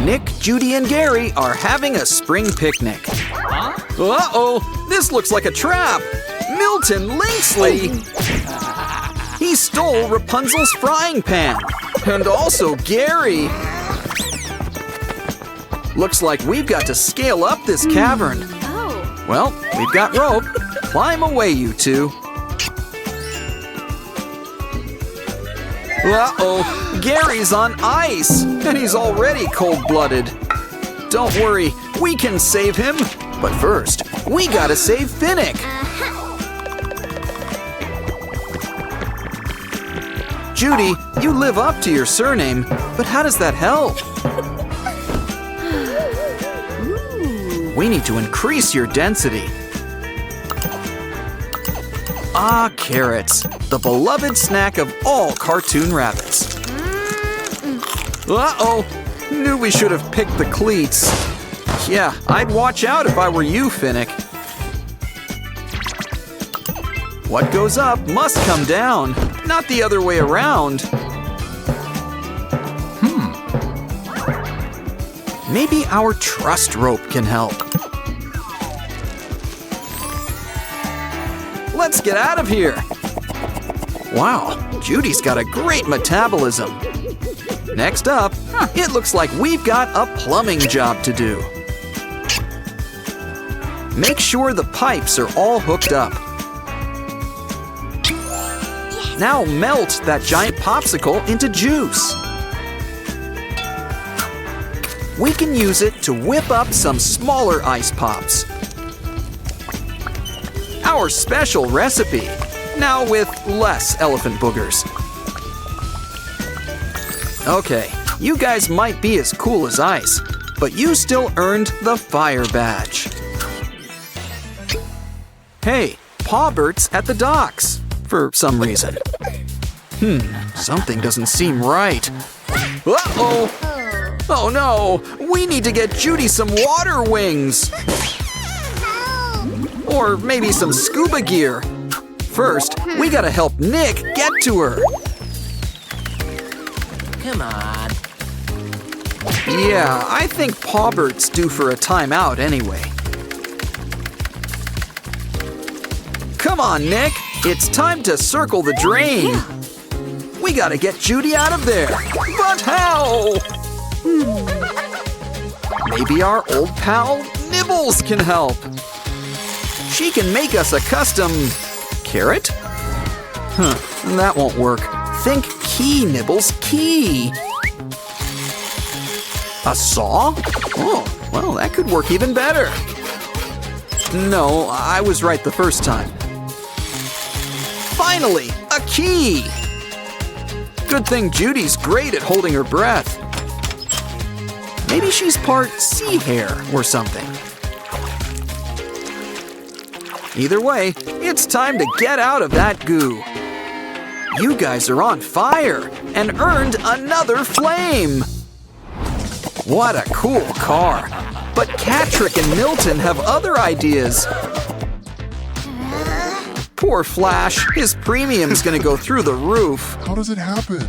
Nick, Judy, and Gary are having a spring picnic. Uh-oh, this looks like a trap. Milton Linksley! He stole Rapunzel's frying pan. And also Gary. Looks like we've got to scale up this cavern. Well, we've got rope. Climb away, you two. Uh-oh, Gary's on ice, and he's already cold-blooded. Don't worry, we can save him. But first, we gotta save Finnick. Judy, you live up to your surname, but how does that help? We need to increase your density. Ah, carrots, the beloved snack of all cartoon rabbits. Uh-oh, knew we should have picked the cleats. Yeah, I'd watch out if I were you, Finnick. What goes up must come down, not the other way around. Maybe our trust rope can help. Let's get out of here. Wow, Judy's got a great metabolism. Next up, it looks like we've got a plumbing job to do. Make sure the pipes are all hooked up. Now melt that giant popsicle into juice. We can use it to whip up some smaller ice pops. Our special recipe, now with less elephant boogers. Okay, you guys might be as cool as ice, but you still earned the fire badge. Hey, Pawbert's at the docks, for some reason. Something doesn't seem right. Uh-oh! Oh no, we need to get Judy some water wings. Or maybe some scuba gear. First, we gotta help Nick get to her. Come on. Yeah, I think Pawbert's due for a timeout anyway. Come on, Nick. It's time to circle the drain. We gotta get Judy out of there. But how? Maybe our old pal Nibbles can help. She can make us a custom carrot? That won't work. Think key, Nibbles, key. A saw? Oh, well, that could work even better. No, I was right the first time. Finally, a key! Good thing Judy's great at holding her breath. Maybe she's part sea hare or something. Either way, it's time to get out of that goo. You guys are on fire and earned another flame. What a cool car. But Catrick and Milton have other ideas. Poor Flash, his premium's gonna go through the roof. How does it happen?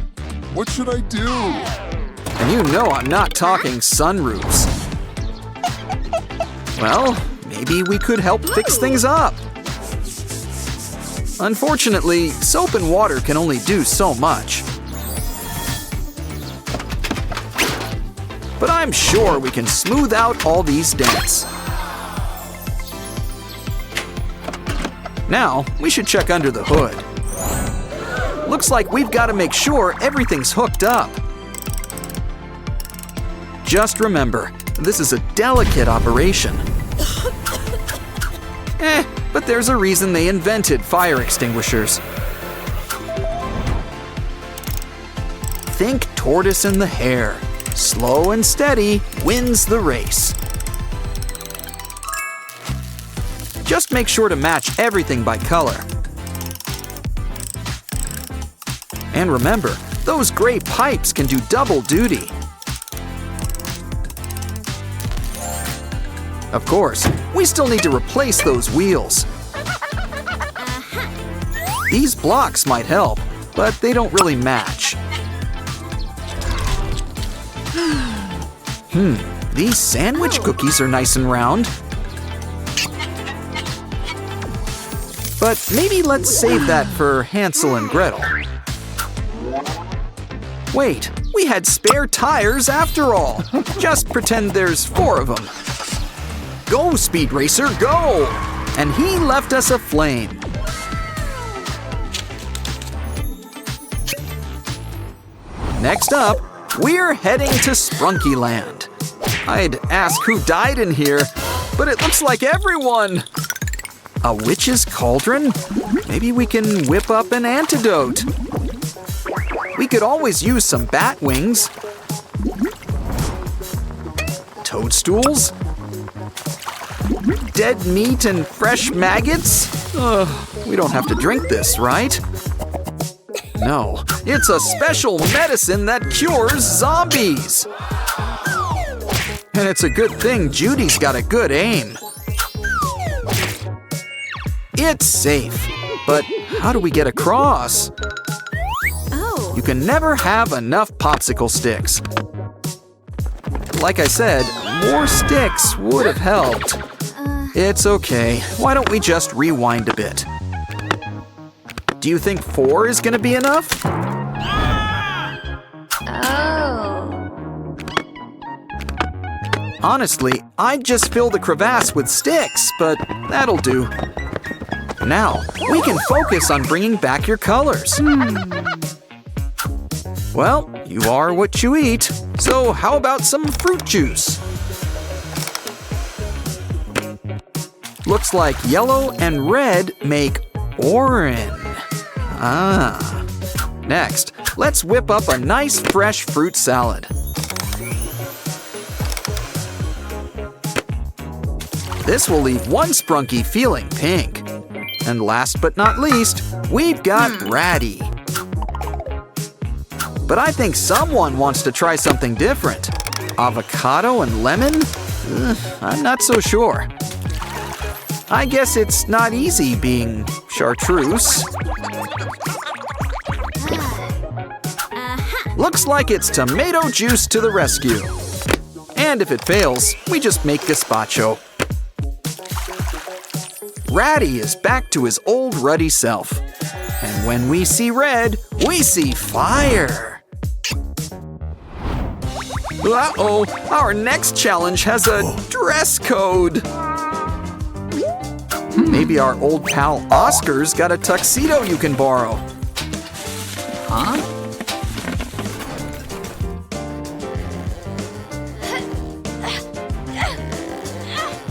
What should I do? And you know I'm not talking sunroofs. Well, maybe we could help fix things up. Unfortunately, soap and water can only do so much. But I'm sure we can smooth out all these dents. Now, we should check under the hood. Looks like we've got to make sure everything's hooked up. Just remember, this is a delicate operation. But there's a reason they invented fire extinguishers. Think tortoise and the hare. Slow and steady wins the race. Just make sure to match everything by color. And remember, those gray pipes can do double duty. Of course, we still need to replace those wheels. These blocks might help, but they don't really match. These sandwich cookies are nice and round. But maybe let's save that for Hansel and Gretel. Wait, we had spare tires after all. Just pretend there's 4 of them. Go, Speed Racer, go! And he left us a flame. Next up, we're heading to Sprunky Land. I'd ask who died in here, but it looks like everyone. A witch's cauldron? Maybe we can whip up an antidote. We could always use some bat wings. Toadstools? Dead meat and fresh maggots? We don't have to drink this, right? No, it's a special medicine that cures zombies. And it's a good thing Judy's got a good aim. It's safe, but how do we get across? Oh. You can never have enough popsicle sticks. Like I said, more sticks would have helped. It's okay. Why don't we just rewind a bit? Do you think 4 is gonna be enough? Oh. Honestly, I'd just fill the crevasse with sticks, but that'll do. Now, we can focus on bringing back your colors. Well, you are what you eat, so how about some fruit juice? Looks like yellow and red make orange. Next, let's whip up a nice fresh fruit salad. This will leave one Sprunky feeling pink. And last but not least, we've got Ratty. But I think someone wants to try something different. Avocado and lemon? I'm not so sure. I guess it's not easy being chartreuse. Looks like it's tomato juice to the rescue. And if it fails, we just make gazpacho. Ratty is back to his old ruddy self. And when we see red, we see fire. Uh-oh, our next challenge has a dress code. Maybe our old pal Oscar's got a tuxedo you can borrow. Huh?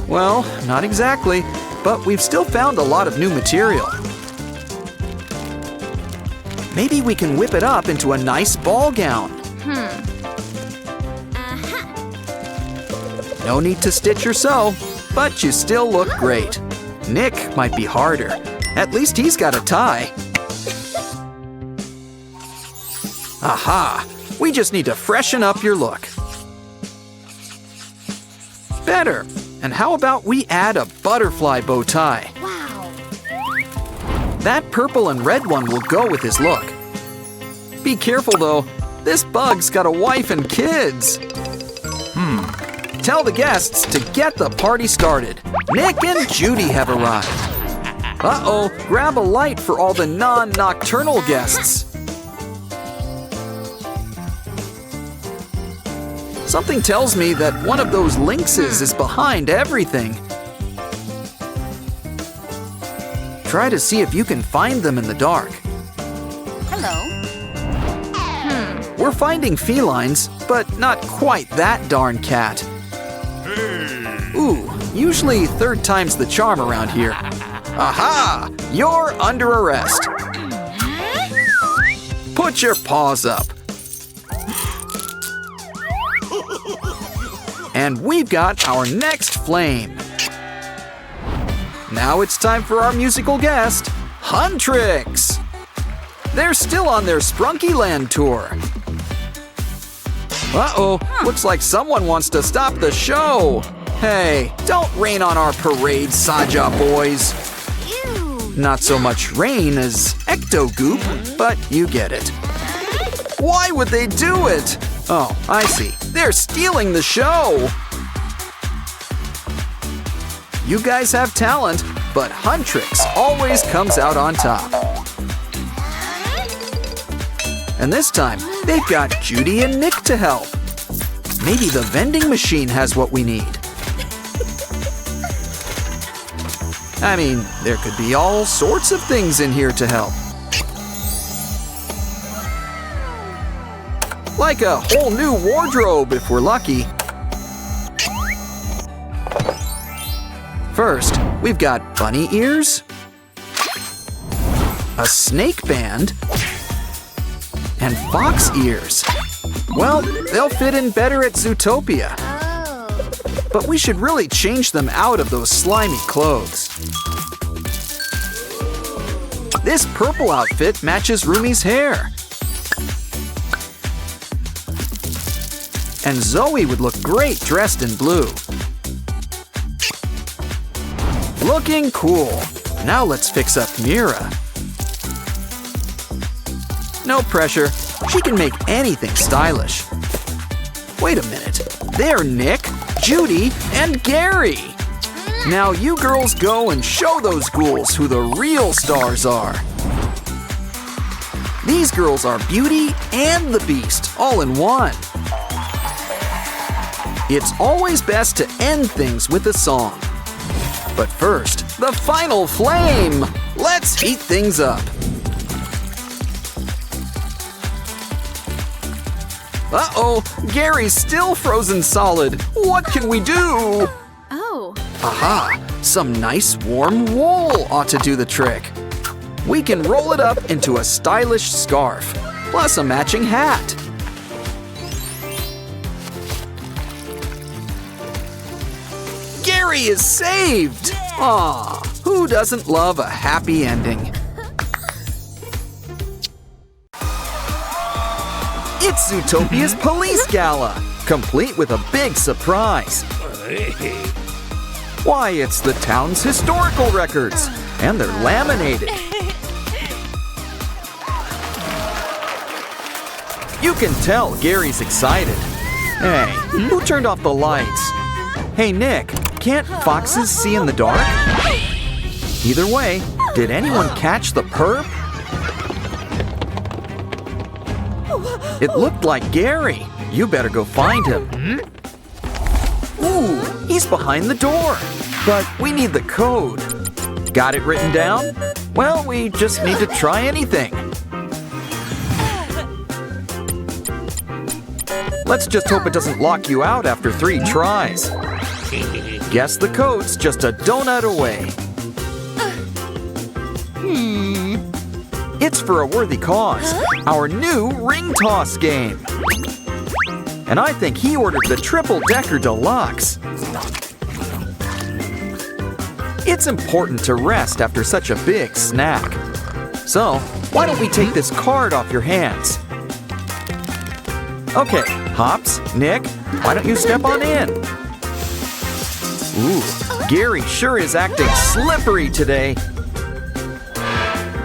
Well, not exactly, but we've still found a lot of new material. Maybe we can whip it up into a nice ball gown. No need to stitch or sew, but you still look great. Nick might be harder. At least he's got a tie. Aha! We just need to freshen up your look. Better. And how about we add a butterfly bow tie? Wow. That purple and red one will go with his look. Be careful though, this bug's got a wife and kids. Tell the guests to get the party started. Nick and Judy have arrived. Uh-oh, grab a light for all the non-nocturnal guests. Something tells me that one of those lynxes is behind everything. Try to see if you can find them in the dark. Hello. We're finding felines, but not quite that darn cat. Ooh, usually 3rd time's the charm around here. Aha! You're under arrest. Put your paws up. And we've got our next flame. Now it's time for our musical guest, Huntrix. They're still on their Sprunky Land tour. Uh-oh, looks like someone wants to stop the show. Hey, don't rain on our parade, Saja boys. Ew. Not so much rain as ecto-goop, but you get it. Why would they do it? Oh, I see. They're stealing the show! You guys have talent, but Huntrix always comes out on top. And this time, they've got Judy and Nick to help. Maybe the vending machine has what we need. I mean, there could be all sorts of things in here to help. Like a whole new wardrobe if we're lucky. First, we've got bunny ears, a snake band, and fox ears. Well, they'll fit in better at Zootopia. Oh. But we should really change them out of those slimy clothes. This purple outfit matches Rumi's hair. And Zoe would look great dressed in blue. Looking cool. Now let's fix up Mira. No pressure. She can make anything stylish. Wait a minute. They're Nick, Judy, and Gary. Now you girls go and show those ghouls who the real stars are. These girls are Beauty and the Beast, all in one. It's always best to end things with a song. But first, the final flame! Let's heat things up. Uh-oh, Gary's still frozen solid. What can we do? Oh. Aha, some nice warm wool ought to do the trick. We can roll it up into a stylish scarf, plus a matching hat. Gary is saved! Aw, who doesn't love a happy ending? It's Zootopia's police gala, complete with a big surprise. Why, it's the town's historical records, and they're laminated. You can tell Gary's excited. Hey, who turned off the lights? Hey, Nick, can't foxes see in the dark? Either way, did anyone catch the perp? It looked like Gary. You better go find him. Ooh, he's behind the door. But we need the code. Got it written down? Well, we just need to try anything. Let's just hope it doesn't lock you out after 3 tries. Guess the code's just a donut away. It's for a worthy cause, our new ring toss game. And I think he ordered the triple-decker deluxe. It's important to rest after such a big snack. So, why don't we take this card off your hands? Okay, Hops, Nick, why don't you step on in? Ooh, Gary sure is acting slippery today.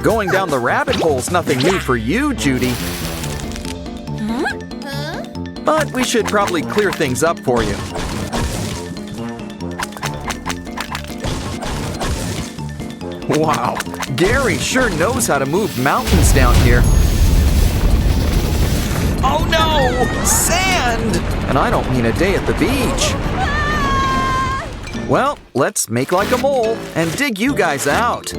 Going down the rabbit hole's nothing new for you, Judy. But we should probably clear things up for you. Wow, Gary sure knows how to move mountains down here. Oh no! Sand! And I don't mean a day at the beach. Well, let's make like a mole and dig you guys out.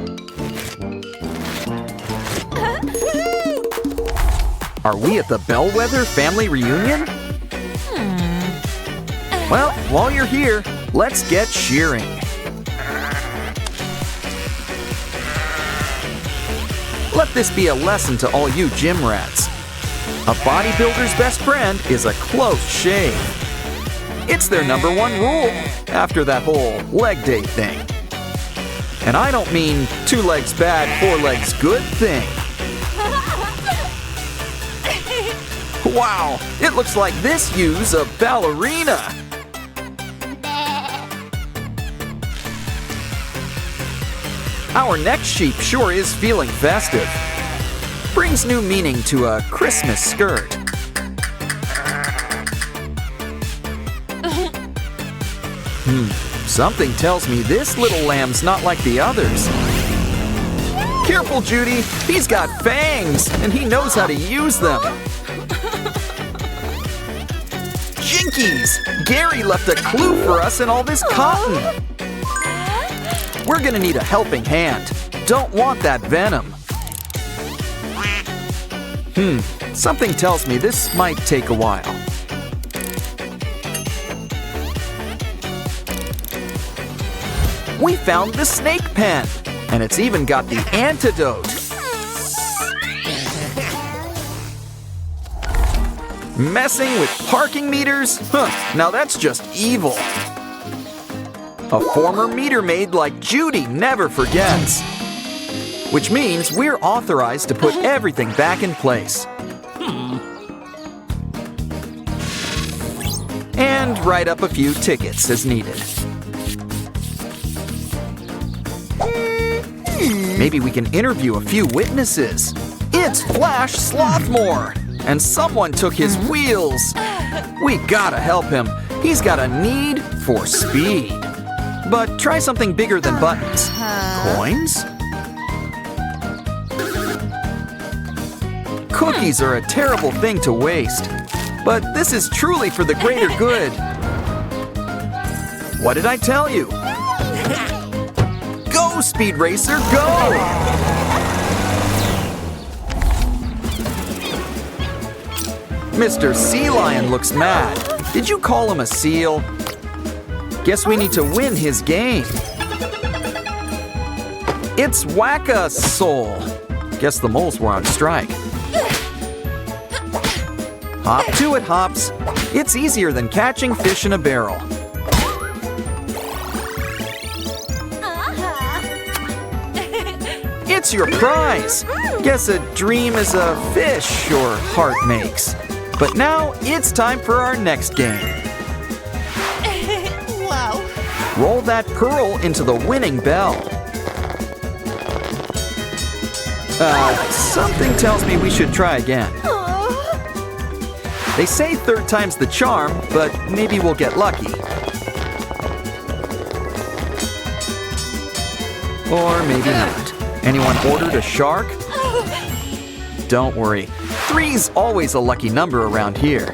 Are we at the Bellwether family reunion? Well, while you're here, let's get shearing. Let this be a lesson to all you gym rats. A bodybuilder's best friend is a close shave. It's their #1 rule after that whole leg day thing. And I don't mean 2 legs bad, 4 legs good thing. Wow, it looks like this ewes a ballerina. Our next sheep sure is feeling festive. Brings new meaning to a Christmas skirt. Something tells me this little lamb's not like the others. Careful, Judy. He's got fangs, and he knows how to use them. Jinkies! Gary left a clue for us in all this cotton. We're gonna need a helping hand. Don't want that venom. Something tells me this might take a while. We found the snake pen, and it's even got the antidote. Messing with parking meters? Now that's just evil. A former meter maid like Judy never forgets. Which means we're authorized to put everything back in place. And write up a few tickets as needed. Maybe we can interview a few witnesses. It's Flash Slothmore, and someone took his wheels. We gotta help him. He's got a need for speed. But try something bigger than buttons. Coins? Cookies are a terrible thing to waste. But this is truly for the greater good. What did I tell you? Go, Speed Racer, go! Mr. Sea Lion looks mad. Did you call him a seal? Guess we need to win his game. It's Whack-a-Soul. Guess the moles were on strike. Hop to it, Hops. It's easier than catching fish in a barrel. It's your prize. Guess a dream is a fish your heart makes. But now it's time for our next game. Wow. Roll that pearl into the winning bell. Something tells me we should try again. They say third time's the charm, but maybe we'll get lucky. Or maybe not. Anyone ordered a shark? Don't worry. 3's always a lucky number around here.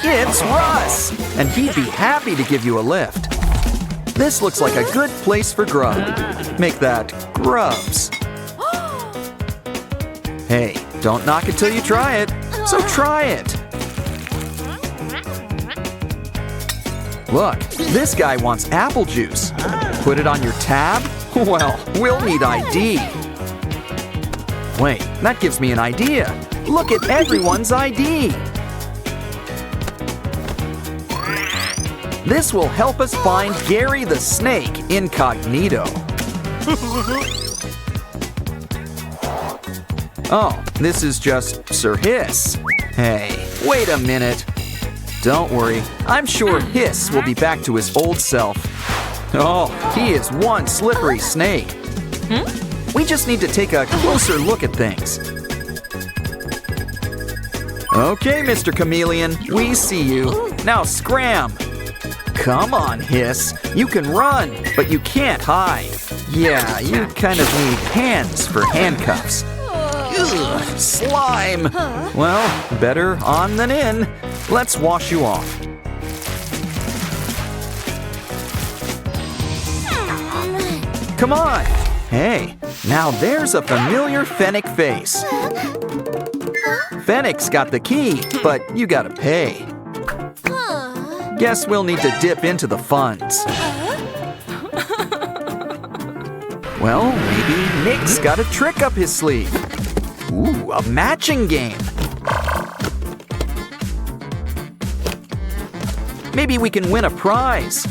It's Russ! And he'd be happy to give you a lift. This looks like a good place for grub. Make that grubs. Hey, don't knock it till you try it. So try it. Look, this guy wants apple juice. Put it on your tab? Well, we'll need ID. Wait, that gives me an idea. Look at everyone's ID. This will help us find Gary the Snake incognito. Oh, this is just Sir Hiss. Hey, wait a minute. Don't worry, I'm sure Hiss will be back to his old self. Oh, he is one slippery snake. We just need to take a closer look at things. Okay, Mr. Chameleon, we see you. Now scram. Come on, Hiss. You can run, but you can't hide. Yeah, you kind of need hands for handcuffs. Ugh, slime! Well, better on than in. Let's wash you off. Come on! Hey, now there's a familiar Fennec face. Fennec's got the key, but you gotta pay. Guess we'll need to dip into the funds. Well, maybe Nick's got a trick up his sleeve. Ooh, a matching game. Maybe we can win a prize.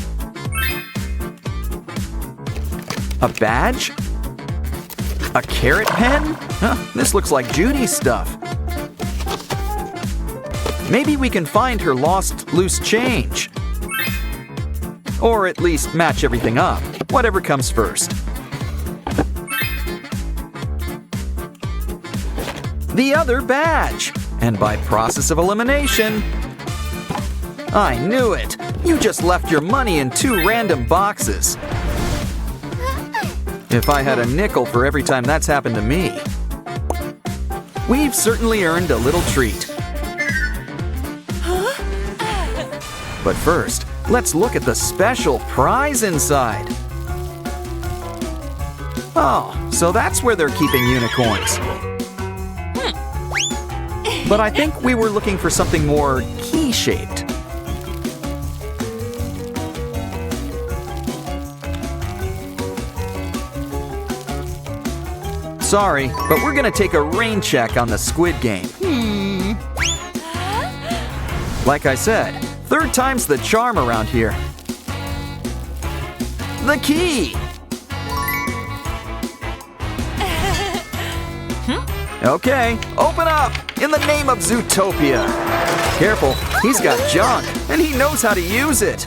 A badge? A carrot pen? Huh, this looks like Judy's stuff. Maybe we can find her lost loose change. Or at least match everything up, whatever comes first. The other badge. And by process of elimination… I knew it! You just left your money in 2 random boxes. If I had a nickel for every time that's happened to me. We've certainly earned a little treat. But first, let's look at the special prize inside. Oh, so that's where they're keeping unicorns. But I think we were looking for something more key-shaped. Sorry, but we're gonna take a rain check on the squid game. Like I said, 3rd time's the charm around here. The key! Okay, open up! In the name of Zootopia! Careful, he's got junk, and he knows how to use it!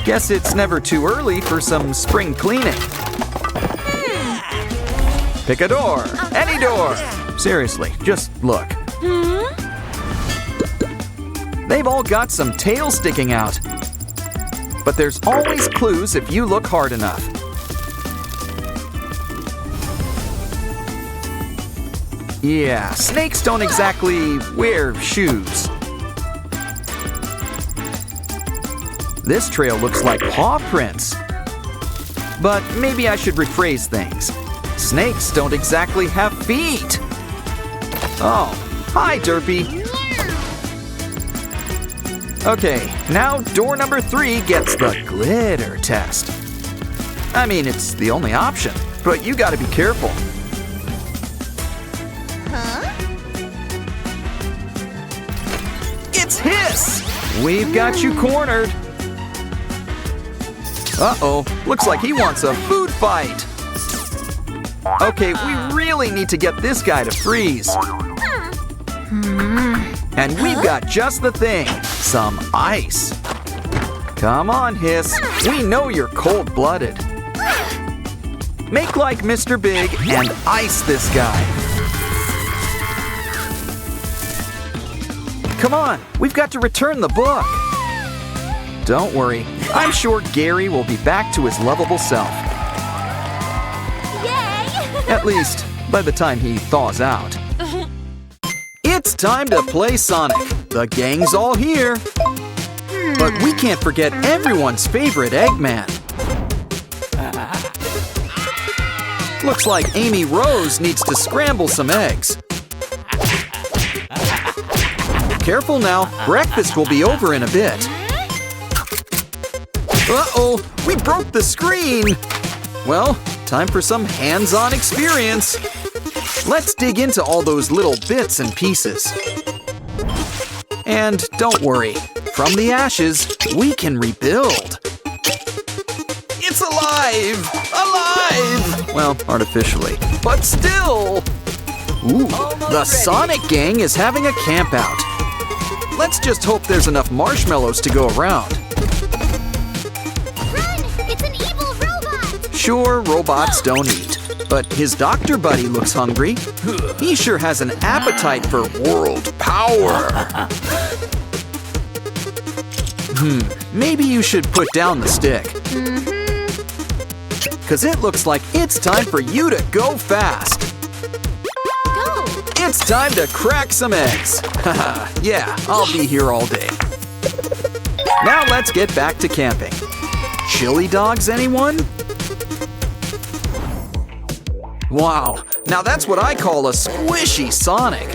Guess it's never too early for some spring cleaning. Pick a door, any door! Seriously, just look. They've all got some tails sticking out. But there's always clues if you look hard enough. Yeah, snakes don't exactly wear shoes. This trail looks like paw prints. But maybe I should rephrase things. Snakes don't exactly have feet. Oh, hi, Derpy. Okay, now door number 3 gets the glitter test. I mean, it's the only option, but you gotta be careful. It's Hiss! We've got you cornered. Uh-oh, looks like he wants a food fight. Okay, we really need to get this guy to freeze. And we've got just the thing, some ice. Come on, Hiss, we know you're cold-blooded. Make like Mr. Big and ice this guy. Come on, we've got to return the book. Don't worry, I'm sure Gary will be back to his lovable self. At least, by the time he thaws out. It's time to play Sonic. The gang's all here. But we can't forget everyone's favorite Eggman. Looks like Amy Rose needs to scramble some eggs. Careful now, breakfast will be over in a bit. Uh-oh, we broke the screen! Well, time for some hands-on experience. Let's dig into all those little bits and pieces. And don't worry, from the ashes, we can rebuild. It's alive! Alive! Well, artificially, but still! Ooh, the Sonic Gang is having a camp out. Let's just hope there's enough marshmallows to go around. Run! It's an evil robot! Sure, robots don't eat, but his doctor buddy looks hungry. He sure has an appetite for world power. Maybe you should put down the stick. Because it looks like it's time for you to go fast. Go! It's time to crack some eggs. Haha, yeah, I'll be here all day. Now let's get back to camping. Chili dogs, anyone? Wow, now that's what I call a squishy Sonic.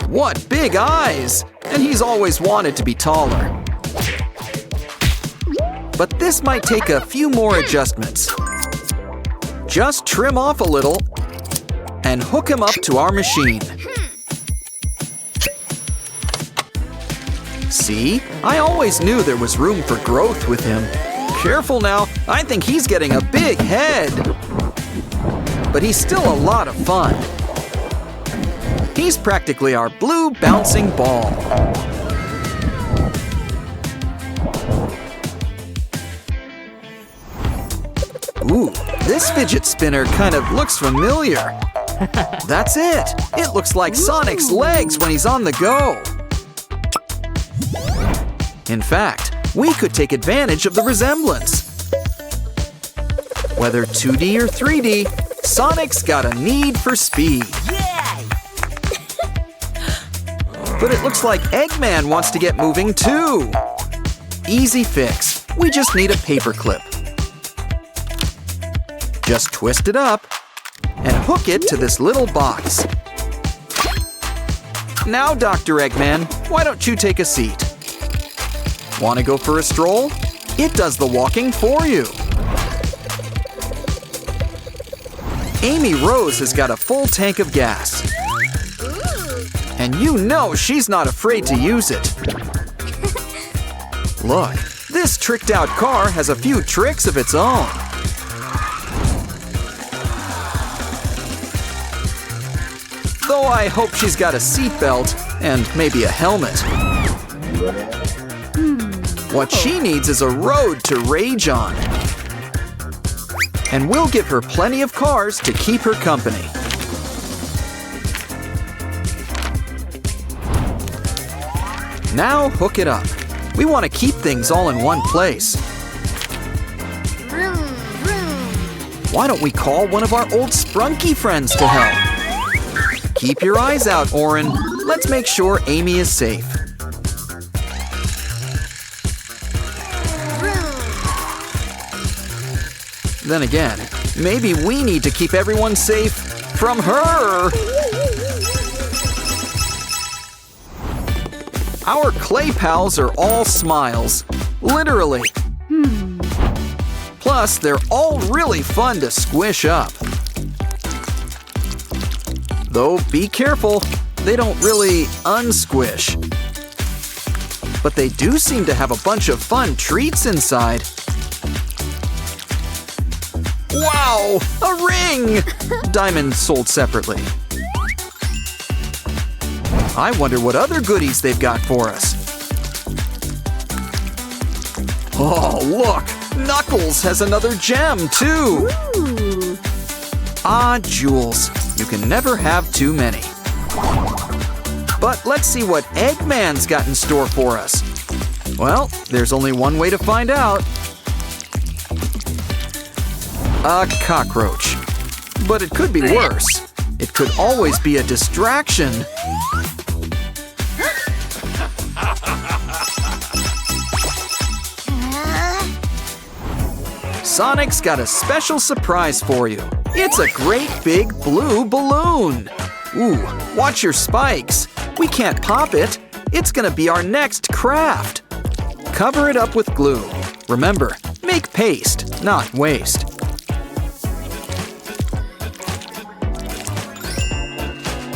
What big eyes! And he's always wanted to be taller. But this might take a few more adjustments. Just trim off a little and hook him up to our machine. See? I always knew there was room for growth with him. Careful now, I think he's getting a big head. But he's still a lot of fun. He's practically our blue bouncing ball. Ooh, this fidget spinner kind of looks familiar. That's it! It looks like Sonic's legs when he's on the go! In fact, we could take advantage of the resemblance. Whether 2D or 3D, Sonic's got a need for speed. But it looks like Eggman wants to get moving too. Easy fix. We just need a paper clip. Just twist it up and hook it to this little box. Now, Dr. Eggman, why don't you take a seat? Want to go for a stroll? It does the walking for you. Amy Rose has got a full tank of gas. And you know she's not afraid to use it. Look, this tricked-out car has a few tricks of its own. Though I hope she's got a seatbelt and maybe a helmet. What she needs is a road to rage on. And we'll give her plenty of cars to keep her company. Now hook it up. We want to keep things all in one place. Vroom, vroom. Why don't we call one of our old Sprunky friends to help? Keep your eyes out, Orin. Let's make sure Amy is safe. Then again, maybe we need to keep everyone safe from her. Our clay pals are all smiles, literally. Plus, they're all really fun to squish up. Though, be careful, they don't really unsquish. But they do seem to have a bunch of fun treats inside. Wow! A ring! Diamond sold separately. I wonder what other goodies they've got for us. Oh, look! Knuckles has another gem, too! Ooh. Ah, jewels. You can never have too many. But let's see what Eggman's got in store for us. Well, there's only one way to find out. A cockroach. But it could be worse. It could always be a distraction. Sonic's got a special surprise for you. It's a great big blue balloon. Ooh, watch your spikes. We can't pop it. It's gonna be our next craft. Cover it up with glue. Remember, make paste, not waste.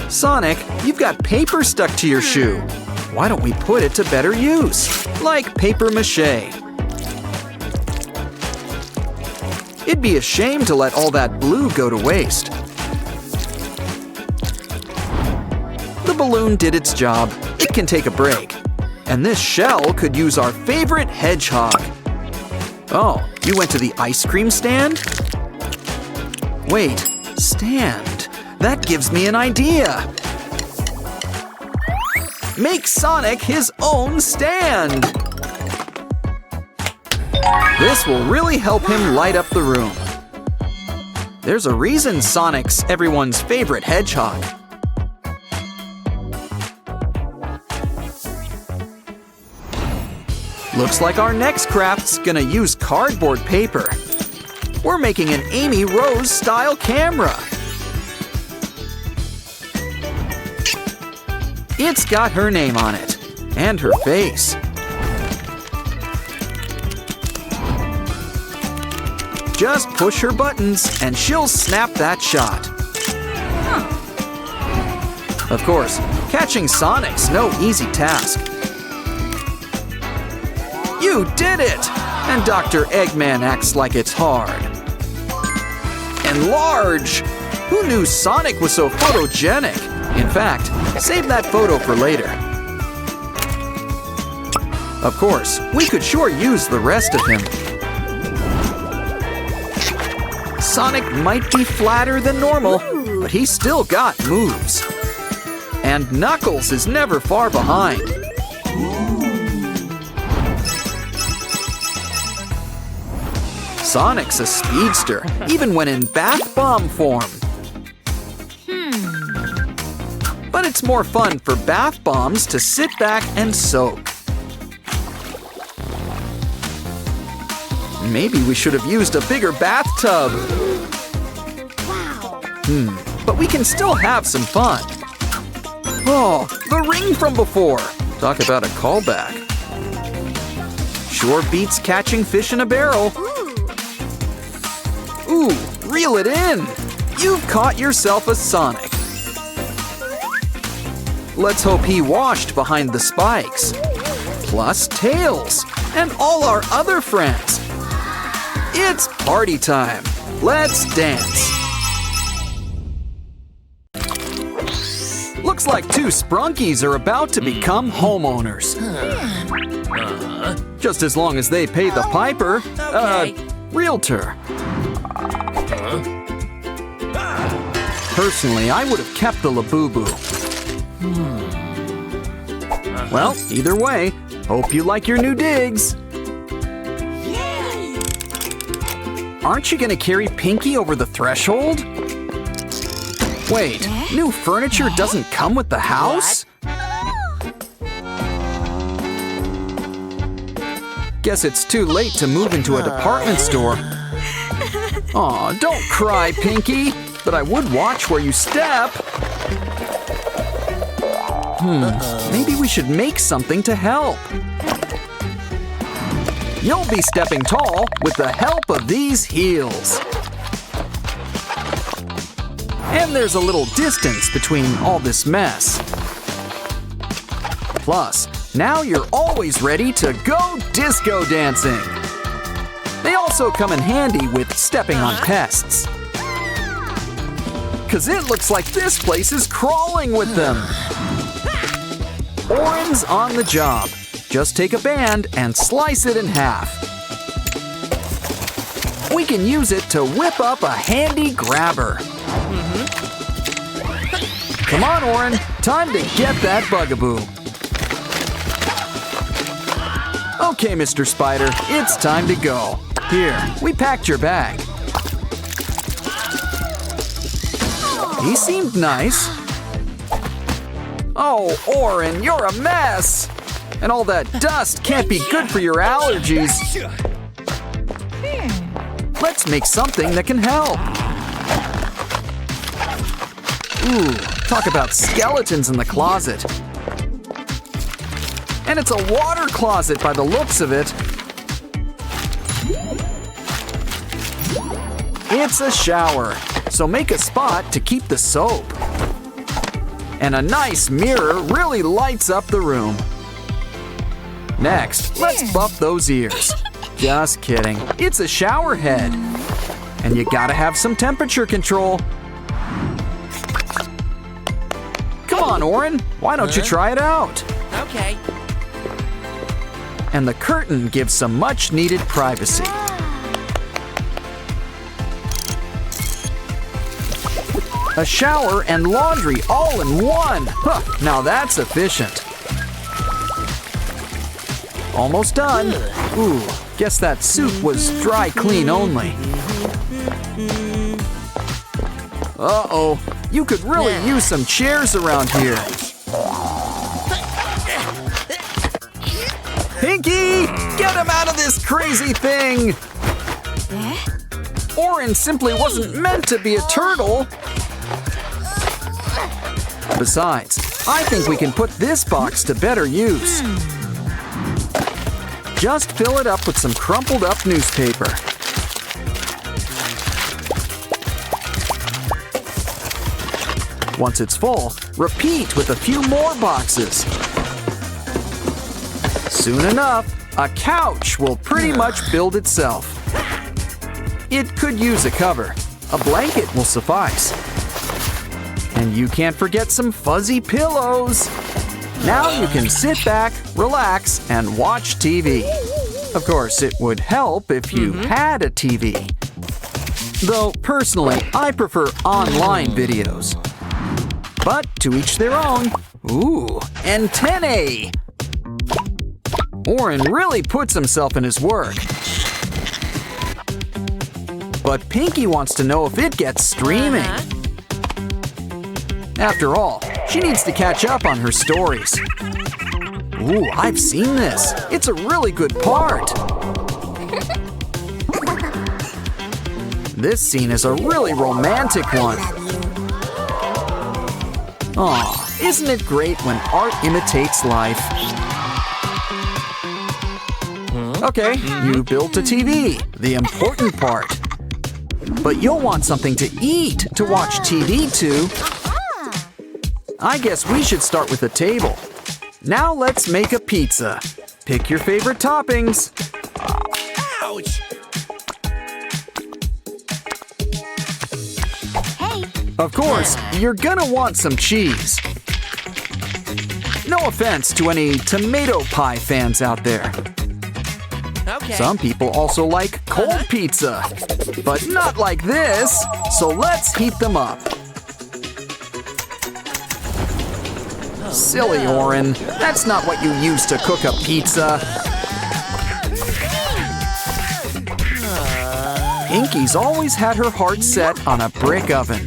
Sonic, you've got paper stuck to your shoe. Why don't we put it to better use? Like paper mache. It'd be a shame to let all that blue go to waste. The balloon did its job. It can take a break. And this shell could use our favorite hedgehog. Oh, you went to the ice cream stand? Wait, stand. That gives me an idea. Make Sonic his own stand. This will really help him light up the room. There's a reason Sonic's everyone's favorite hedgehog. Looks like our next craft's gonna use cardboard paper. We're making an Amy Rose style camera. It's got her name on it, and her face. Just push her buttons and she'll snap that shot. Of course, catching Sonic's no easy task. You did it! And Dr. Eggman acts like it's hard. And large! Who knew Sonic was so photogenic? In fact, save that photo for later. Of course, we could sure use the rest of him. Sonic might be flatter than normal, but he's still got moves. And Knuckles is never far behind. Sonic's a speedster, even when in bath bomb form. But it's more fun for bath bombs to sit back and soak. Maybe we should have used a bigger bathtub. Wow. But we can still have some fun. Oh, the ring from before. Talk about a callback. Sure beats catching fish in a barrel. Ooh, reel it in. You've caught yourself a Sonic. Let's hope he washed behind the spikes. Plus Tails and all our other friends. It's party time. Let's dance. Looks like two Sprunkies are about to become homeowners. Just as long as they pay the piper, realtor. Personally, I would have kept the Labubu. Well, either way, hope you like your new digs. Aren't you gonna carry Pinky over the threshold? Wait, new furniture doesn't come with the house? Guess it's too late to move into a department store. Aw, don't cry, Pinky. But I would watch where you step. Maybe we should make something to help. You'll be stepping tall with the help of these heels. And there's a little distance between all this mess. Plus, now you're always ready to go disco dancing. They also come in handy with stepping on pests. 'Cause it looks like this place is crawling with them. Oren's on the job. Just take a band and slice it in half. We can use it to whip up a handy grabber. Come on, Oren. Time to get that bugaboo. Okay, Mr. Spider, it's time to go. Here, we packed your bag. He seemed nice. Oh, Oren, you're a mess. And all that dust can't be good for your allergies. Let's make something that can help. Ooh, talk about skeletons in the closet. And it's a water closet by the looks of it. It's a shower, so make a spot to keep the soap. And a nice mirror really lights up the room. Next, let's buff those ears. Just kidding, it's a shower head. And you gotta have some temperature control. Come on, Oren, why don't you try it out? Okay. And the curtain gives some much needed privacy. A shower and laundry all in one. Huh, now that's efficient. Almost done. Ooh, guess that suit was dry clean only. Uh-oh, you could really use some chairs around here. Pinky, get him out of this crazy thing! Oren simply wasn't meant to be a turtle. Besides, I think we can put this box to better use. Just fill it up with some crumpled up newspaper. Once it's full, repeat with a few more boxes. Soon enough, a couch will pretty much build itself. It could use a cover. A blanket will suffice. And you can't forget some fuzzy pillows. Now you can sit back, relax, and watch TV. Of course, it would help if you had a TV. Though, personally, I prefer online videos. But to each their own. Ooh, antennae! Oren really puts himself in his work. But Pinky wants to know if it gets streaming. After all, she needs to catch up on her stories. Ooh, I've seen this. It's a really good part. This scene is a really romantic one. Aw, isn't it great when art imitates life? Okay, you built a TV, the important part. But you'll want something to eat to watch TV to. I guess we should start with a table. Now let's make a pizza. Pick your favorite toppings. Ouch! Of course, you're gonna want some cheese. No offense to any tomato pie fans out there. Okay. Some people also like cold pizza, but not like this, so let's heat them up. Silly Oren, that's not what you use to cook a pizza. Pinky's always had her heart set on a brick oven.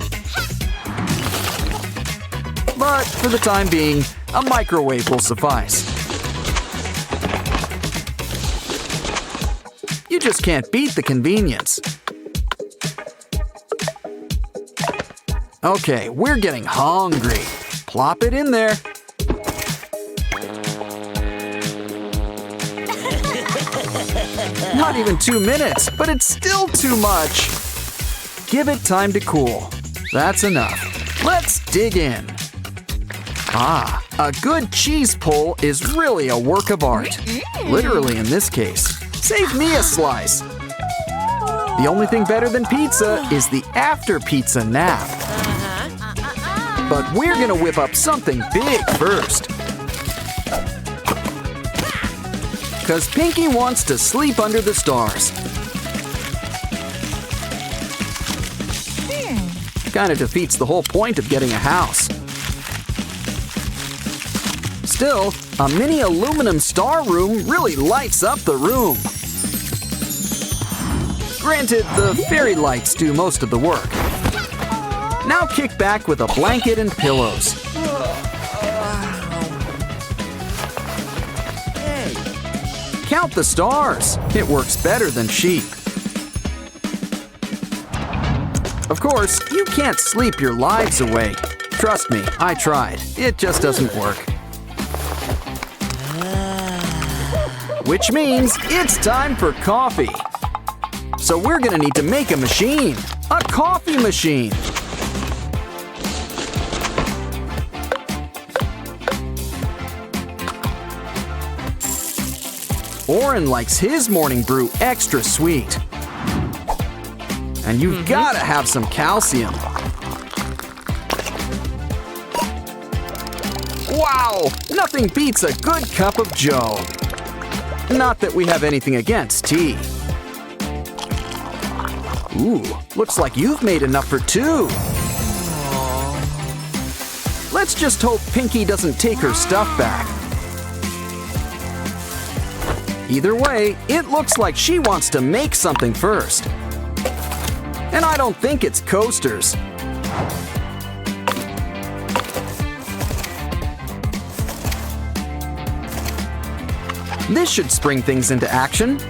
But for the time being, a microwave will suffice. You just can't beat the convenience. Okay, we're getting hungry. Plop it in there. Not even 2 minutes, but it's still too much. Give it time to cool. That's enough. Let's dig in. Ah, a good cheese pull is really a work of art. Literally in this case. Save me a slice. The only thing better than pizza is the after pizza nap. But we're gonna whip up something big first. 'Cause Pinky wants to sleep under the stars. Kinda defeats the whole point of getting a house. Still, a mini aluminum star room really lights up the room. Granted, the fairy lights do most of the work. Now kick back with a blanket and pillows. Count the stars. It works better than sheep. Of course, you can't sleep your lives away. Trust me, I tried. It just doesn't work. Which means it's time for coffee. So we're gonna need to make a machine. A coffee machine. Oren likes his morning brew extra sweet. And you've gotta have some calcium. Wow! Nothing beats a good cup of joe. Not that we have anything against tea. Ooh, looks like you've made enough for 2. Let's just hope Pinky doesn't take her stuff back. Either way, it looks like she wants to make something first. And I don't think it's coasters. This should spring things into action.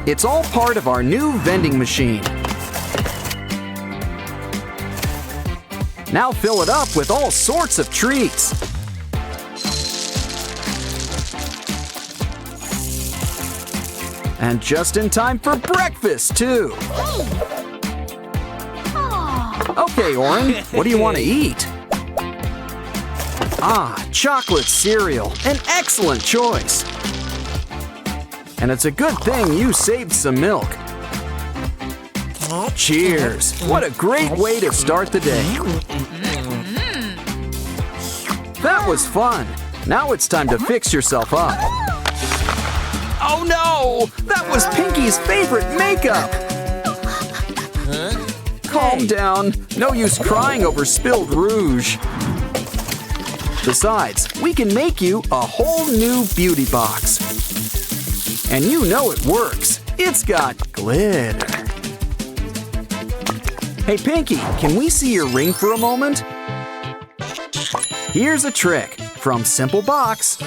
It's all part of our new vending machine. Now fill it up with all sorts of treats. And just in time for breakfast, too. Okay, Oren, what do you want to eat? Ah, chocolate cereal, an excellent choice. And it's a good thing you saved some milk. Cheers! What a great way to start the day. That was fun. Now it's time to fix yourself up. Oh no! That was Pinky's favorite makeup! Calm down. No use crying over spilled rouge. Besides, we can make you a whole new beauty box. And you know it works. It's got glitter. Hey Pinky, can we see your ring for a moment? Here's a trick. From simple box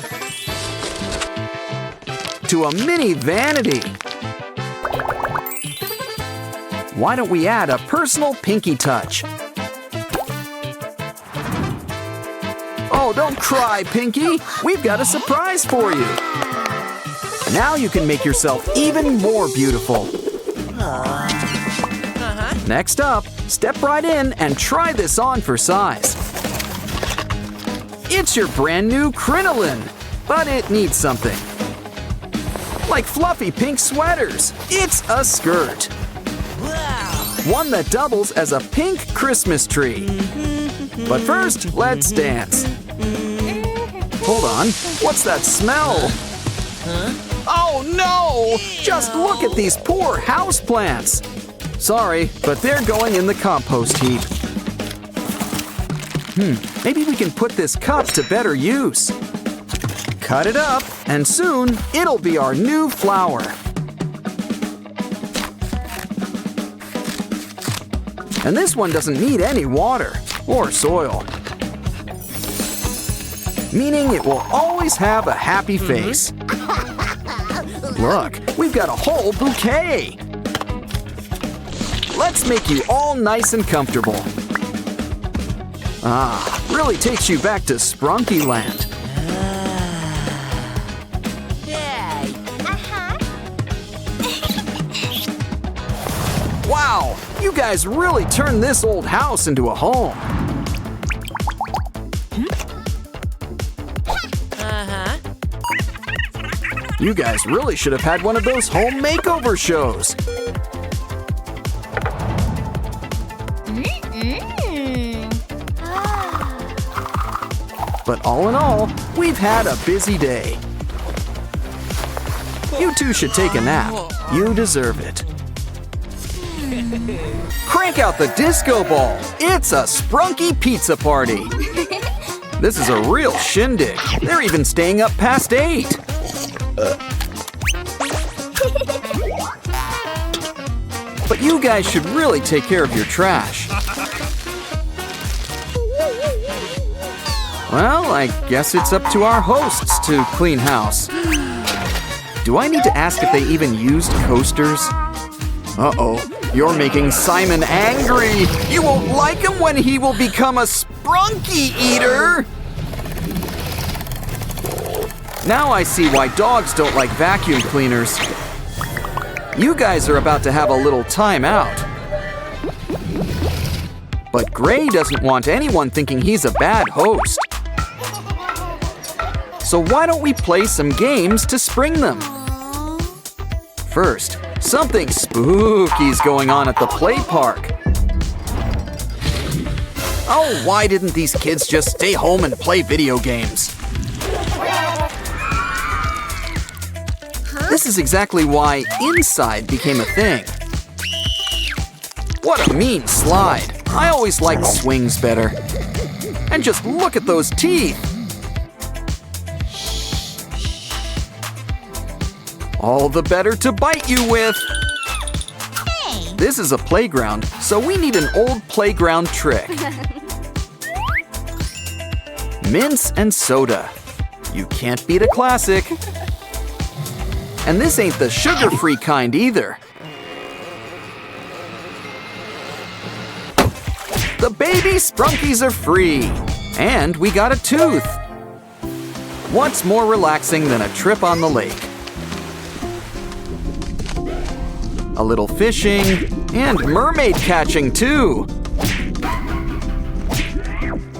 to a mini vanity. Why don't we add a personal Pinky touch? Oh, don't cry, Pinky. We've got a surprise for you. Now you can make yourself even more beautiful. Next up, step right in and try this on for size. It's your brand new crinoline, but it needs something. Like fluffy pink sweaters, it's a skirt. One that doubles as a pink Christmas tree. But first, let's dance. Hold on, what's that smell? Oh no! Just look at these poor houseplants. Sorry, but they're going in the compost heap. Maybe we can put this cup to better use. Cut it up, and soon it'll be our new flower. And this one doesn't need any water or soil, meaning it will always have a happy face. Look, we've got a whole bouquet. Let's make you all nice and comfortable. Ah, really takes you back to Sprunky Land. Wow, you guys really turned this old house into a home. You guys really should have had one of those home makeover shows. But all in all, we've had a busy day. You two should take a nap. You deserve it. Crank out the disco ball. It's a Sprunky pizza party. This is a real shindig. They're even staying up past 8. But you guys should really take care of your trash. Well, I guess it's up to our hosts to clean house. Do I need to ask if they even used coasters? Uh-oh, you're making Simon angry. You won't like him when he will become a Sprunky eater. Now I see why dogs don't like vacuum cleaners. You guys are about to have a little time out. But Gray doesn't want anyone thinking he's a bad host. So why don't we play some games to spring them? First, something spooky's going on at the play park. Oh, why didn't these kids just stay home and play video games? This is exactly why Inside became a thing. What a mean slide. I always liked swings better. And just look at those teeth. All the better to bite you with. This is a playground, so we need an old playground trick. Mints and soda. You can't beat a classic. And this ain't the sugar-free kind either. The baby Sprunkies are free. And we got a tooth. What's more relaxing than a trip on the lake? A little fishing, and mermaid catching too.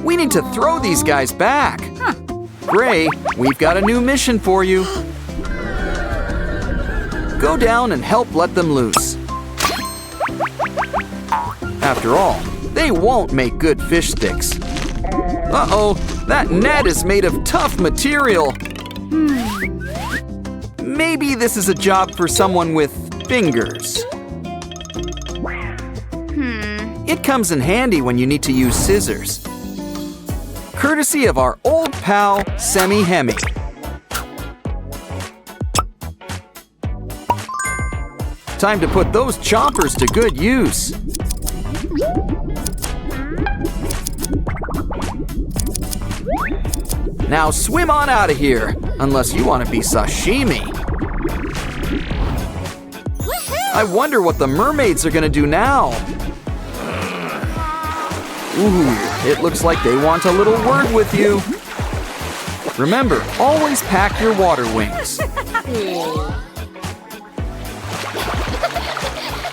We need to throw these guys back. Gray, we've got a new mission for you. Go down and help let them loose. After all, they won't make good fish sticks. Uh-oh, that net is made of tough material. maybe this is a job for someone with fingers. It comes in handy when you need to use scissors. Courtesy of our old pal, Semi-Hemi. Time to put those choppers to good use. Now swim on out of here, unless you want to be sashimi. I wonder what the mermaids are gonna do now. Ooh, it looks like they want a little word with you. Remember, always pack your water wings.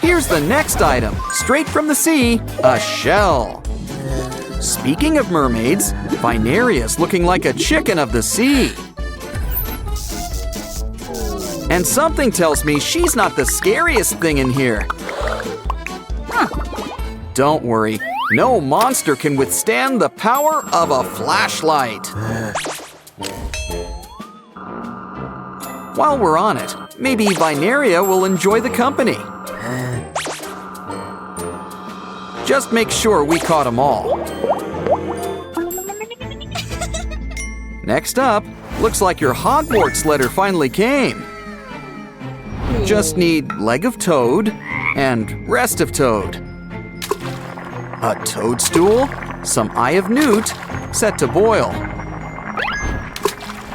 Here's the next item, straight from the sea, a shell. Speaking of mermaids, Vineria's looking like a chicken of the sea. And something tells me she's not the scariest thing in here. Don't worry, no monster can withstand the power of a flashlight. While we're on it, maybe Vineria will enjoy the company. Just make sure we caught them all. Next up, looks like your Hogwarts letter finally came. Just need leg of toad and rest of toad. A toadstool, some eye of newt, set to boil.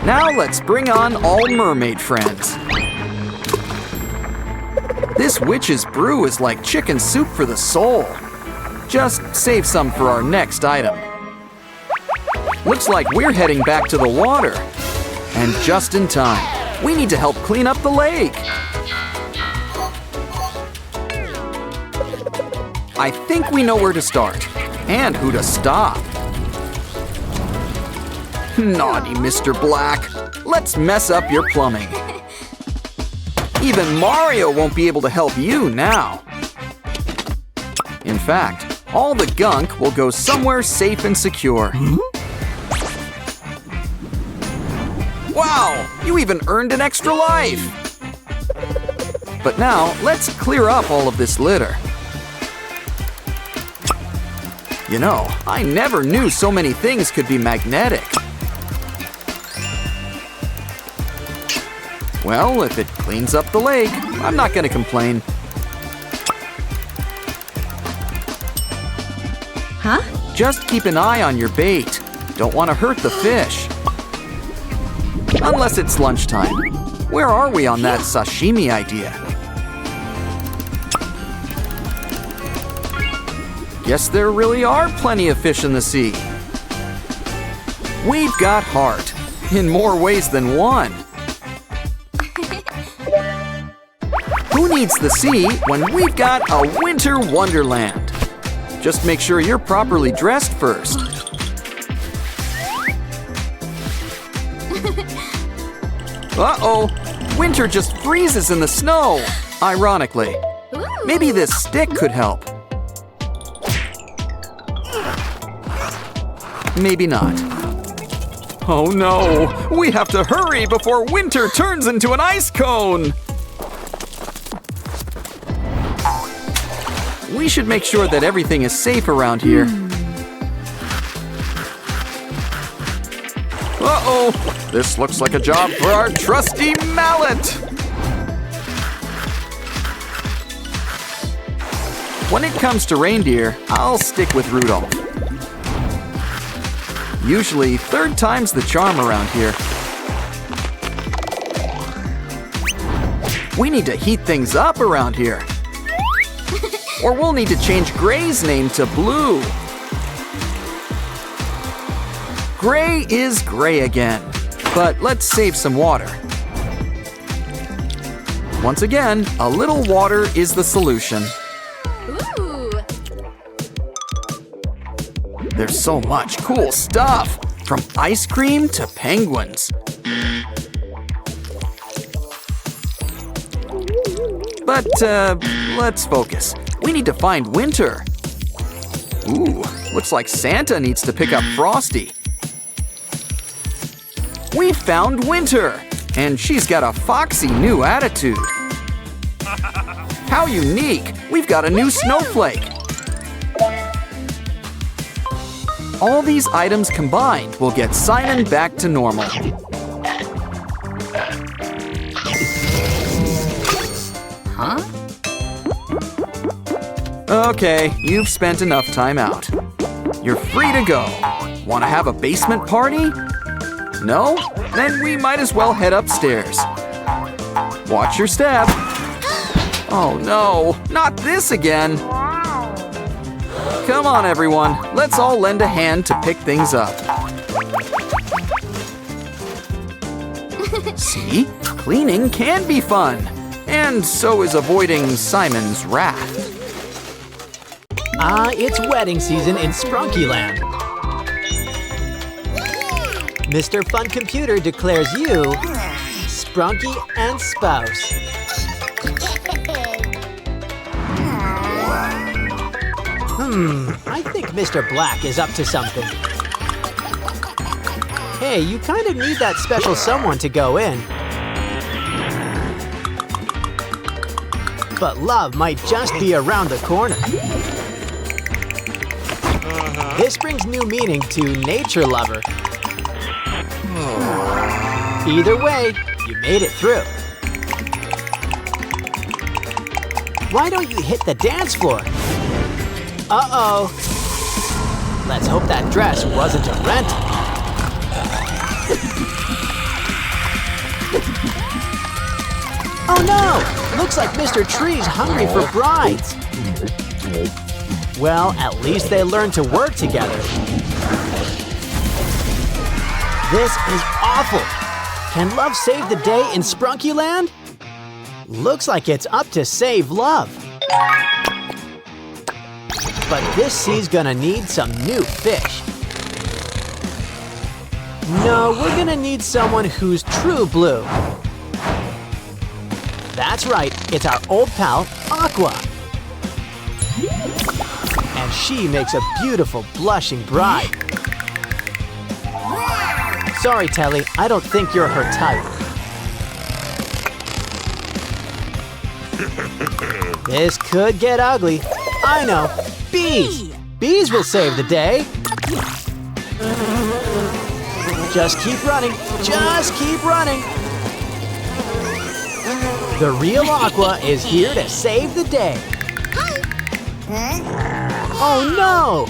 Now let's bring on all mermaid friends. This witch's brew is like chicken soup for the soul. Just save some for our next item. Looks like we're heading back to the water. And just in time, we need to help clean up the lake. I think we know where to start and who to stop. Naughty Mr. Black, let's mess up your plumbing. Even Mario won't be able to help you now. In fact, all the gunk will go somewhere safe and secure. Wow, you even earned an extra life. But now, let's clear up all of this litter. You know, I never knew so many things could be magnetic. Well, if it cleans up the lake, I'm not gonna complain. Huh? Just keep an eye on your bait. Don't want to hurt the fish. Unless it's lunchtime. Where are we on that sashimi idea? Guess there really are plenty of fish in the sea. We've got heart, in more ways than one. Who needs the sea when we've got a winter wonderland? Just make sure you're properly dressed first. Uh-oh, winter just freezes in the snow, ironically. Maybe this stick could help. Maybe not. Oh no, we have to hurry before winter turns into an ice cone. We should make sure that everything is safe around here. Uh-oh, this looks like a job for our trusty mallet. When it comes to reindeer, I'll stick with Rudolph. Usually, third time's the charm around here. We need to heat things up around here. Or we'll need to change Gray's name to Blue. Gray is gray again, but let's save some water. Once again, a little water is the solution. Ooh. There's so much cool stuff, from ice cream to penguins. But let's focus. We need to find Winter. Ooh, looks like Santa needs to pick up Frosty. We found Winter! And she's got a foxy new attitude. How unique! We've got a new snowflake. All these items combined will get Simon back to normal. Huh? Okay, you've spent enough time out. You're free to go. Want to have a basement party? No? Then we might as well head upstairs. Watch your step. Oh no, not this again. Come on, everyone. Let's all lend a hand to pick things up. See? Cleaning can be fun. And so is avoiding Simon's wrath. It's wedding season in Sprunkyland. Mr. Fun Computer declares you Sprunky and spouse. I think Mr. Black is up to something. Hey, you kind of need that special someone to go in. But love might just be around the corner. This brings new meaning to nature lover. Either way, you made it through. Why don't you hit the dance floor? Uh-oh. Let's hope that dress wasn't a rental. Oh no! Looks like Mr. Tree's hungry for brides. Well, at least they learned to work together. This is awful. Can love save the day in Sprunkyland? Looks like it's up to save love. But this sea's gonna need some new fish. No, we're gonna need someone who's true blue. That's right, it's our old pal, Aqua. And she makes a beautiful blushing bride. Sorry, Telly, I don't think you're her type. This could get ugly. I know, bees! Bees will save the day. Just keep running, just keep running. The real Aqua is here to save the day. Oh no!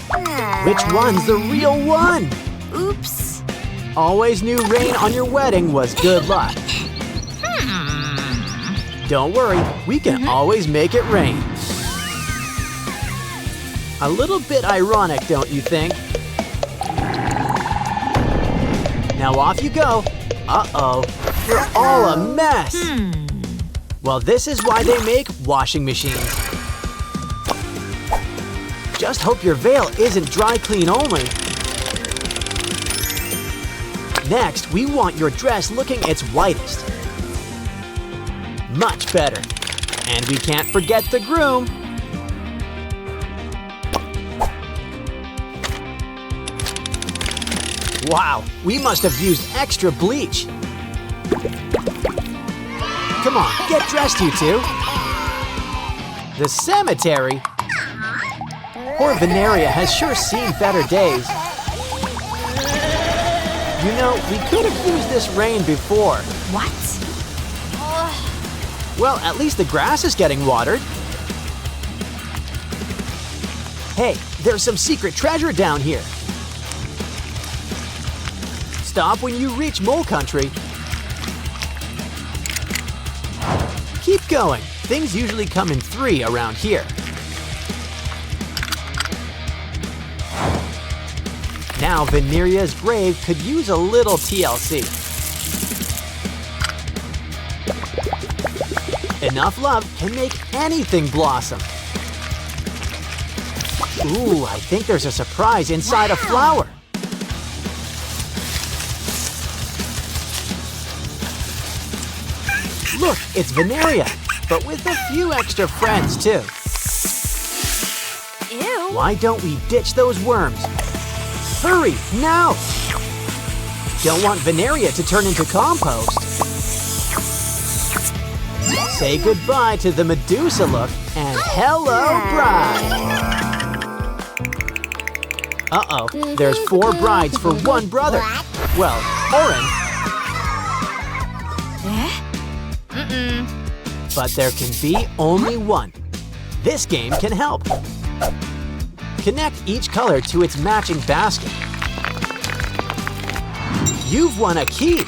Which one's the real one? Oops. Always knew rain on your wedding was good luck. Don't worry, we can always make it rain. A little bit ironic, don't you think? Now off you go. Uh-oh, you're all a mess. Well, this is why they make washing machines. Just hope your veil isn't dry clean only. Next, we want your dress looking its whitest. Much better. And we can't forget the groom. Wow, we must have used extra bleach. Come on, get dressed, you two. The cemetery? Poor Veneria has sure seen better days. You know, we could have used this rain before. What? Well, at least the grass is getting watered. Hey, there's some secret treasure down here. Stop when you reach Mole Country. Keep going. Things usually come in 3 around here. Now Veneria's grave could use a little TLC. Enough love can make anything blossom. Ooh, I think there's a surprise inside a flower. Look, it's Veneria, but with a few extra friends too. Ew. Why don't we ditch those worms? Hurry, now! Don't want Veneria to turn into compost. Say goodbye to the Medusa look and hello, bride. Uh-oh, there's 4 brides for 1 brother. Well, orange. But there can be only 1. This game can help. Connect each color to its matching basket. You've won a key,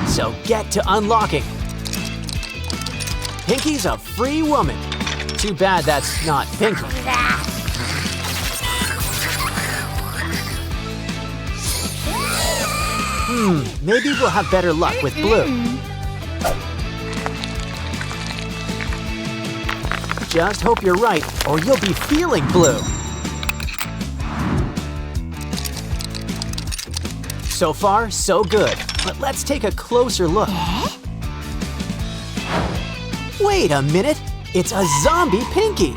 so get to unlocking. Pinky's a free woman. Too bad that's not Pinky. Maybe we'll have better luck with blue. Just hope you're right, or you'll be feeling blue. So far, so good. But let's take a closer look. Wait a minute! It's a zombie Pinky!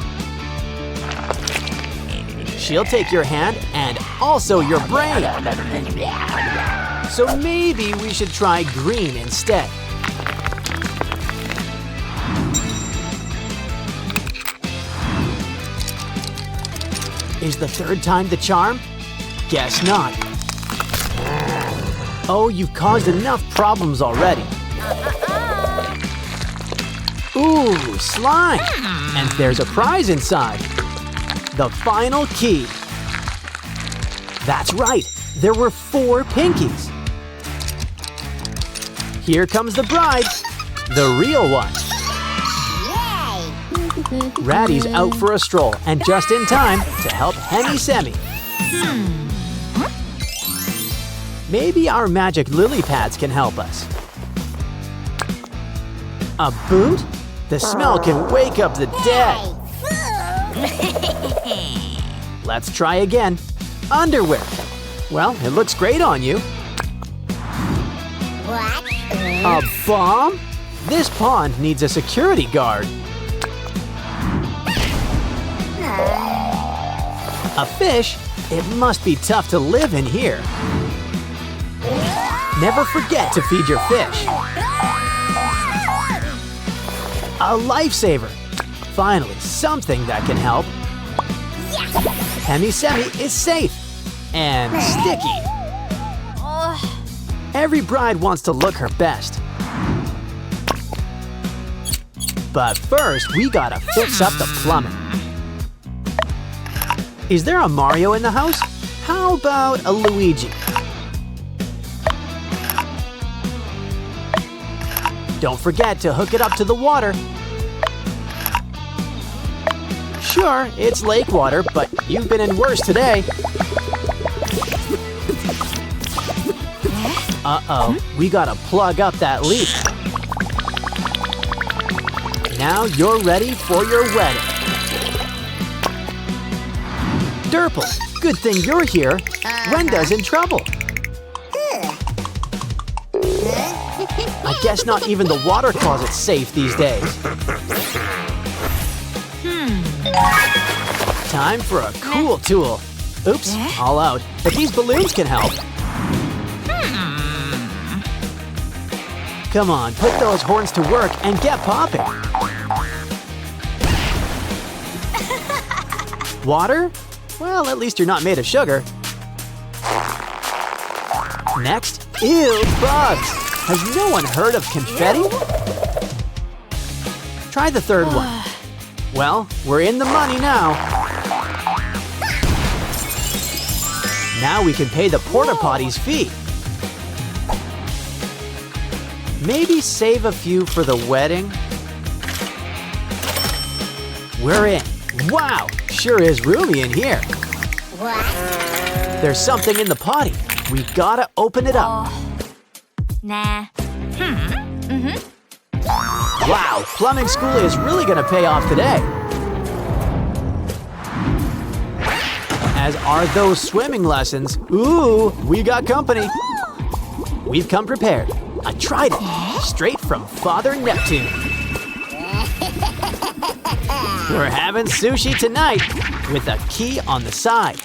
She'll take your hand and also your brain. So maybe we should try green instead. Is the 3rd time the charm? Guess not. Oh, you've caused enough problems already. Ooh, slime! And there's a prize inside. The final key. That's right, there were 4 Pinkies. Here comes the bride, the real one. Ratty's out for a stroll and just in time to help Hemi Semi. Maybe our magic lily pads can help us. A boot? The smell can wake up the dead. Let's try again. Underwear. Well, it looks great on you. A bomb? This pond needs a security guard. A fish? It must be tough to live in here. Never forget to feed your fish. A lifesaver. Finally, something that can help. Hemi Semi is safe and sticky. Every bride wants to look her best. But first, we gotta fix up the plumbing. Is there a Mario in the house? How about a Luigi? Don't forget to hook it up to the water. Sure, it's lake water, but you've been in worse today. Uh-oh, we gotta plug up that leak. Now you're ready for your wedding. Durple, good thing you're here. Wenda's in trouble. I guess not even the water closet's safe these days. Time for a cool tool. Oops, all out. But these balloons can help. Come on, put those horns to work and get popping. Water? Well, at least you're not made of sugar. Next, ew, bugs. Has no one heard of confetti? Try the 3rd one. Well, we're in the money now. Now we can pay the porta potty's fee. Maybe save a few for the wedding. We're in. Wow, sure is roomy in here. There's something in the potty. We gotta open it up. Nah. Wow, plumbing school is really gonna pay off today. As are those swimming lessons. Ooh, we got company. We've come prepared. A trident, straight from Father Neptune. We're having sushi tonight with a key on the side.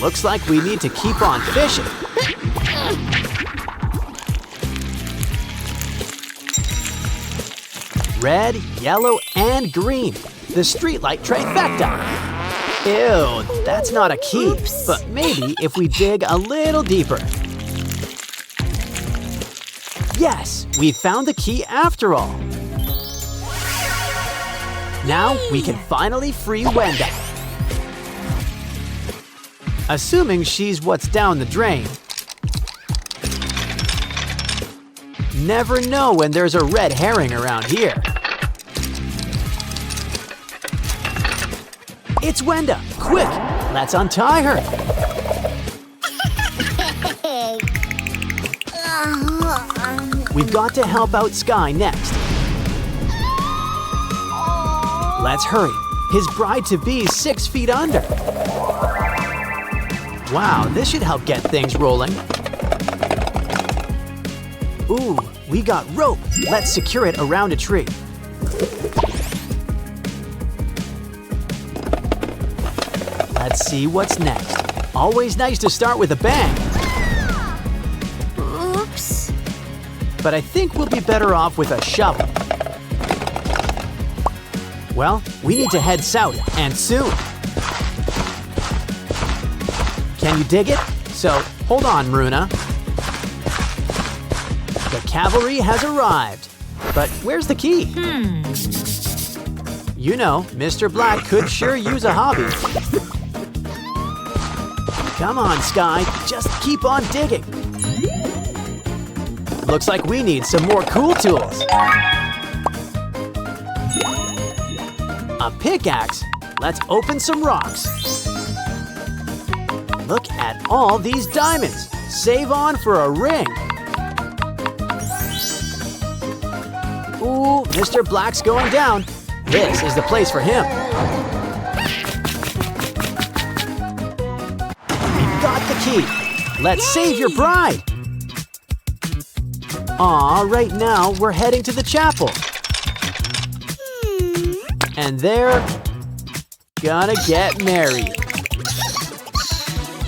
Looks like we need to keep on fishing. red, yellow, and green. The streetlight trifecta. Ew, that's not a key. Oops. But maybe if we dig a little deeper. Yes, we found the key after all. Now we can finally free Wenda. Assuming she's what's down the drain. Never know when there's a red herring around here. It's Wenda! Quick! Let's untie her! We've got to help out Sky next. Let's hurry. His bride-to-be's 6 feet under. Wow, this should help get things rolling. Ooh, we got rope. Let's secure it around a tree. Let's see what's next. Always nice to start with a bang. Oops. But I think we'll be better off with a shovel. Well, we need to head south, and soon. Can you dig it? So, hold on, Maruna. The cavalry has arrived. But where's the key? You know, Mr. Black could sure use a hobby. Come on, Sky, just keep on digging. Looks like we need some more cool tools. A pickaxe? Let's open some rocks. Look at all these diamonds. Save on for a ring. Ooh, Mr. Black's going down. This is the place for him. We've got the key. Let's save your bride. Aw, right now we're heading to the chapel. And they're gonna get married.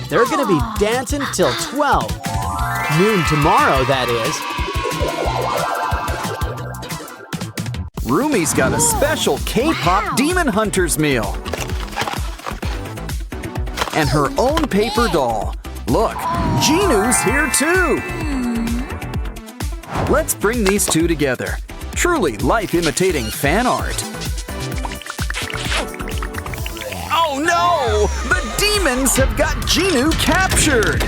They're gonna be dancing till 12. Noon tomorrow, that is. Rumi's got a special K-pop Demon Hunters meal. And her own paper doll. Look, Jinu's here too. Let's bring these two together. Truly life-imitating fan art. Oh no! The demons have got Jinu captured!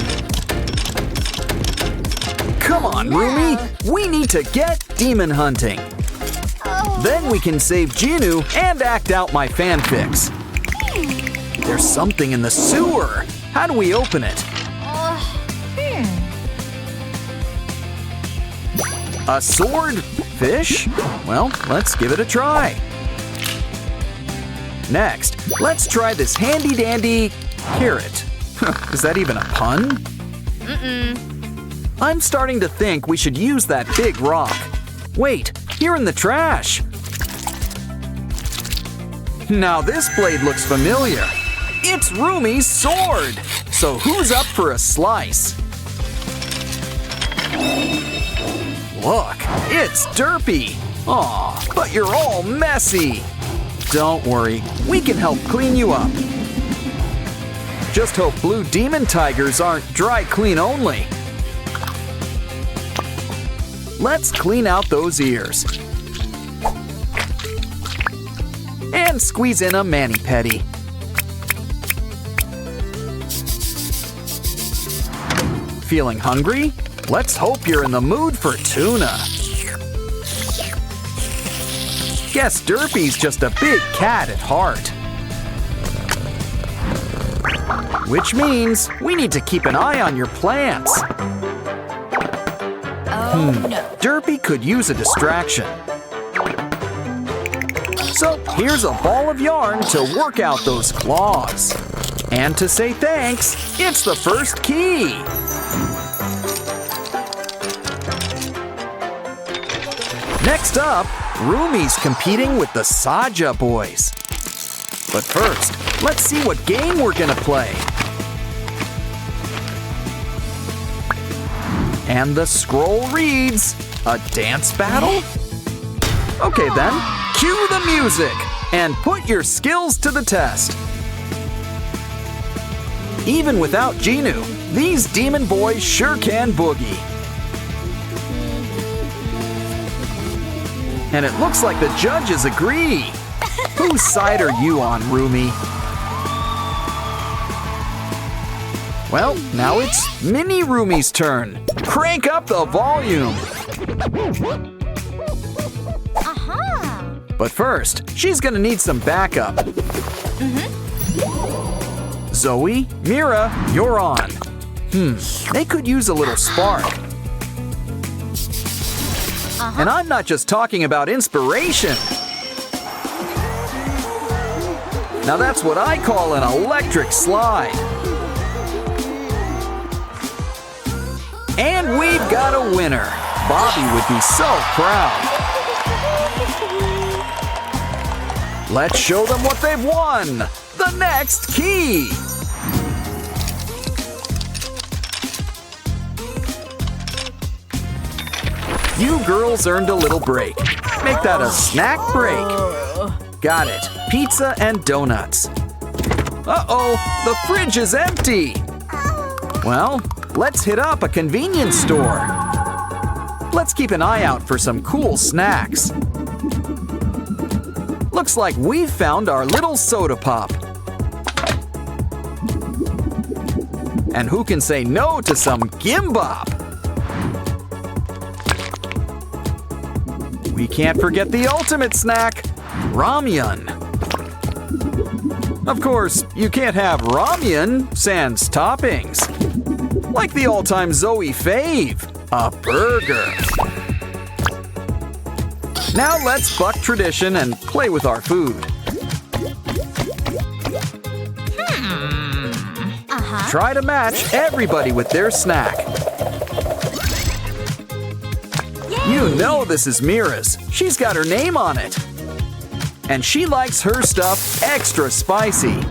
Come on, Rumi! We need to get demon hunting. Then we can save Jinu and act out my fanfics. There's something in the sewer. How do we open it? A sword? Fish? Well, let's give it a try. Next, let's try this handy-dandy carrot. Is that even a pun? I'm starting to think we should use that big rock. Wait, here in the trash. Now this blade looks familiar. It's Rumi's sword. So who's up for a slice? Look, it's Derpy. Aw, but you're all messy. Don't worry, we can help clean you up. Just hope blue demon tigers aren't dry clean only. Let's clean out those ears. And squeeze in a mani-pedi. Feeling hungry? Let's hope you're in the mood for tuna. Guess Derpy's just a big cat at heart. Which means we need to keep an eye on your plants. No. Derpy could use a distraction. So here's a ball of yarn to work out those claws. And to say thanks, it's the first key. Next up, Rumi's competing with the Saja boys. But first, let's see what game we're gonna play. And the scroll reads, a dance battle? Okay then, cue the music and put your skills to the test. Even without Genu, these demon boys sure can boogie. And it looks like the judges agree. Whose side are you on, Rumi? Well, now it's Mini Rumi's turn. Crank up the volume. But first, she's gonna need some backup. Zoe, Mira, you're on. They could use a little spark. And I'm not just talking about inspiration. Now that's what I call an electric slide. And we've got a winner. Bobby would be so proud. Let's show them what they've won. The next key. You girls earned a little break. Make that a snack break. Got it. Pizza and donuts. Uh-oh, the fridge is empty. Well, let's hit up a convenience store. Let's keep an eye out for some cool snacks. Looks like we've found our little soda pop. And who can say no to some gimbap? We can't forget the ultimate snack, ramyun. Of course, you can't have ramyun sans toppings. Like the all-time Zoe fave, a burger. Now let's buck tradition and play with our food. Try to match everybody with their snack. You know this is Mira's. She's got her name on it. And she likes her stuff extra spicy.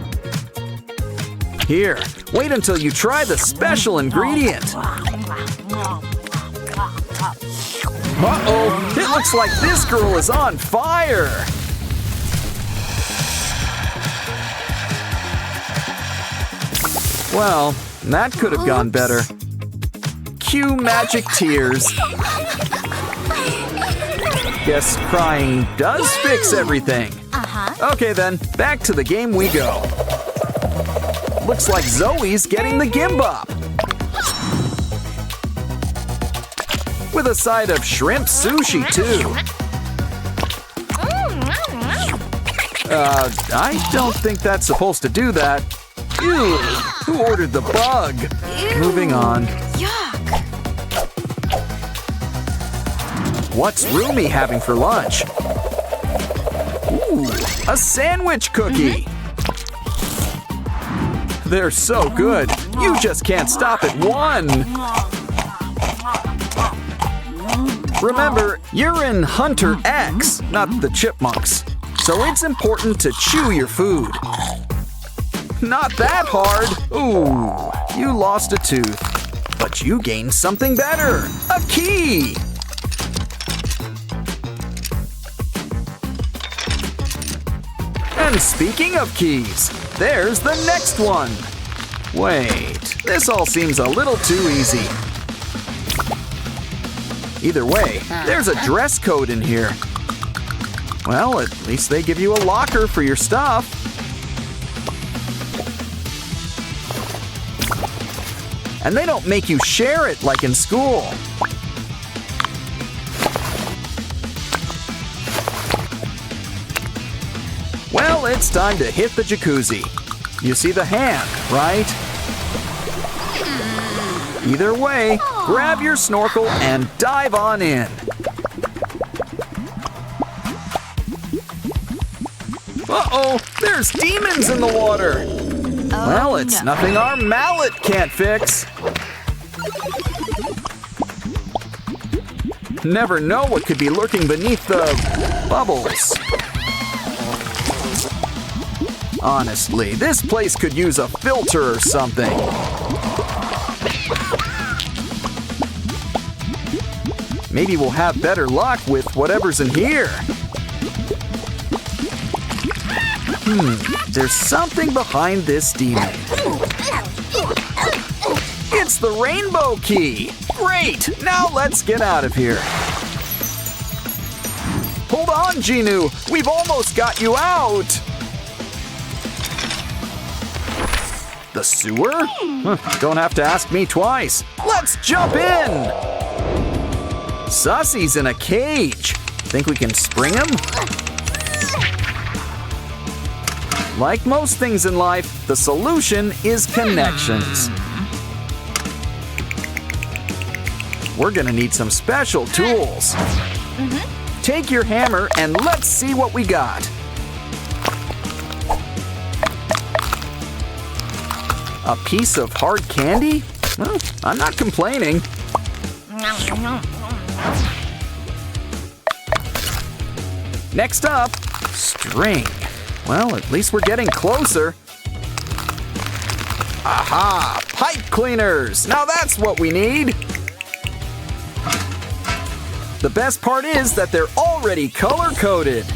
Here, wait until you try the special ingredient. Uh-oh, it looks like this girl is on fire. Well, that could have gone better. Cue magic tears. Guess crying does fix everything. Okay then, back to the game we go. Looks like Zoe's getting the gimbap. With a side of shrimp sushi too. I don't think that's supposed to do that. Ew, who ordered the bug? Moving on. What's Rumi having for lunch? Ooh, a sandwich cookie. They're so good, you just can't stop at one. Remember, you're in Hunter X, not the chipmunks. So it's important to chew your food. Not that hard. Ooh, you lost a tooth. But you gained something better, a key. And speaking of keys, there's the next one. Wait, this all seems a little too easy. Either way, there's a dress code in here. Well, at least they give you a locker for your stuff. And they don't make you share it like in school. Well, it's time to hit the jacuzzi. You see the hand, right? Either way, grab your snorkel and dive on in. Uh-oh, there's demons in the water. Well, it's nothing our mallet can't fix. Never know what could be lurking beneath the bubbles. Honestly, this place could use a filter or something. Maybe we'll have better luck with whatever's in here. There's something behind this demon. It's the rainbow key! Great! Now let's get out of here. Hold on, Genu! We've almost got you out! The sewer? Don't have to ask me twice. Let's jump in! Sussy's in a cage. Think we can spring him? Like most things in life, the solution is connections. We're gonna need some special tools. Take your hammer and let's see what we got. A piece of hard candy? Well, I'm not complaining. Next up, string. Well, at least we're getting closer. Aha! Pipe cleaners! Now that's what we need! The best part is that they're already color-coded.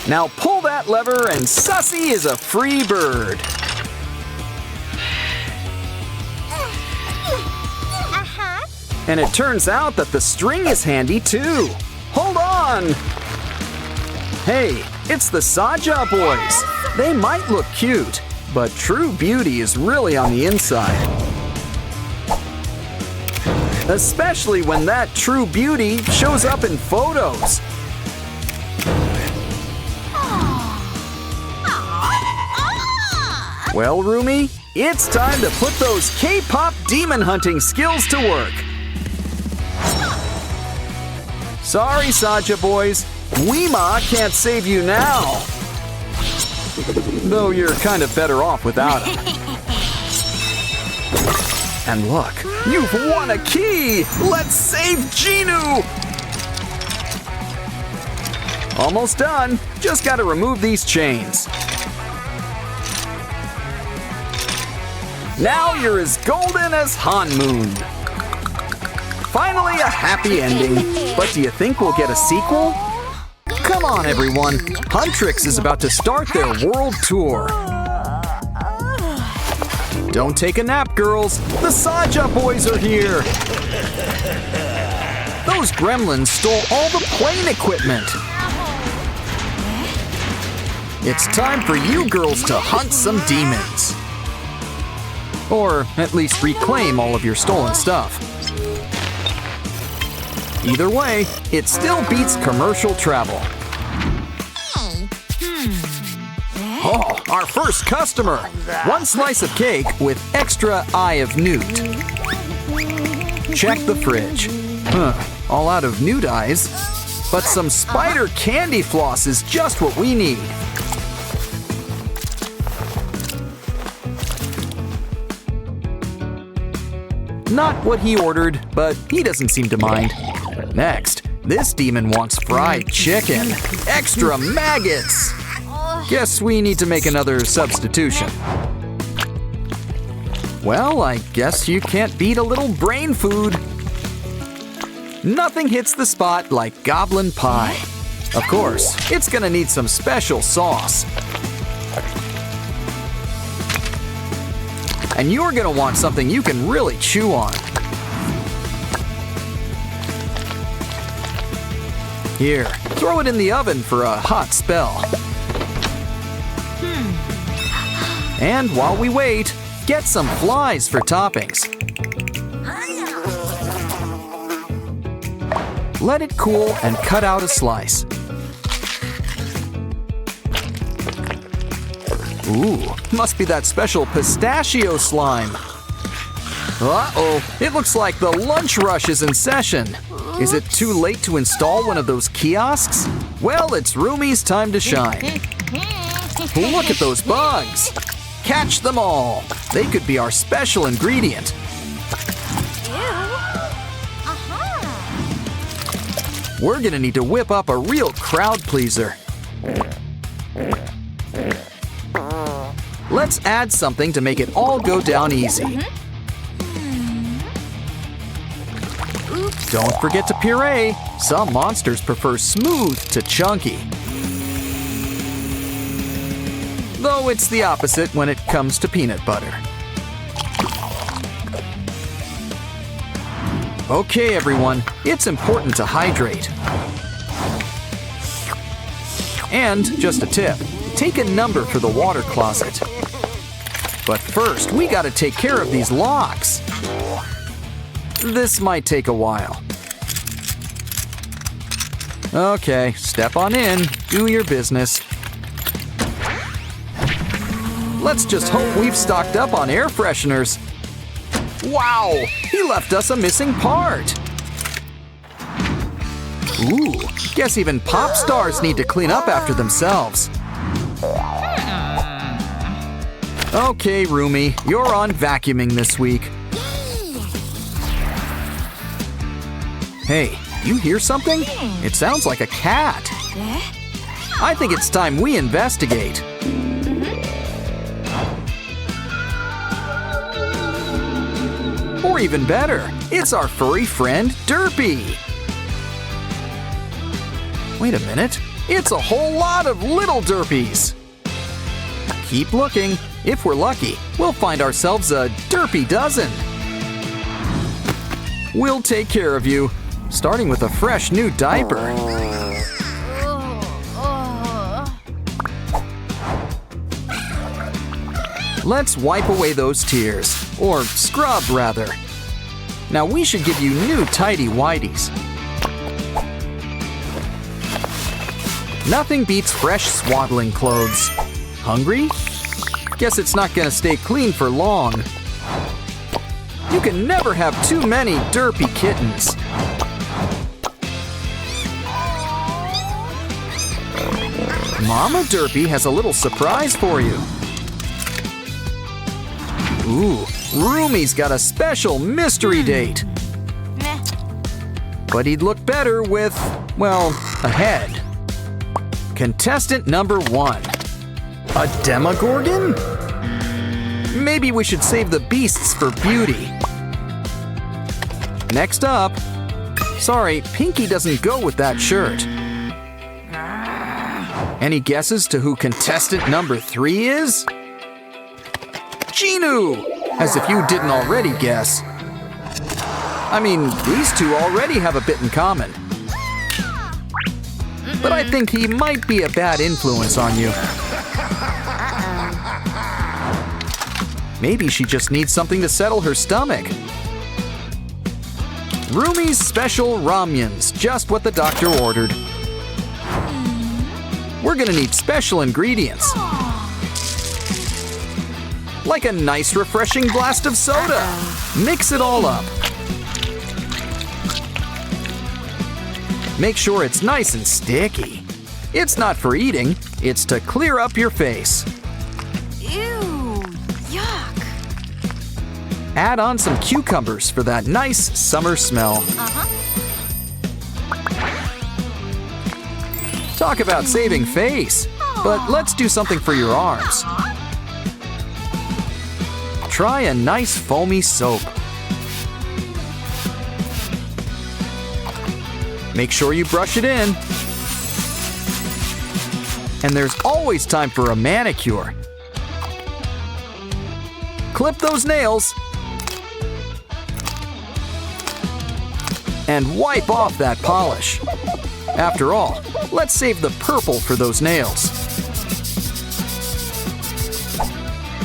Now pull that lever and Sussy is a free bird. And it turns out that the string is handy too. Hold on! Hey, it's the Saja boys. They might look cute, but true beauty is really on the inside. Especially when that true beauty shows up in photos. Well, Rumi, it's time to put those K-pop demon hunting skills to work. Sorry, Saja boys, Weema can't save you now. Though you're kind of better off without him. And look, you've won a key! Let's save Genu! Almost done. Just gotta remove these chains. Now you're as golden as Hanmoon. Finally a happy ending. But do you think we'll get a sequel? Come on, everyone. Huntrix is about to start their world tour. Don't take a nap, girls. The Saja boys are here. Those gremlins stole all the plane equipment. It's time for you girls to hunt some demons. Or at least reclaim all of your stolen stuff. Either way, it still beats commercial travel. Oh, our first customer! One slice of cake with extra eye of newt. Check the fridge. All out of newt eyes. But some spider candy floss is just what we need. Not what he ordered, but he doesn't seem to mind. Next, this demon wants fried chicken. Extra maggots! Guess we need to make another substitution. Well, I guess you can't beat a little brain food. Nothing hits the spot like goblin pie. Of course, it's gonna need some special sauce. And you're gonna want something you can really chew on. Here, throw it in the oven for a hot spell. And while we wait, get some flies for toppings. Let it cool and cut out a slice. Ooh, must be that special pistachio slime. Uh-oh, it looks like the lunch rush is in session. Is it too late to install one of those kiosks? Well, it's Rumi's time to shine. Look at those bugs. Catch them all. They could be our special ingredient. We're gonna need to whip up a real crowd pleaser. Let's add something to make it all go down easy. Oops. Don't forget to puree. Some monsters prefer smooth to chunky. Though it's the opposite when it comes to peanut butter. Okay, everyone, it's important to hydrate. And just a tip, take a number for the water closet. But first, we gotta take care of these locks. This might take a while. Okay, step on in, do your business. Let's just hope we've stocked up on air fresheners. Wow, he left us a missing part. Ooh, guess even pop stars need to clean up after themselves. Okay, Roomie, you're on vacuuming this week. Hey, you hear something? It sounds like a cat. I think it's time we investigate. Or even better, it's our furry friend, Derpy. Wait a minute, it's a whole lot of little Derpies. Keep looking. If we're lucky, we'll find ourselves a Derpy dozen. We'll take care of you, starting with a fresh new diaper. Let's wipe away those tears, or scrub rather. Now we should give you new tidy whities. Nothing beats fresh swaddling clothes. Hungry? Guess it's not gonna stay clean for long. You can never have too many derpy kittens. Mama Derpy has a little surprise for you. Ooh, Roomie's got a special mystery date. But he'd look better with, well, a head. Contestant number 1. A Demogorgon? Maybe we should save the beasts for beauty. Next up. Sorry, Pinky doesn't go with that shirt. Any guesses to who contestant number 3 is? Genu! As if you didn't already guess. I mean, these two already have a bit in common. But I think he might be a bad influence on you. Maybe she just needs something to settle her stomach. Roomie's special ramyuns, just what the doctor ordered. We're gonna need special ingredients. Like a nice refreshing blast of soda. Mix it all up. Make sure it's nice and sticky. It's not for eating, it's to clear up your face. Ew, yuck. Add on some cucumbers for that nice summer smell. Talk about saving face. But let's do something for your arms. Try a nice foamy soap. Make sure you brush it in. And there's always time for a manicure. Clip those nails. And wipe off that polish. After all, let's save the purple for those nails.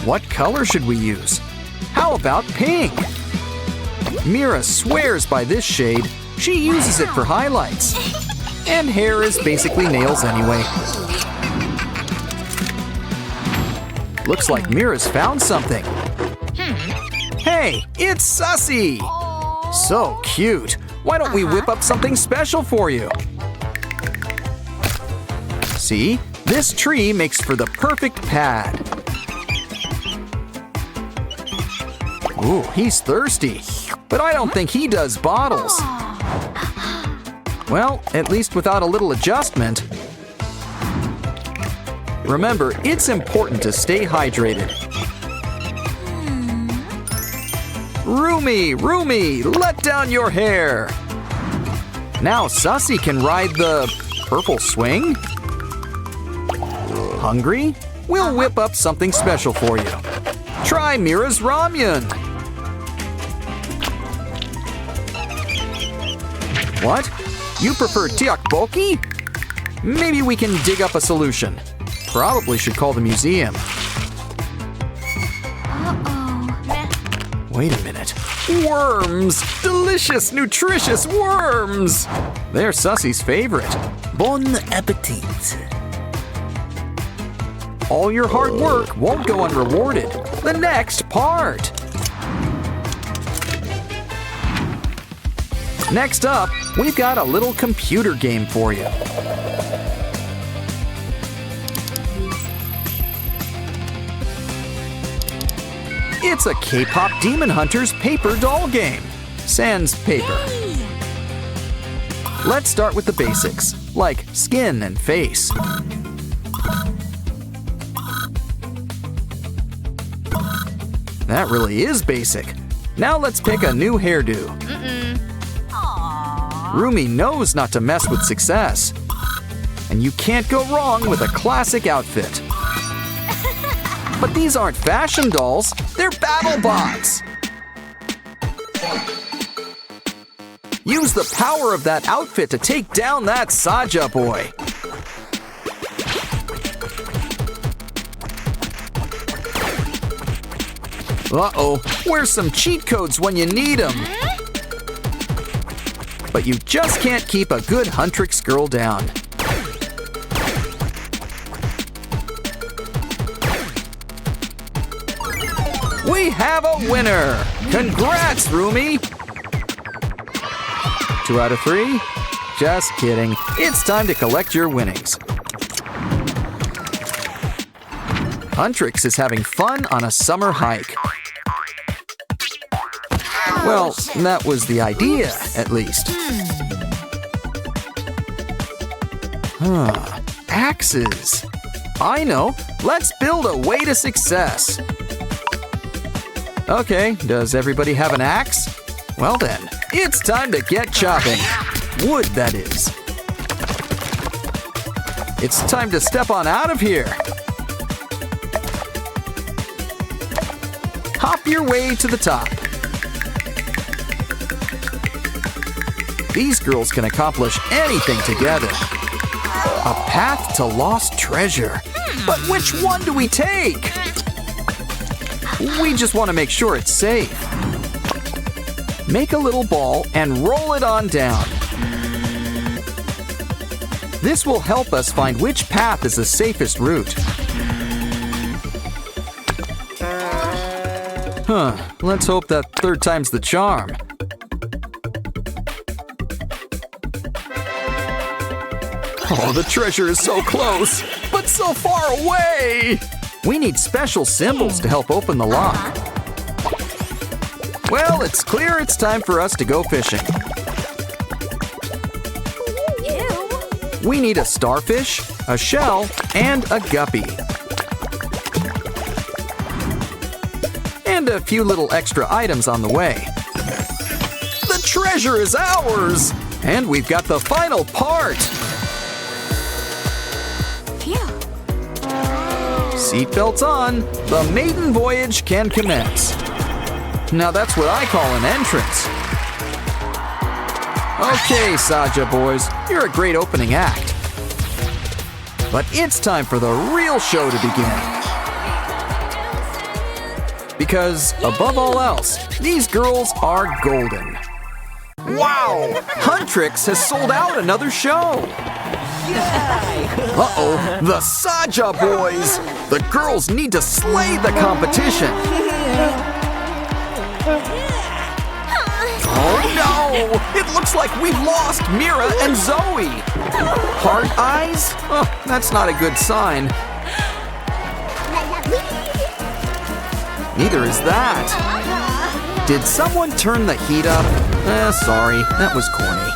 What color should we use? How about pink? Mira swears by this shade. She uses it for highlights. And hair is basically nails anyway. Looks like Mira's found something. Hey, it's Sussy! So cute. Why don't we whip up something special for you? See? This tree makes for the perfect pad. Ooh, he's thirsty. But I don't think he does bottles. Well, at least without a little adjustment. Remember, it's important to stay hydrated. Roomie, let down your hair. Now Sussy can ride the purple swing. Hungry? We'll whip up something special for you. Try Mira's ramyun. What? You prefer tteokbokki? Maybe we can dig up a solution. Probably should call the museum. Wait a minute. Worms! Delicious, nutritious worms! They're Sussy's favorite. Bon appetit. All your hard work won't go unrewarded. The next part. Next up, we've got a little computer game for you. It's a K-pop Demon Hunters paper doll game. Sans paper. Let's start with the basics, like skin and face. That really is basic. Now let's pick a new hairdo. Rumi knows not to mess with success. And you can't go wrong with a classic outfit. But these aren't fashion dolls, they're battle bots. Use the power of that outfit to take down that Saja boy. Uh-oh, where's some cheat codes when you need them? But you just can't keep a good Huntrix girl down. We have a winner! Congrats, Rumi! 2 out of 3? Just kidding. It's time to collect your winnings. Huntrix is having fun on a summer hike. Well, that was the idea, at least. Axes. I know. Let's build a way to success. Okay, does everybody have an axe? Well then, it's time to get chopping. Wood, that is. It's time to step on out of here. Hop your way to the top. These girls can accomplish anything together. A path to lost treasure. But which one do we take? We just want to make sure it's safe. Make a little ball and roll it on down. This will help us find which path is the safest route. Let's hope that third time's the charm. Oh, the treasure is so close, but so far away! We need special symbols to help open the lock. Well, it's clear it's time for us to go fishing. We need a starfish, a shell, and a guppy. And a few little extra items on the way. The treasure is ours! And we've got the final part! Seatbelts on, the maiden voyage can commence. Now that's what I call an entrance. Okay, Saja boys, you're a great opening act. But it's time for the real show to begin. Because above all else, these girls are golden. Wow! Huntrix has sold out another show. Uh-oh, the Saja boys! The girls need to slay the competition! Oh no! It looks like we've lost Mira and Zoe! Heart eyes? Oh, that's not a good sign. Neither is that. Did someone turn the heat up? Sorry, that was corny.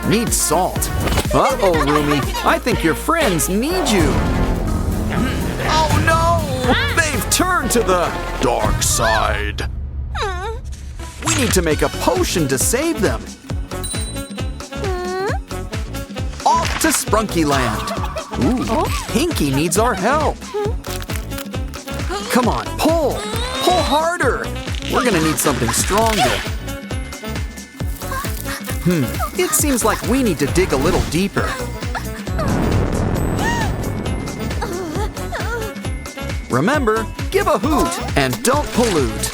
Need salt. Uh-oh, Rumi. I think your friends need you. Oh no! They've turned to the dark side. We need to make a potion to save them. Off to Sprunky Land. Ooh, Pinky needs our help. Come on, pull! Pull harder! We're gonna need something stronger. It seems like we need to dig a little deeper. Remember, give a hoot and don't pollute.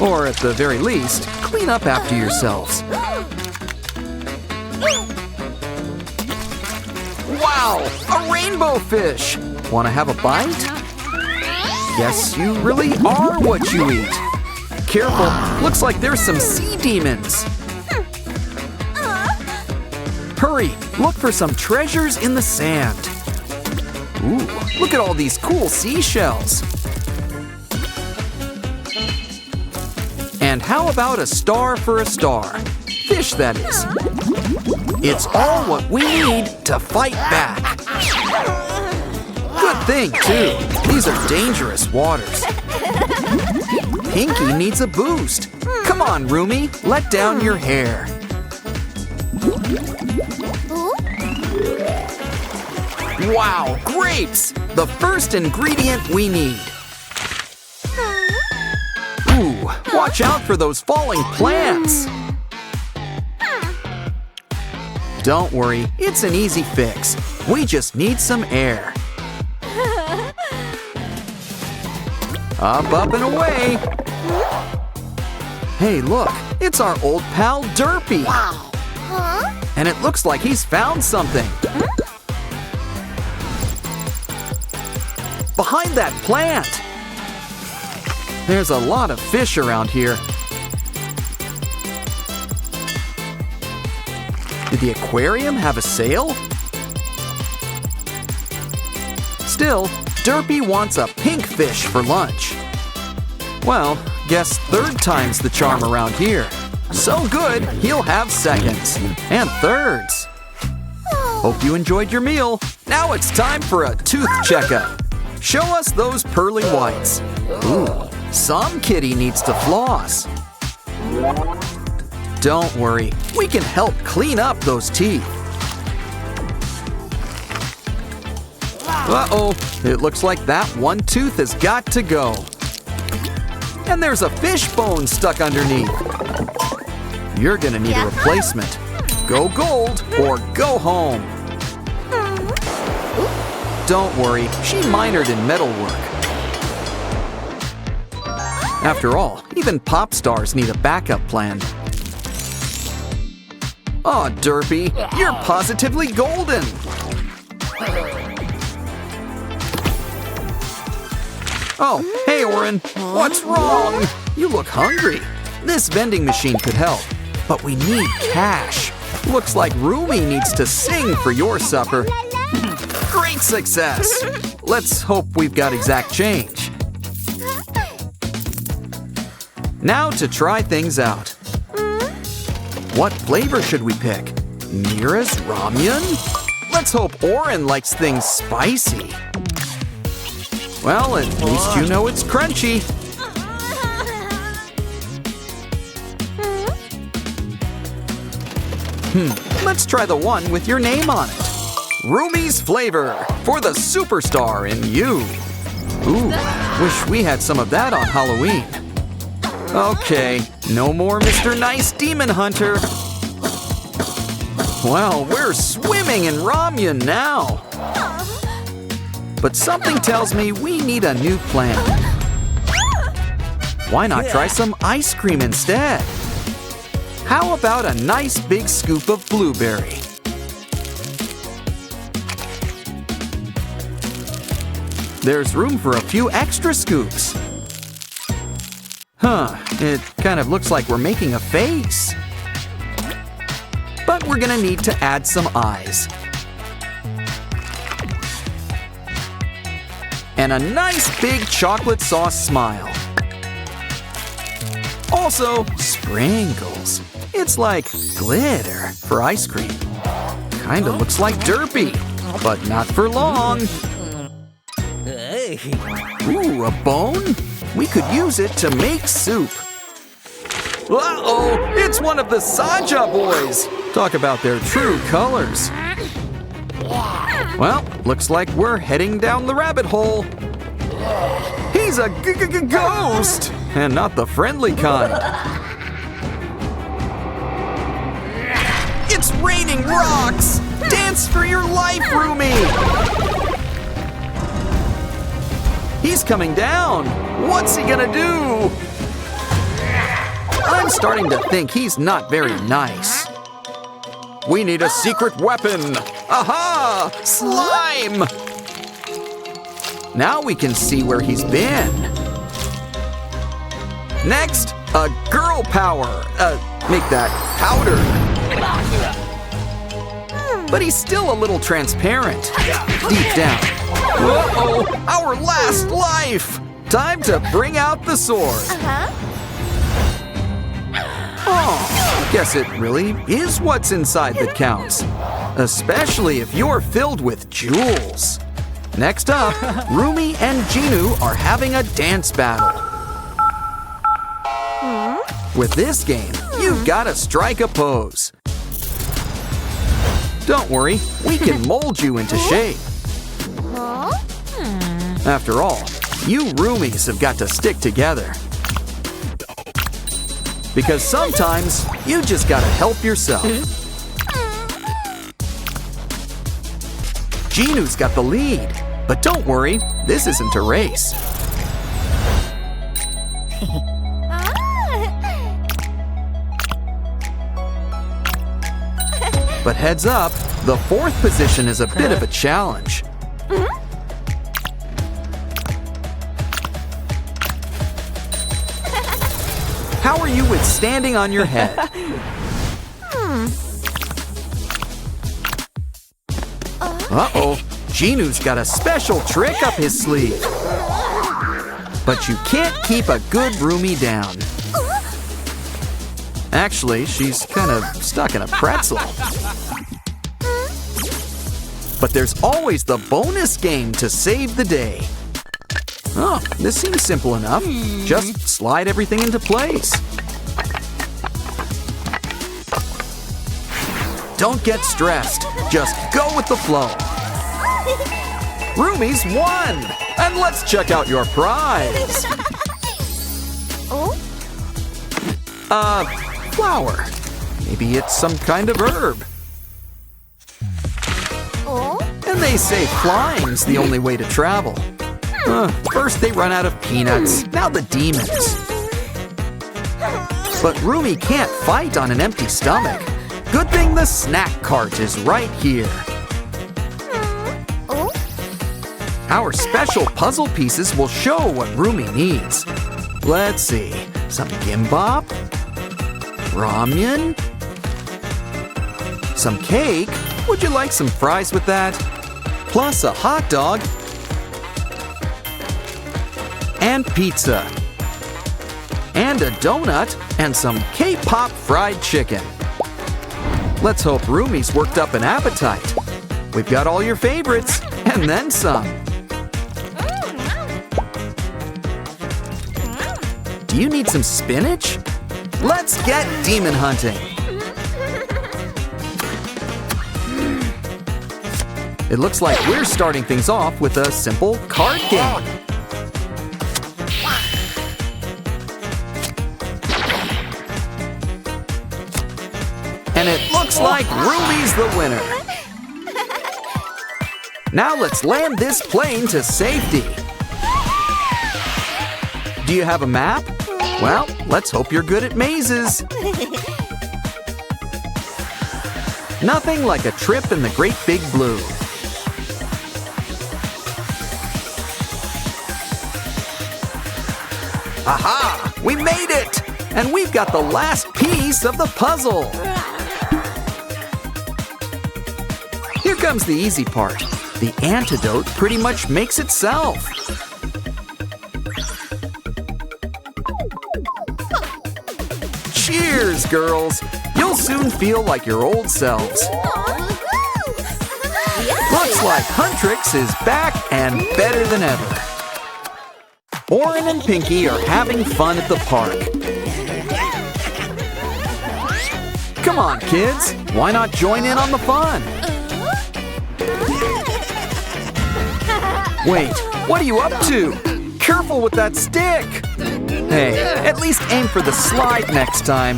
Or at the very least, clean up after yourselves. Wow, a rainbow fish! Wanna have a bite? Guess you really are what you eat. Careful, looks like there's some sea demons. Hurry, look for some treasures in the sand. Ooh, look at all these cool seashells. And how about a star for a star? Fish, that is. It's all what we need to fight back. Good thing, too. These are dangerous waters. Pinky needs a boost. Come on, Rumi, let down your hair. Wow, grapes! The first ingredient we need. Ooh, watch out for those falling plants. Don't worry, it's an easy fix. We just need some air. Up, and away. Hey, look, it's our old pal Derpy. And it looks like he's found something. Behind that plant. There's a lot of fish around here. Did the aquarium have a sale? Still, Derpy wants a pink fish for lunch. Well, guess third time's the charm around here. So good, he'll have seconds. And thirds. Hope you enjoyed your meal. Now it's time for a tooth checkup. Show us those pearly whites. Ooh, some kitty needs to floss. Don't worry, we can help clean up those teeth. Uh-oh, it looks like that one tooth has got to go. And there's a fish bone stuck underneath. You're gonna need a replacement. Go gold or go home. Don't worry, she minored in metalwork. After all, even pop stars need a backup plan. Aw, Derpy, you're positively golden! Oh, hey, Oren, what's wrong? You look hungry. This vending machine could help, but we need cash. Looks like Rumi needs to sing for your supper. Great success! Let's hope we've got exact change. Now to try things out. What flavor should we pick? Mira's ramen? Let's hope Oren likes things spicy. Well, at least you know it's crunchy. Let's try the one with your name on it. Rumi's flavor for the superstar in you. Ooh, wish we had some of that on Halloween. Okay, no more Mr. Nice Demon Hunter. Well, we're swimming in ramen now. But something tells me we need a new plan. Why not try some ice cream instead? How about a nice big scoop of blueberry? There's room for a few extra scoops. It kind of looks like we're making a face. But we're gonna need to add some eyes. And a nice big chocolate sauce smile. Also, sprinkles. It's like glitter for ice cream. Kinda looks like Derpy, but not for long. Ooh, a bone? We could use it to make soup. Uh-oh, it's one of the Saja boys. Talk about their true colors. Well, looks like we're heading down the rabbit hole. He's a ghost, and not the friendly kind. It's raining rocks! Dance for your life, Rumi! He's coming down. What's he gonna do? I'm starting to think he's not very nice. We need a secret weapon. Aha! Slime! Now we can see where he's been. Next, a girl power. Make that powder. But he's still a little transparent. Deep down. Uh-oh, our last life. Time to bring out the sword. Oh, guess it really is what's inside that counts. Especially if you're filled with jewels. Next up, Rumi and Genu are having a dance battle. With this game, you've got to strike a pose. Don't worry, we can mold you into shape. After all, you Rumis have got to stick together. Because sometimes, you just gotta help yourself. Genu's got the lead, but don't worry, this isn't a race. But heads up, the fourth position is a bit of a challenge. How are you with standing on your head? Uh-oh, Genu's got a special trick up his sleeve. But you can't keep a good Rumi down. Actually, she's kind of stuck in a pretzel. But there's always the bonus game to save the day. Oh, this seems simple enough. Just slide everything into place. Don't get stressed. Just go with the flow. Rumi's won! And let's check out your prize. Flower. Maybe it's some kind of herb. And they say flying's the only way to travel. First they run out of peanuts, now the demons. But Rumi can't fight on an empty stomach. Good thing the snack cart is right here. Our special puzzle pieces will show what Rumi needs. Let's see, some gimbap, ramyun, some cake. Would you like some fries with that? Plus a hot dog and pizza. And a donut and some K-pop fried chicken. Let's hope Rumi's worked up an appetite. We've got all your favorites and then some. Do you need some spinach? Let's get demon hunting. It looks like we're starting things off with a simple card game. And it looks like Rumi's the winner. Now let's land this plane to safety. Do you have a map? Well, let's hope you're good at mazes. Nothing like a trip in the Great Big Blue. Aha! We made it! And we've got the last piece of the puzzle. Here comes the easy part. The antidote pretty much makes itself. Cheers, girls! You'll soon feel like your old selves. Looks like Huntrix is back and better than ever. Orin and Pinky are having fun at the park. Come on, kids. Why not join in on the fun? Wait, what are you up to? Careful with that stick. Hey, at least aim for the slide next time.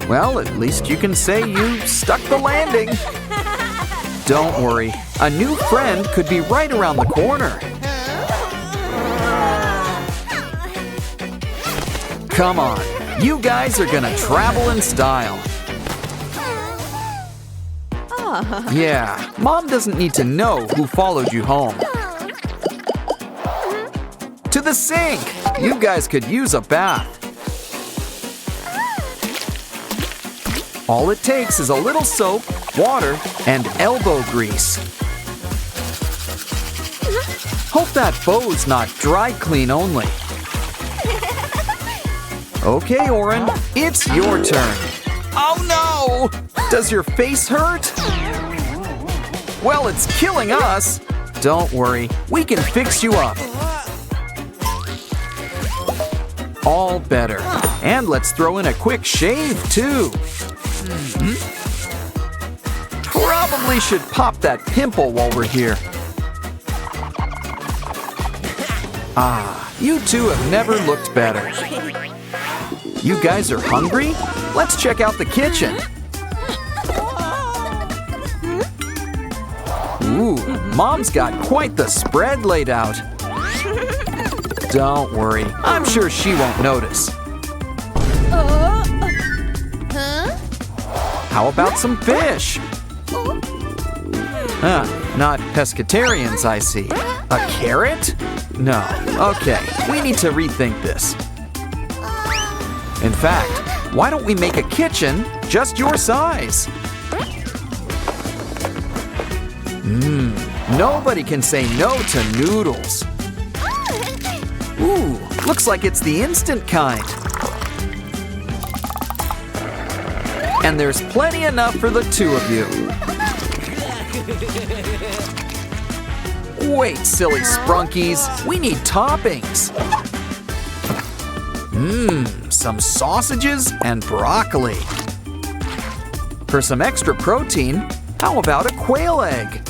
Well, at least you can say you stuck the landing. Don't worry, a new friend could be right around the corner. Come on, you guys are gonna travel in style. Yeah, Mom doesn't need to know who followed you home. To the sink! You guys could use a bath. All it takes is a little soap, water, and elbow grease. Hope that bow's not dry clean only. Okay, Oren, it's your turn. Oh no! Does your face hurt? Well, it's killing us. Don't worry, we can fix you up. All better. And let's throw in a quick shave, too. Probably should pop that pimple while we're here. Ah, you two have never looked better. You guys are hungry? Let's check out the kitchen. Ooh, Mom's got quite the spread laid out. Don't worry, I'm sure she won't notice. How about some fish? Not pescatarians, I see. A carrot? No. Okay, we need to rethink this. In fact, why don't we make a kitchen just your size? Nobody can say no to noodles. Ooh, looks like it's the instant kind. And there's plenty enough for the two of you. Wait, silly sprunkies, we need toppings. Some sausages and broccoli. For some extra protein, how about a quail egg?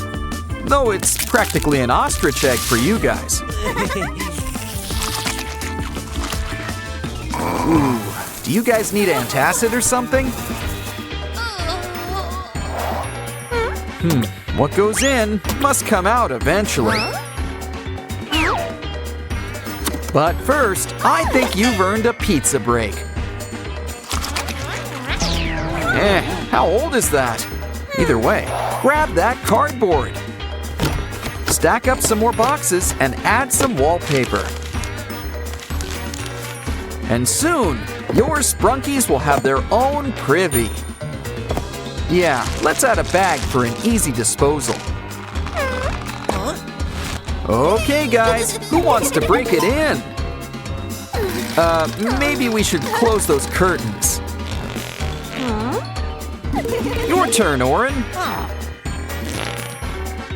Though it's practically an ostrich egg for you guys. Ooh, do you guys need antacid or something? What goes in must come out eventually. But first, I think you've earned a pizza break. How old is that? Either way, grab that cardboard. Stack up some more boxes and add some wallpaper. And soon, your sprunkies will have their own privy. Yeah, let's add a bag for an easy disposal. Okay, guys, who wants to break it in? Maybe we should close those curtains. Your turn, Oren.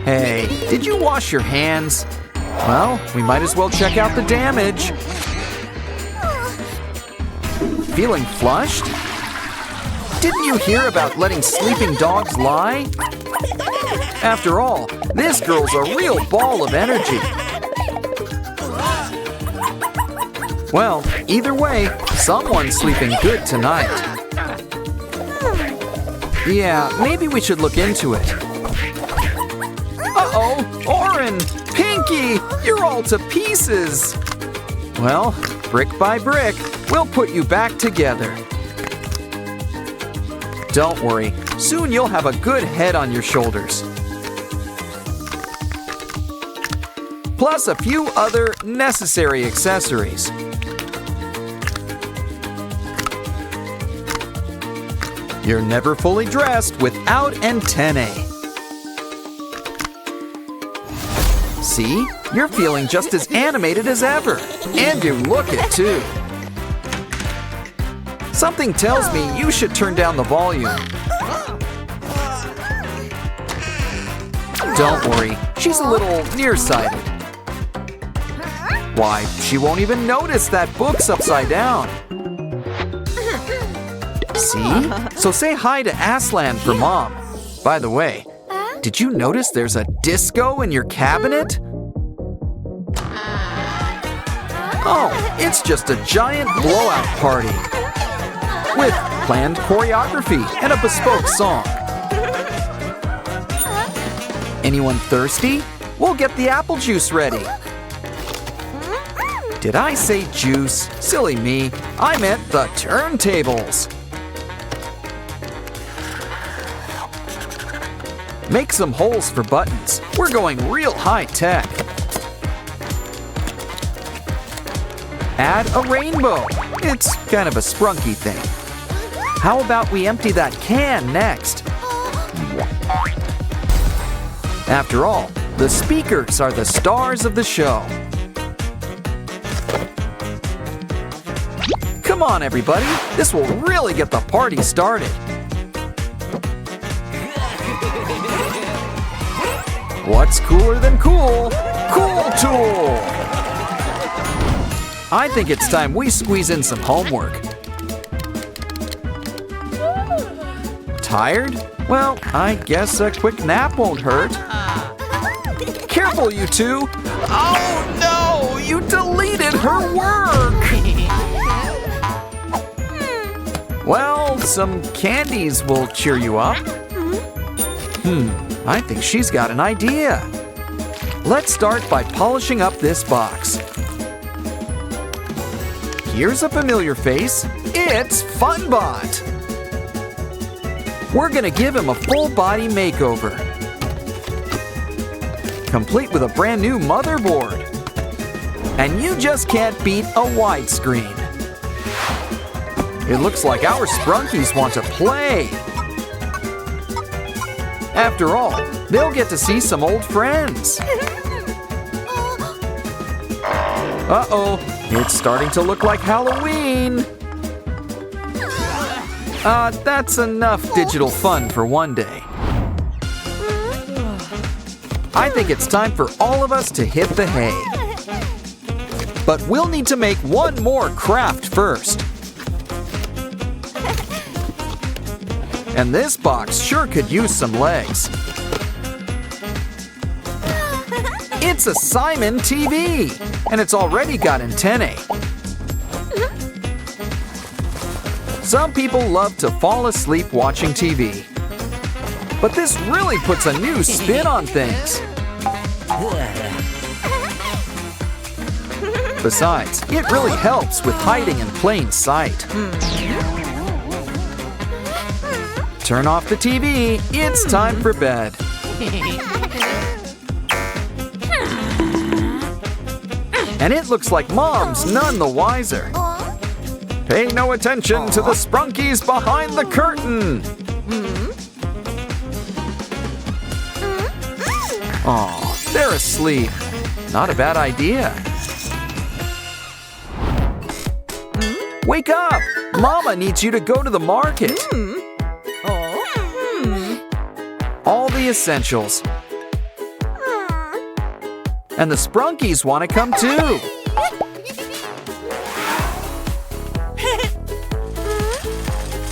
Hey, did you wash your hands? Well, we might as well check out the damage. Feeling flushed? Didn't you hear about letting sleeping dogs lie? After all, this girl's a real ball of energy. Well, either way, someone's sleeping good tonight. Yeah, maybe we should look into it. Uh-oh, Oren, Pinky, you're all to pieces. Well, brick by brick, we'll put you back together. Don't worry, soon you'll have a good head on your shoulders. Plus a few other necessary accessories. You're never fully dressed without antennae. See? You're feeling just as animated as ever. And you look it too. Something tells me you should turn down the volume. Don't worry, she's a little nearsighted. Why, she won't even notice that book's upside down. See? So say hi to Aslan for Mom. By the way, did you notice there's a disco in your cabinet? Oh, it's just a giant blowout party with planned choreography and a bespoke song. Anyone thirsty? We'll get the apple juice ready. Did I say juice? Silly me. I meant the turntables. Make some holes for buttons. We're going real high tech. Add a rainbow. It's kind of a sprunky thing. How about we empty that can next? After all, the speakers are the stars of the show. Come on, everybody. This will really get the party started. What's cooler than cool? Cool Tool! I think it's time we squeeze in some homework. Tired? Well, I guess a quick nap won't hurt. Careful, you two! Oh no! You deleted her work! Well, some candies will cheer you up. I think she's got an idea. Let's start by polishing up this box. Here's a familiar face. It's Funbot. We're gonna give him a full body makeover, complete with a brand new motherboard. And you just can't beat a widescreen. It looks like our Sprunkies want to play. After all, they'll get to see some old friends. Uh-oh, it's starting to look like Halloween. That's enough digital fun for one day. I think it's time for all of us to hit the hay. But we'll need to make one more craft first. And this box sure could use some legs. It's a Simon TV, and it's already got antennae. Some people love to fall asleep watching TV, but this really puts a new spin on things. Besides, it really helps with hiding in plain sight. Turn off the TV. It's time for bed. And it looks like Mom's none the wiser. Pay no attention to the Sprunkies behind the curtain. Aw, they're asleep. Not a bad idea. Wake up! Mama needs you to go to the market. All the essentials. And the Sprunkies want to come too.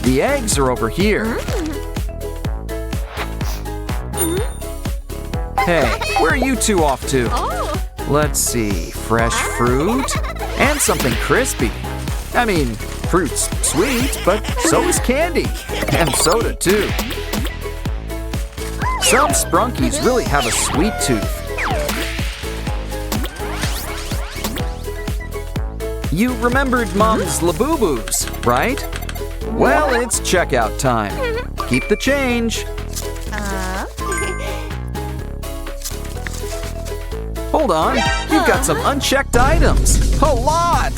The eggs are over here. Hey, where are you two off to? Let's see, fresh fruit and something crispy. I mean, fruit's sweet, but so is candy. And soda too. Some Sprunkies really have a sweet tooth. You remembered Mom's Labubu's, right? Well, it's checkout time. Keep the change. Hold on, you've got some unchecked items. A lot!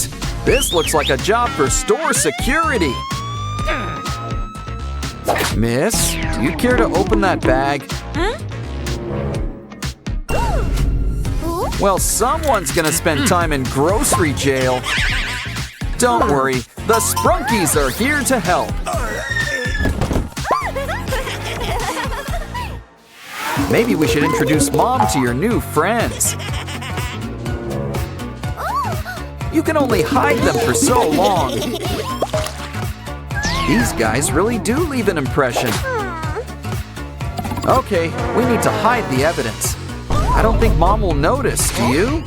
This looks like a job for store security. Miss, do you care to open that bag? Well, someone's gonna spend time in grocery jail. Don't worry, the Sprunkies are here to help. Maybe we should introduce Mom to your new friends. You can only hide them for so long. These guys really do leave an impression. Okay, we need to hide the evidence. I don't think Mom will notice, do you?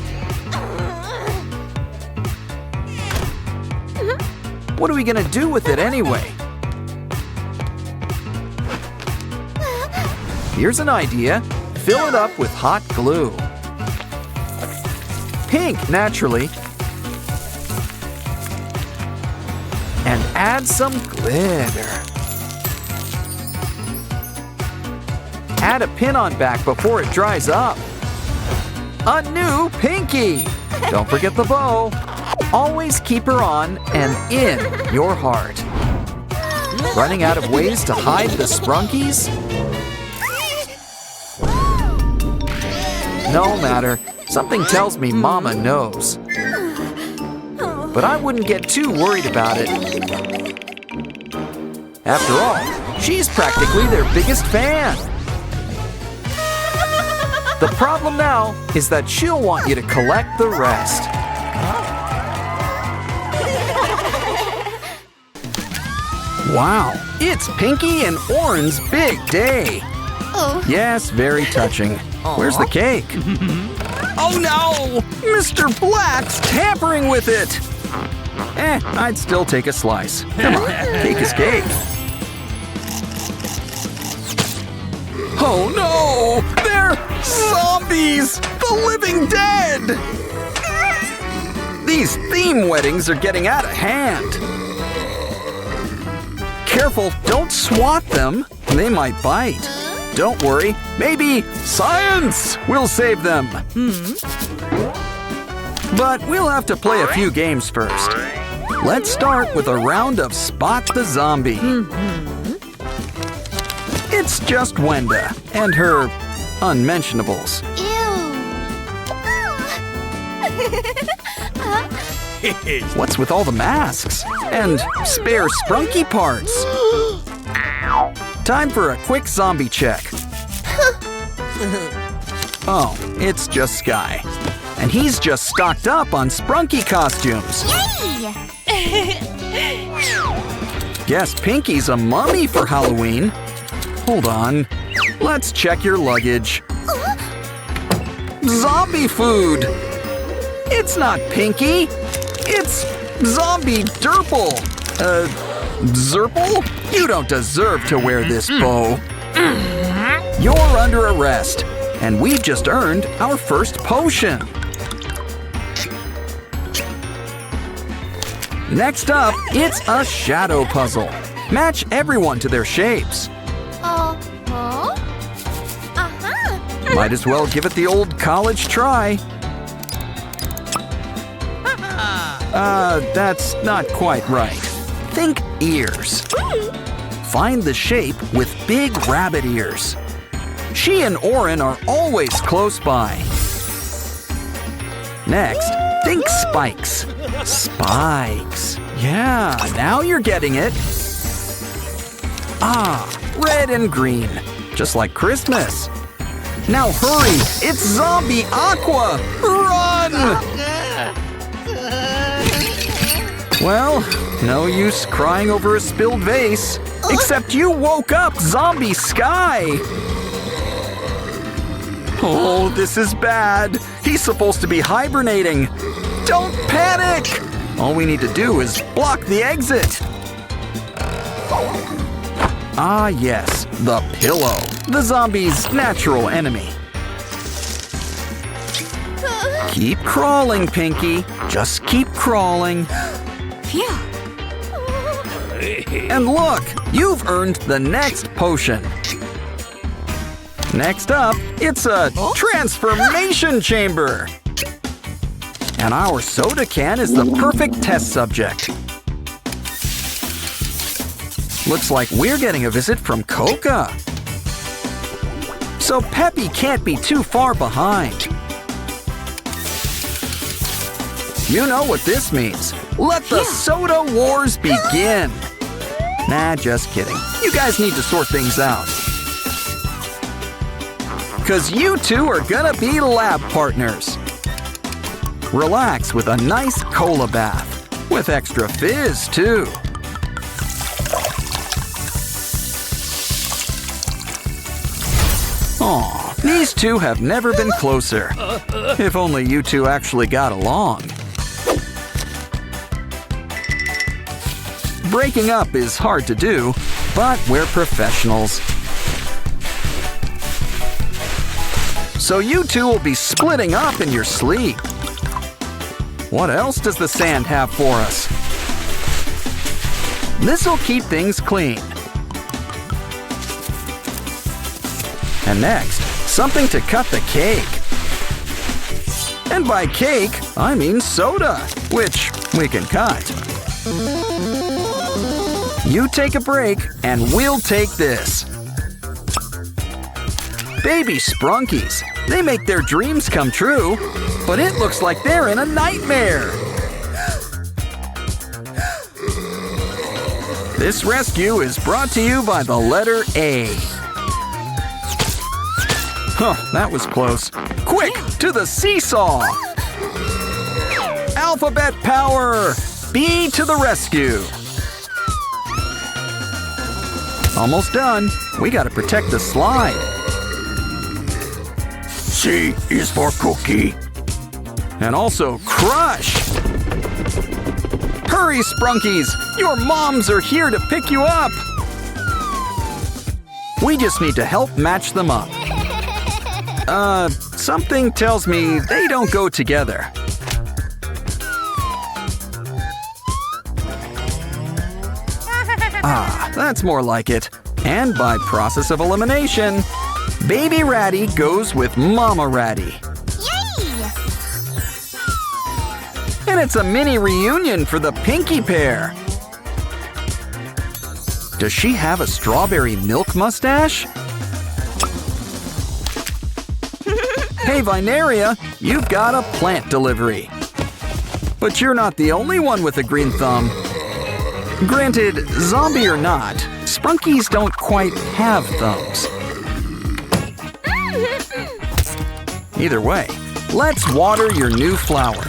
What are we gonna do with it anyway? Here's an idea. Fill it up with hot glue. Pink, naturally. And add some glitter. Add a pin on back before it dries up. A new Pinky! Don't forget the bow. Always keep her on and in your heart. Running out of ways to hide the sprunkies? No matter. Something tells me Mama knows. But I wouldn't get too worried about it. After all, she's practically their biggest fan. The problem now is that she'll want you to collect the rest. Wow, it's Pinky and Oren's big day. Yes, very touching. Where's the cake? Oh no! Mr. Black's tampering with it! I'd still take a slice. Come on, cake is cake. Oh no! They're zombies! The living dead! These theme weddings are getting out of hand. Careful, don't swat them. They might bite. Don't worry, maybe science will save them. But we'll have to play a few games first. Let's start with a round of Spot the Zombie. It's just Wenda and her unmentionables. What's with all the masks and spare sprunky parts? Time for a quick zombie check. Oh, it's just Sky. And he's just stocked up on sprunky costumes. Guess Pinky's a mummy for Halloween. Hold on. Let's check your luggage. Zombie food! It's not Pinky. It's Zombie Derple. Zerple? You don't deserve to wear this bow. You're under arrest, and we've just earned our first potion. Next up, it's a shadow puzzle. Match everyone to their shapes. Might as well give it the old college try. That's not quite right. Think ears. Find the shape with big rabbit ears. She and Oren are always close by. Next, think spikes. Spikes. Yeah, now you're getting it. Ah, red and green. Just like Christmas. Now hurry, it's Zombie Aqua! Run! Well, no use crying over a spilled vase. Except you woke up Zombie Sky! Oh, this is bad. He's supposed to be hibernating. Don't panic! All we need to do is block the exit. Ah, yes, the pillow. The zombie's natural enemy. Keep crawling, Pinky. Just keep crawling. And look, you've earned the next potion. Next up, it's a transformation chamber. And our soda can is the perfect test subject. Looks like we're getting a visit from Coca. So Peppy can't be too far behind. You know what this means. Let the soda wars begin. Nah, just kidding. You guys need to sort things out. 'Cause you two are gonna be lab partners. Relax with a nice cola bath. With extra fizz, too. Aw, these two have never been closer. If only you two actually got along. Breaking up is hard to do, but we're professionals. So you two will be splitting up in your sleep. What else does the sand have for us? This'll keep things clean. And next, something to cut the cake. And by cake, I mean soda, which we can cut. You take a break, and we'll take this. Baby Sprunkies. They make their dreams come true, but it looks like they're in a nightmare. This rescue is brought to you by the letter A. Huh, that was close. Quick, to the seesaw! Alphabet power! B to the rescue! Almost done. We gotta protect the slide. C is for cookie. And also crush! Hurry, Sprunkies! Your moms are here to pick you up! We just need to help match them up. Something tells me they don't go together. Ah, that's more like it. And by process of elimination, Baby Ratty goes with Mama Ratty. Yay! And it's a mini reunion for the Pinky pair. Does she have a strawberry milk mustache? Hey, Vinaria, you've got a plant delivery. But you're not the only one with a green thumb. Granted, zombie or not, Sprunkies don't quite have thumbs. Either way, let's water your new flower.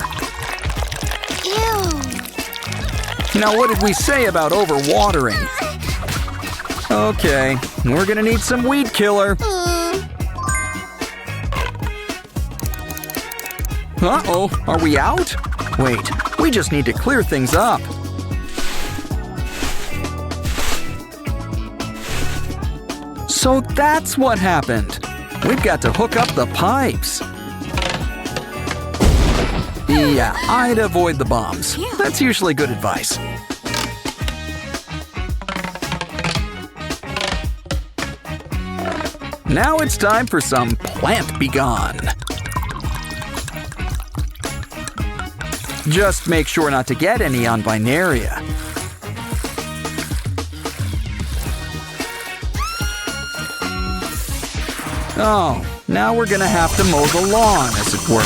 Ew. Now, what did we say about overwatering? Okay, we're gonna need some weed killer. Uh-oh, are we out? Wait, we just need to clear things up. So that's what happened. We've got to hook up the pipes. Yeah, I'd avoid the bombs. That's usually good advice. Now it's time for some plant be gone. Just make sure not to get any on Vinaria. Oh, now we're gonna have to mow the lawn, as it were.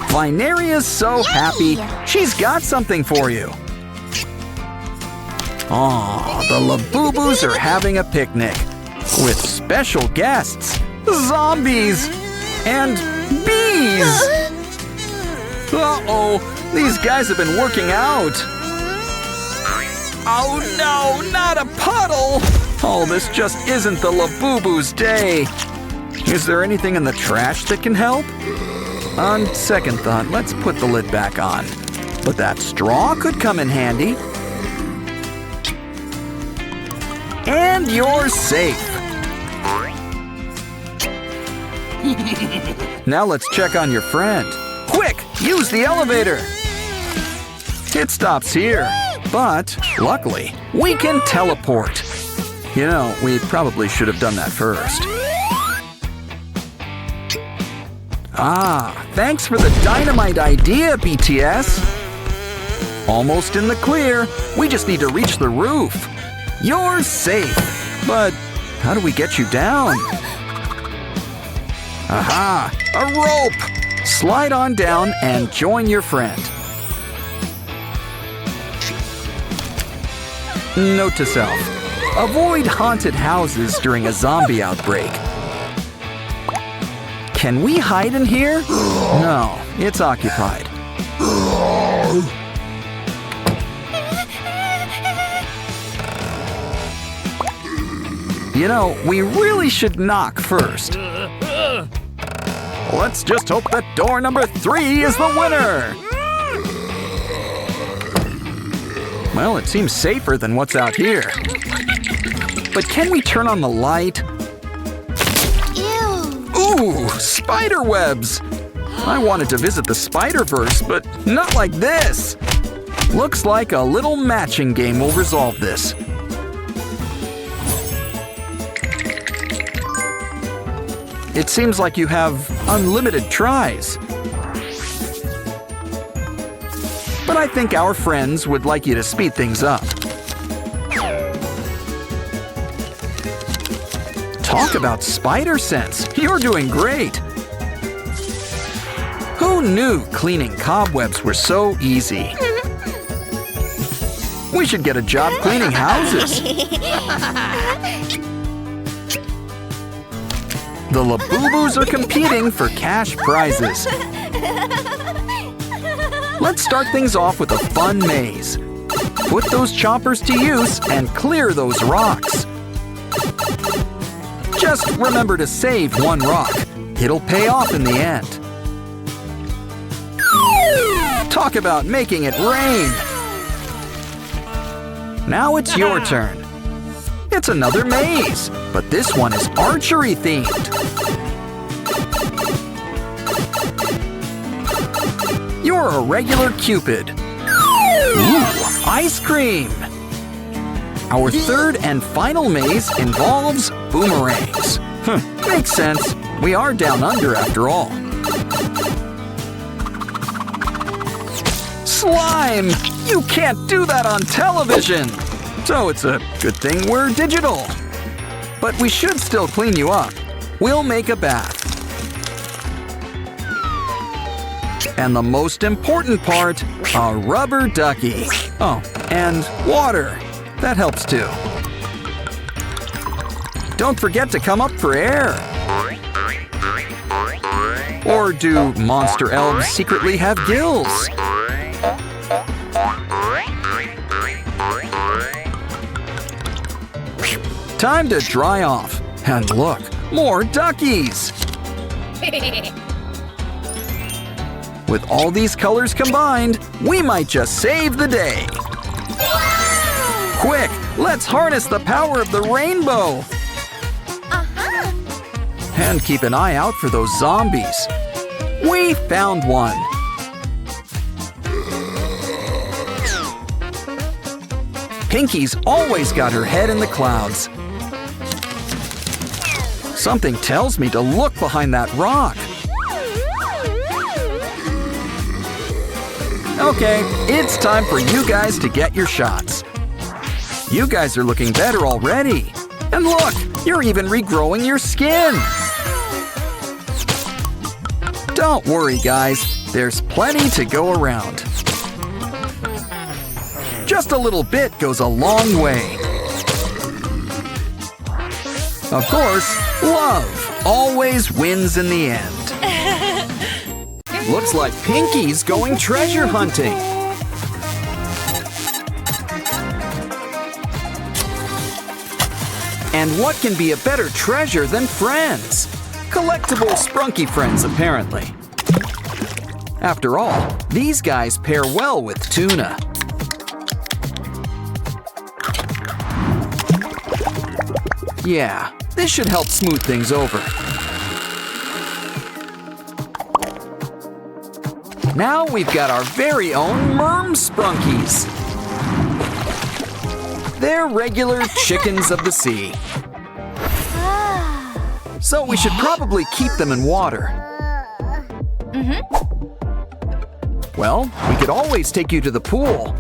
Vinaria's so happy, she's got something for you. Aw, the Labubu's are having a picnic with special guests, zombies, and bees. Uh-oh, these guys have been working out. Oh no, not a puddle! Oh, this just isn't the Labubu's day. Is there anything in the trash that can help? On second thought, let's put the lid back on. But that straw could come in handy. And you're safe. Now let's check on your friend. Quick, use the elevator. It stops here, but luckily, we can teleport. You know, we probably should have done that first. Ah, thanks for the dynamite idea, BTS. Almost in the clear. We just need to reach the roof. You're safe. But how do we get you down? Aha, a rope. Slide on down and join your friend. Note to self. Avoid haunted houses during a zombie outbreak. Can we hide in here? No, it's occupied. You know, we really should knock first. Let's just hope that door number 3 is the winner. Well, it seems safer than what's out here. But can we turn on the light? Ew. Ooh, spider webs! I wanted to visit the Spider-Verse, but not like this. Looks like a little matching game will resolve this. It seems like you have unlimited tries. But I think our friends would like you to speed things up. Talk about spider sense. You're doing great. Who knew cleaning cobwebs were so easy? We should get a job cleaning houses. The Labubus are competing for cash prizes. Let's start things off with a fun maze. Put those choppers to use and clear those rocks. Just remember to save one rock. It'll pay off in the end. Talk about making it rain! Now it's your turn. It's another maze, but this one is archery themed. You're a regular Cupid. Ooh, ice cream! Our third and final maze involves boomerangs. Makes sense. We are down under after all. Slime! You can't do that on television! So it's a good thing we're digital. But we should still clean you up. We'll make a bath. And the most important part, a rubber ducky. Oh, and water. That helps too. Don't forget to come up for air. Or do monster elves secretly have gills? Time to dry off. And look, more duckies! With all these colors combined, we might just save the day. Quick, let's harness the power of the rainbow! And keep an eye out for those zombies. We found one. Pinky's always got her head in the clouds. Something tells me to look behind that rock. Okay, it's time for you guys to get your shots. You guys are looking better already. And look, you're even regrowing your skin. Don't worry, guys. There's plenty to go around. Just a little bit goes a long way. Of course, love always wins in the end. Looks like Pinky's going treasure hunting. And what can be a better treasure than friends? Collectible sprunky friends, apparently. After all, these guys pair well with tuna. Yeah, this should help smooth things over. Now we've got our very own Merm Sprunkies. They're regular chickens of the sea. So we should probably keep them in water. Well, we could always take you to the pool.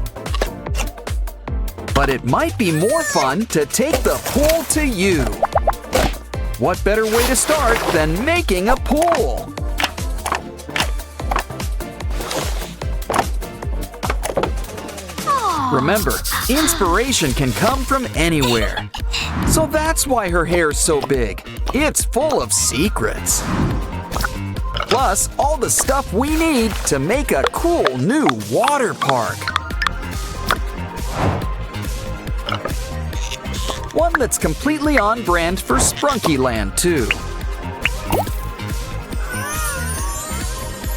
But it might be more fun to take the pool to you. What better way to start than making a pool? Remember, inspiration can come from anywhere. So that's why her hair's so big. It's full of secrets. Plus, all the stuff we need to make a cool new water park. One that's completely on brand for Sprunky Land, too.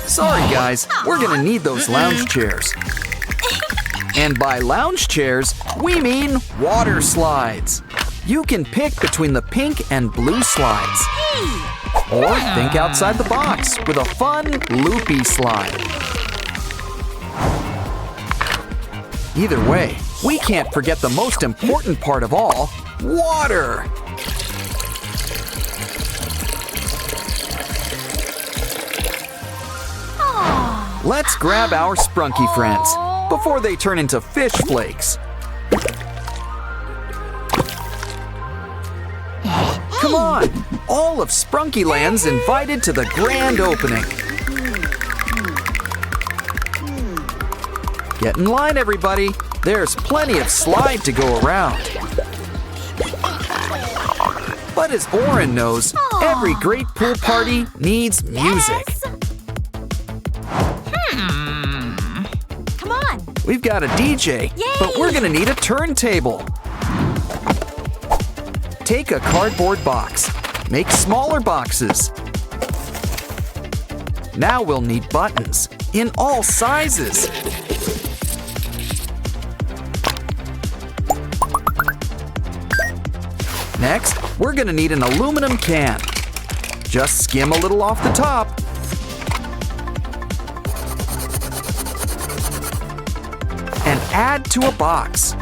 Sorry, guys, we're gonna need those lounge chairs. And by lounge chairs, we mean water slides. You can pick between the pink and blue slides. Or think outside the box with a fun, loopy slide. Either way, we can't forget the most important part of all, water. Let's grab our Sprunky friends before they turn into fish flakes. Come on! All of Sprunky Land's invited to the grand opening. Get in line, everybody. There's plenty of slide to go around. But as Oren knows, every great pool party needs music. Come on. We've got a DJ, but we're gonna need a turntable. Take a cardboard box. Make smaller boxes. Now we'll need buttons in all sizes. Next, we're gonna need an aluminum can. Just skim a little off the top. And add to a box.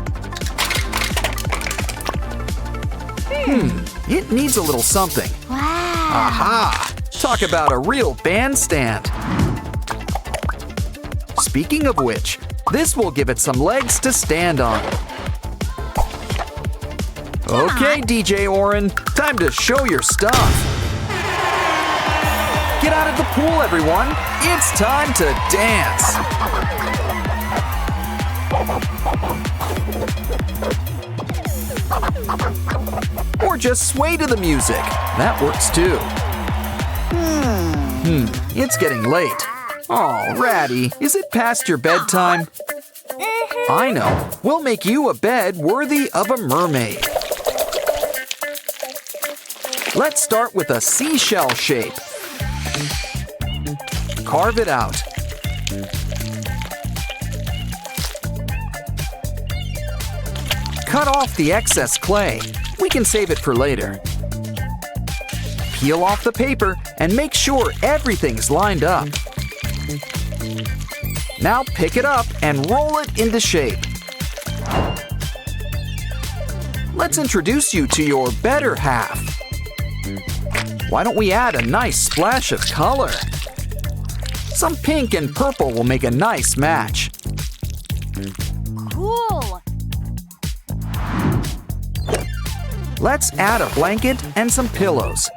It needs a little something. Wow. Aha! Talk about a real bandstand. Speaking of which, this will give it some legs to stand on. Okay, DJ Oren, time to show your stuff. Get out of the pool, everyone. It's time to dance. Or just sway to the music. That works too. It's getting late. Oh, Ratty, is it past your bedtime? I know. We'll make you a bed worthy of a mermaid. Let's start with a seashell shape. Carve it out. Cut off the excess clay. We can save it for later. Peel off the paper and make sure everything's lined up. Now pick it up and roll it into shape. Let's introduce you to your better half. Why don't we add a nice splash of color? Some pink and purple will make a nice match. Cool. Let's add a blanket and some pillows.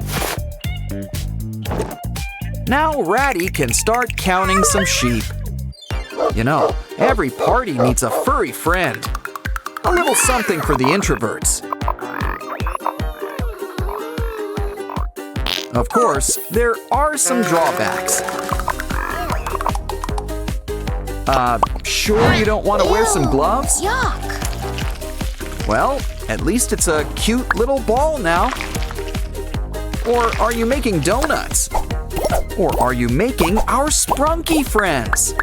Now Ratty can start counting some sheep. You know, every party needs a furry friend. A little something for the introverts. Of course, there are some drawbacks. Sure you don't want to wear some gloves? Yuck. Well, at least it's a cute little ball now. Or are you making donuts? Or are you making our Sprunky friends?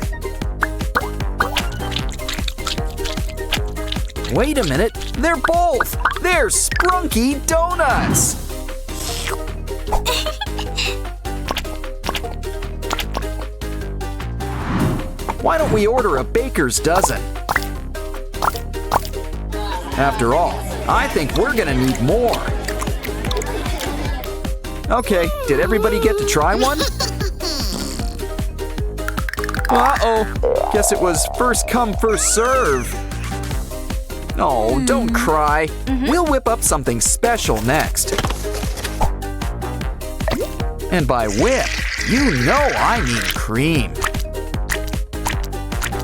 Wait a minute, they're both! They're Sprunky donuts! Why don't we order a baker's dozen? After all, I think we're gonna need more. Okay, did everybody get to try one? Uh-oh, guess it was first come, first serve. Oh, don't cry. We'll whip up something special next. And by whip, you know I mean cream.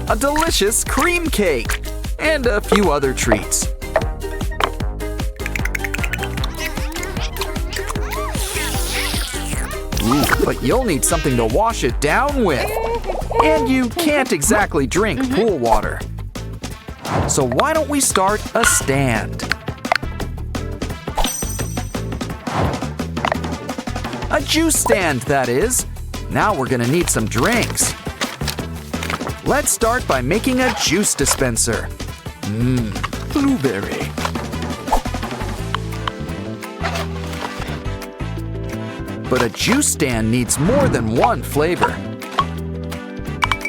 A delicious cream cake and a few other treats. Ooh, but you'll need something to wash it down with. And you can't exactly drink pool water. So why don't we start a stand? A juice stand, that is. Now we're gonna need some drinks. Let's start by making a juice dispenser. Blueberry. But a juice stand needs more than one flavor.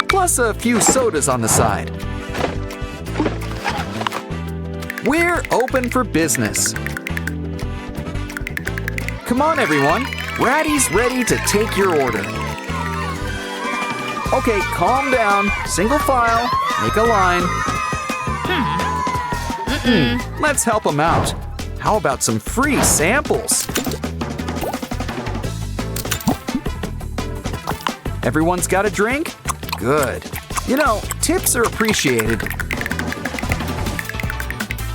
Plus a few sodas on the side. We're open for business. Come on, everyone. Ratty's ready to take your order. Okay, calm down. Single file. Make a line. Let's help them out. How about some free samples? Everyone's got a drink? Good. You know, tips are appreciated.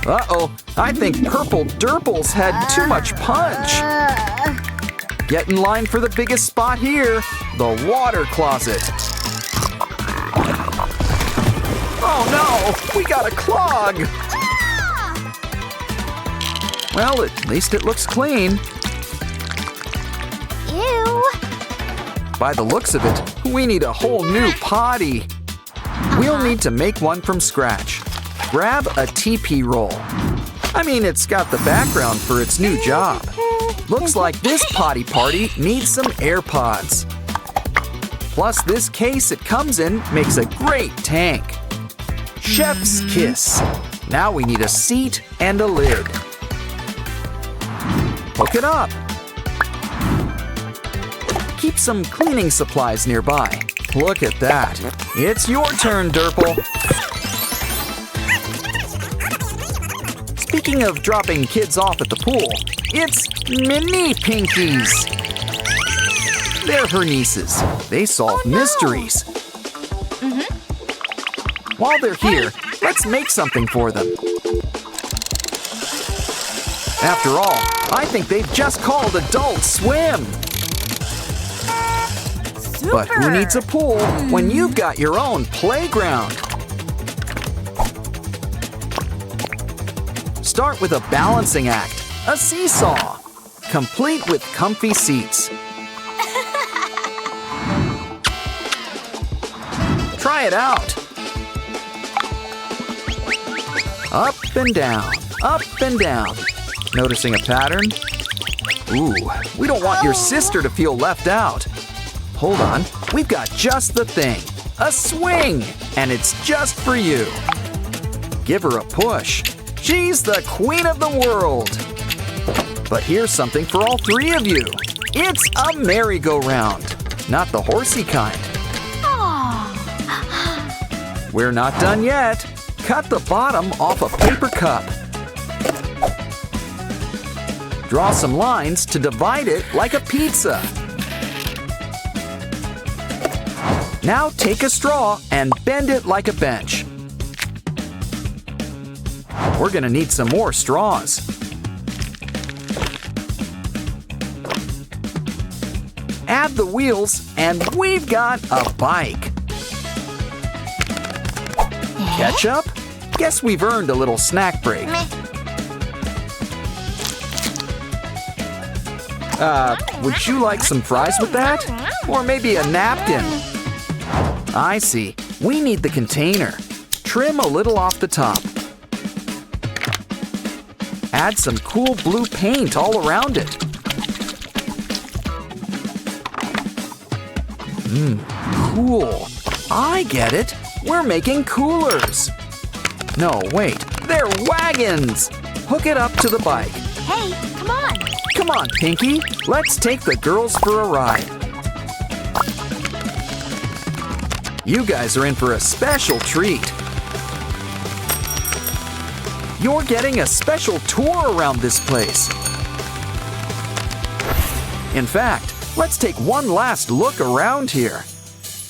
Uh-oh, I think Purple Durples had too much punch. Get in line for the biggest spot here, the water closet. Oh no, we got a clog. Well, at least it looks clean. Ew. By the looks of it, we need a whole new potty. We'll need to make one from scratch. Grab a TP roll. I mean, it's got the background for its new job. Looks like this potty party needs some AirPods. Plus, this case it comes in makes a great tank. Chef's kiss. Now we need a seat and a lid. Hook it up. Keep some cleaning supplies nearby. Look at that. It's your turn, Durple. Speaking of dropping kids off at the pool, it's Mini Pinkies. They're her nieces. They solve mysteries. While they're here, let's make something for them. After all, I think they've just called Adult Swim. But who needs a pool when you've got your own playground? Start with a balancing act, a seesaw, complete with comfy seats. Try it out. Up and down, up and down. Noticing a pattern? Ooh, we don't want your sister to feel left out. Hold on, we've got just the thing. A swing, and it's just for you. Give her a push. She's the queen of the world. But here's something for all three of you. It's a merry-go-round, not the horsey kind. We're not done yet. Cut the bottom off a paper cup. Draw some lines to divide it like a pizza. Now take a straw and bend it like a bench. We're gonna need some more straws. Add the wheels and we've got a bike. Ketchup? Guess we've earned a little snack break. Would you like some fries with that? Or maybe a napkin? I see. We need the container. Trim a little off the top. Add some cool blue paint all around it. Cool. I get it. We're making coolers. No, wait. They're wagons. Hook it up to the bike. Hey, come on. Come on, Pinky. Let's take the girls for a ride. You guys are in for a special treat. You're getting a special tour around this place. In fact, let's take one last look around here.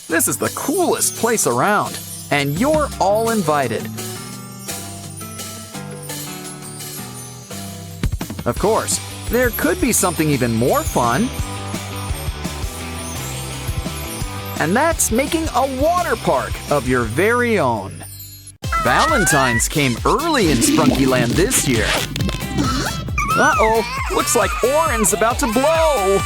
This is the coolest place around, and you're all invited. Of course, there could be something even more fun. And that's making a water park of your very own. Valentine's came early in Spunkyland this year. Uh-oh, looks like Oren's about to blow.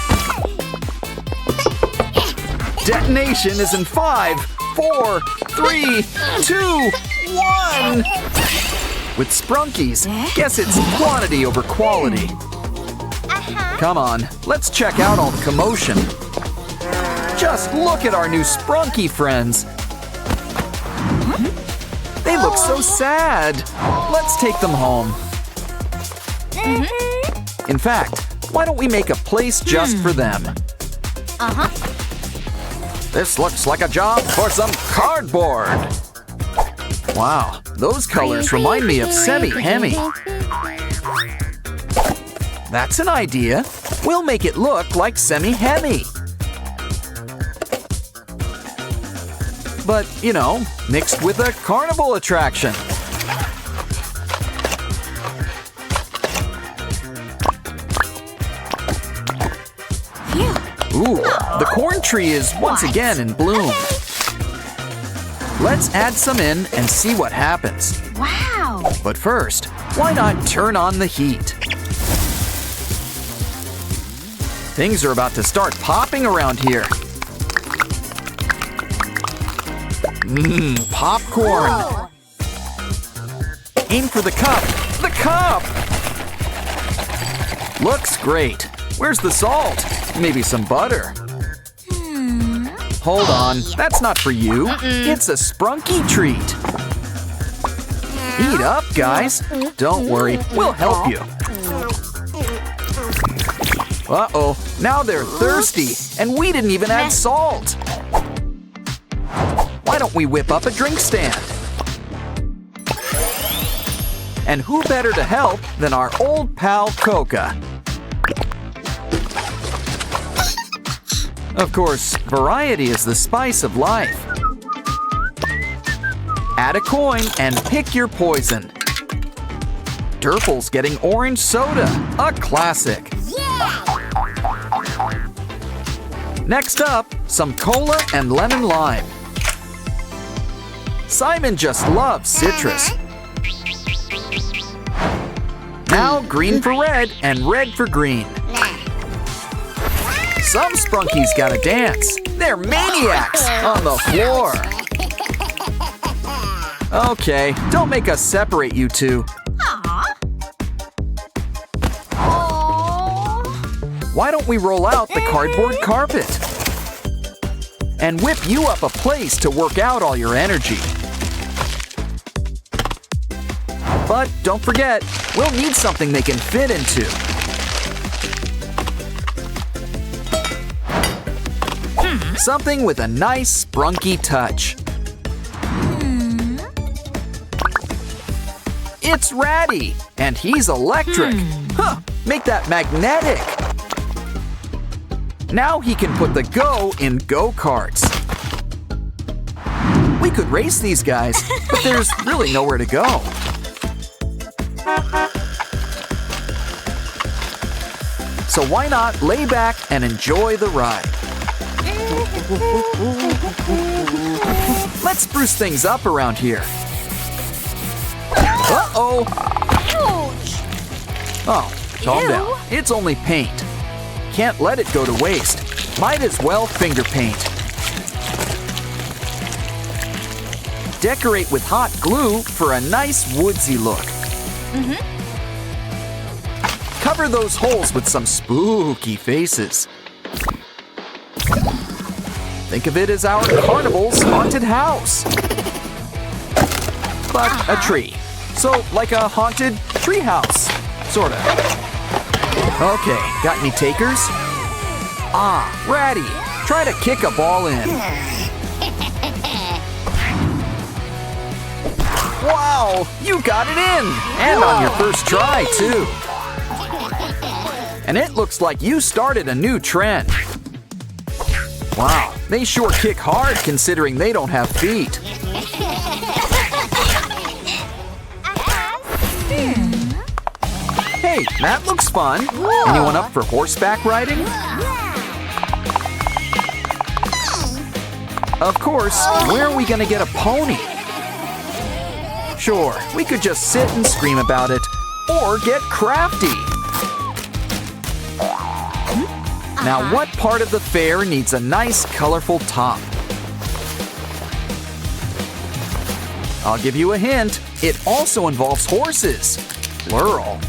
detonation is in 5, 4, 3, 2, 1! With Sprunkies, guess it's quantity over quality. Come on, let's check out all the commotion. Just look at our new Sprunky friends. They look so sad. Let's take them home. In fact, why don't we make a place just for them? This looks like a job for some cardboard. Wow, those colors remind me of Semi-Hemi. That's an idea. We'll make it look like Semi-Hemi. But, you know, mixed with a carnival attraction. Ooh, the corn tree is once again in bloom. Let's add some in and see what happens. Wow. But first, why not turn on the heat? Things are about to start popping around here. Popcorn. Whoa. Aim for the cup. The cup! Looks great. Where's the salt? Maybe some butter. Hold on, that's not for you. It's a Sprunky treat. Eat up, guys. Don't worry, we'll help you. Uh-oh, now they're thirsty, and we didn't even add salt. Why don't we whip up a drink stand? And who better to help than our old pal Coca? Of course, variety is the spice of life. Add a coin and pick your poison. Durple's getting orange soda, a classic. Next up, some cola and lemon lime. Simon just loves citrus. Now green for red and red for green. Some Sprunkies gotta dance. They're maniacs on the floor. Okay, don't make us separate you two. Why don't we roll out the cardboard carpet? And whip you up a place to work out all your energy. But don't forget, we'll need something they can fit into. Something with a nice Sprunky touch. It's Ratty, and he's electric. Huh, make that magnetic. Now he can put the go in go-karts. We could race these guys, but there's really nowhere to go. So why not lay back and enjoy the ride? Let's spruce things up around here. Uh-oh! Ouch. Oh, calm down. It's only paint. Can't let it go to waste. Might as well finger paint. Decorate with hot glue for a nice woodsy look. Cover those holes with some spooky faces. Think of it as our carnival's haunted house. But a tree. So like a haunted tree house, sorta. Okay, got any takers? Ah, Ratty, try to kick a ball in. Wow, you got it in! And on your first try, too. And it looks like you started a new trend. Wow, they sure kick hard considering they don't have feet. Hey, that looks fun. Anyone up for horseback riding? Of course, where are we gonna get a pony? Sure, we could just sit and scream about it, or get crafty. Now, what part of the fair needs a nice, colorful top? I'll give you a hint. It also involves horses. Plural.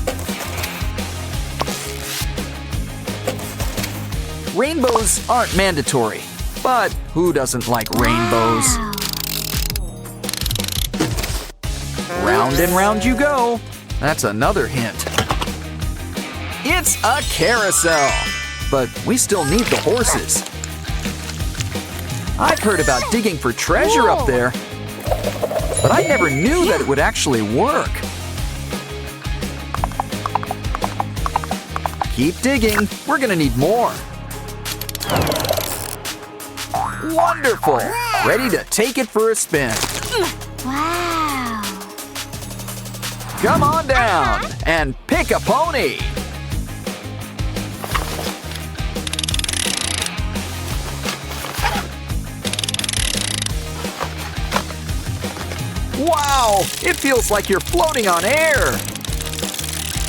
Rainbows aren't mandatory, but who doesn't like rainbows? Wow. Round and round you go. That's another hint. It's a carousel, but we still need the horses. I've heard about digging for treasure up there, but I never knew that it would actually work. Keep digging. We're gonna need more. Wonderful! Ready to take it for a spin. Wow. Come on down and pick a pony. Wow! It feels like you're floating on air.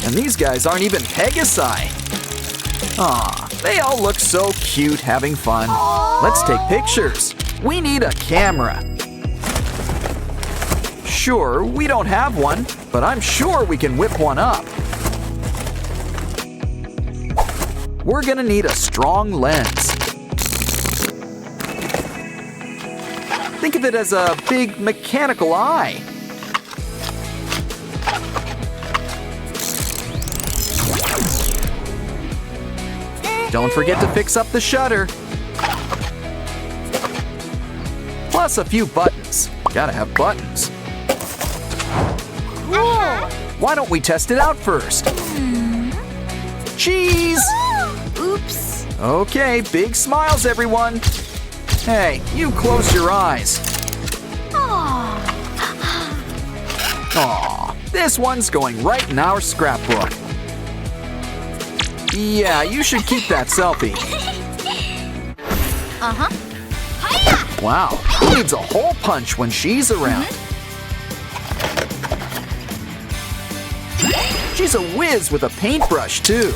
And these guys aren't even Pegasi. Aw, they all look so cute having fun. Let's take pictures. We need a camera. Sure, we don't have one, but I'm sure we can whip one up. We're gonna need a strong lens. Think of it as a big mechanical eye. Don't forget to fix up the shutter. Plus a few buttons. Gotta have buttons. Cool. Why don't we test it out first? Cheese! Oops. Okay, big smiles, everyone. Hey, you close your eyes. Aw. Aw, this one's going right in our scrapbook. Yeah, you should keep that selfie. Uh-huh. Wow, who needs a hole punch when she's around? She's a whiz with a paintbrush, too.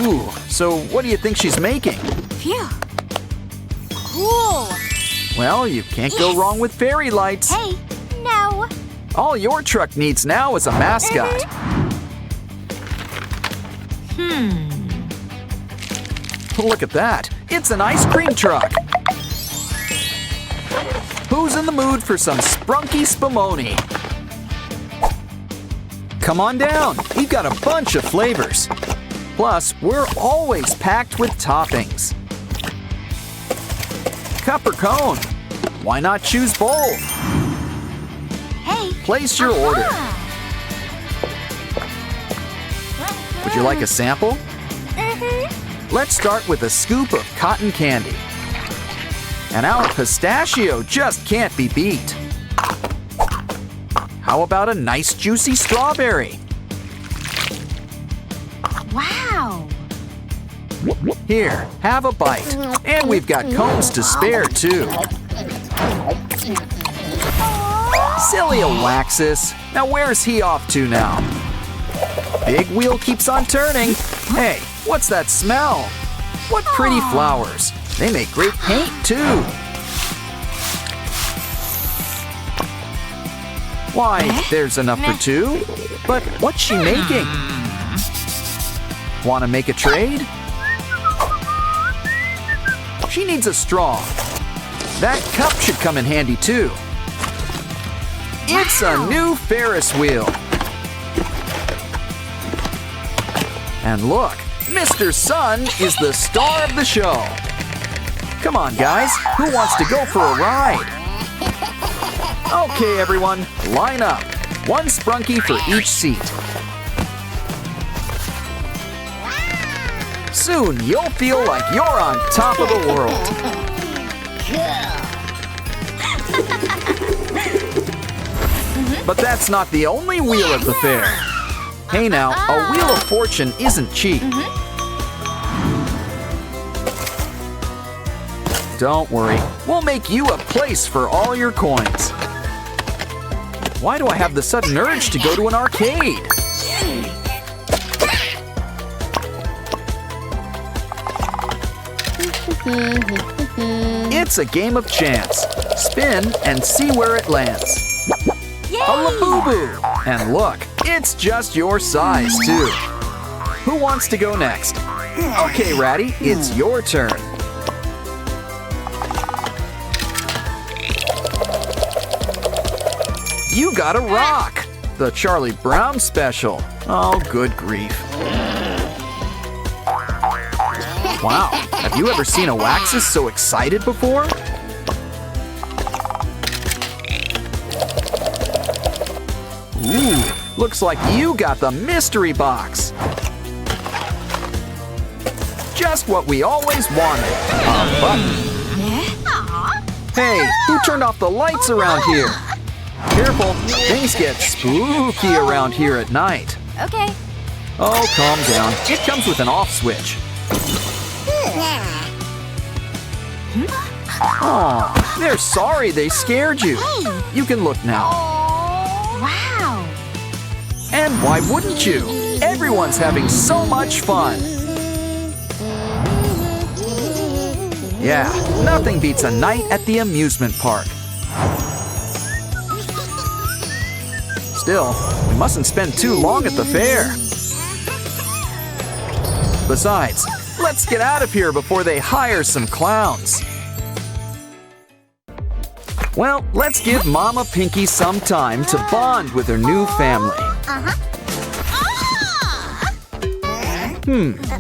Ooh, so what do you think she's making? Phew. Cool. Well, you can't go wrong with fairy lights. Hey, no. All your truck needs now is a mascot. Look at that. It's an ice cream truck. Who's in the mood for some sprunky spumoni? Come on down. We've got a bunch of flavors. Plus, we're always packed with toppings. Cup or cone? Why not choose both? Hey. Place your order. Would you like a sample? Let's start with a scoop of cotton candy. And our pistachio just can't be beat. How about a nice juicy strawberry? Wow. Here, have a bite. And we've got cones to spare, too. Silly Alexis. Now where's he off to now? Big wheel keeps on turning. Hey, what's that smell? What pretty flowers. They make great paint, too. Why, there's enough for two. But what's she making? Want to make a trade? She needs a straw. That cup should come in handy, too. It's a new Ferris wheel. And look, Mr. Sun is the star of the show. Come on, guys. Who wants to go for a ride? Okay, everyone, line up. One sprunky for each seat. Soon, you'll feel like you're on top of the world. But that's not the only wheel at the fair. Hey now, a wheel of fortune isn't cheap. Don't worry, we'll make you a place for all your coins. Why do I have the sudden urge to go to an arcade? It's a game of chance. Spin and see where it lands. Yay! A Labubu! And look, it's just your size, too. Who wants to go next? Okay, Ratty, it's your turn. You got a rock! The Charlie Brown special. Oh, good grief. Wow, have you ever seen a Waxus so excited before? Ooh, looks like you got the mystery box. Just what we always wanted. A button. Hey, who turned off the lights around here? Careful, things get spooky around here at night. Okay. Oh, calm down. It comes with an off switch. Aw, they're sorry they scared you. You can look now. Wow. And why wouldn't you? Everyone's having so much fun. Yeah, nothing beats a night at the amusement park. Still, we mustn't spend too long at the fair. Besides, let's get out of here before they hire some clowns. Well, let's give Mama Pinky some time to bond with her new family.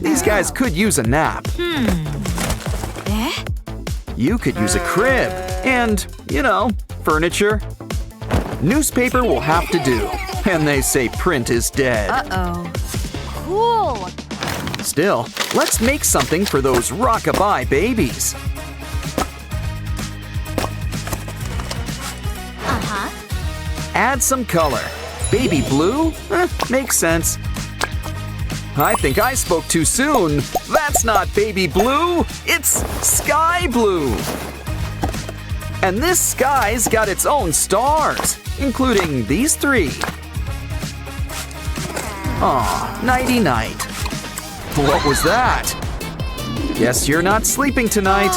These guys could use a nap. You could use a crib and, furniture. Newspaper will have to do. And they say print is dead. Uh-oh. Cool. Still, let's make something for those rockabye babies. Add some color. Baby blue? Makes sense. I think I spoke too soon. That's not baby blue, it's sky blue. And this sky's got its own stars, including these three. Aw, nighty-night. What was that? Guess you're not sleeping tonight.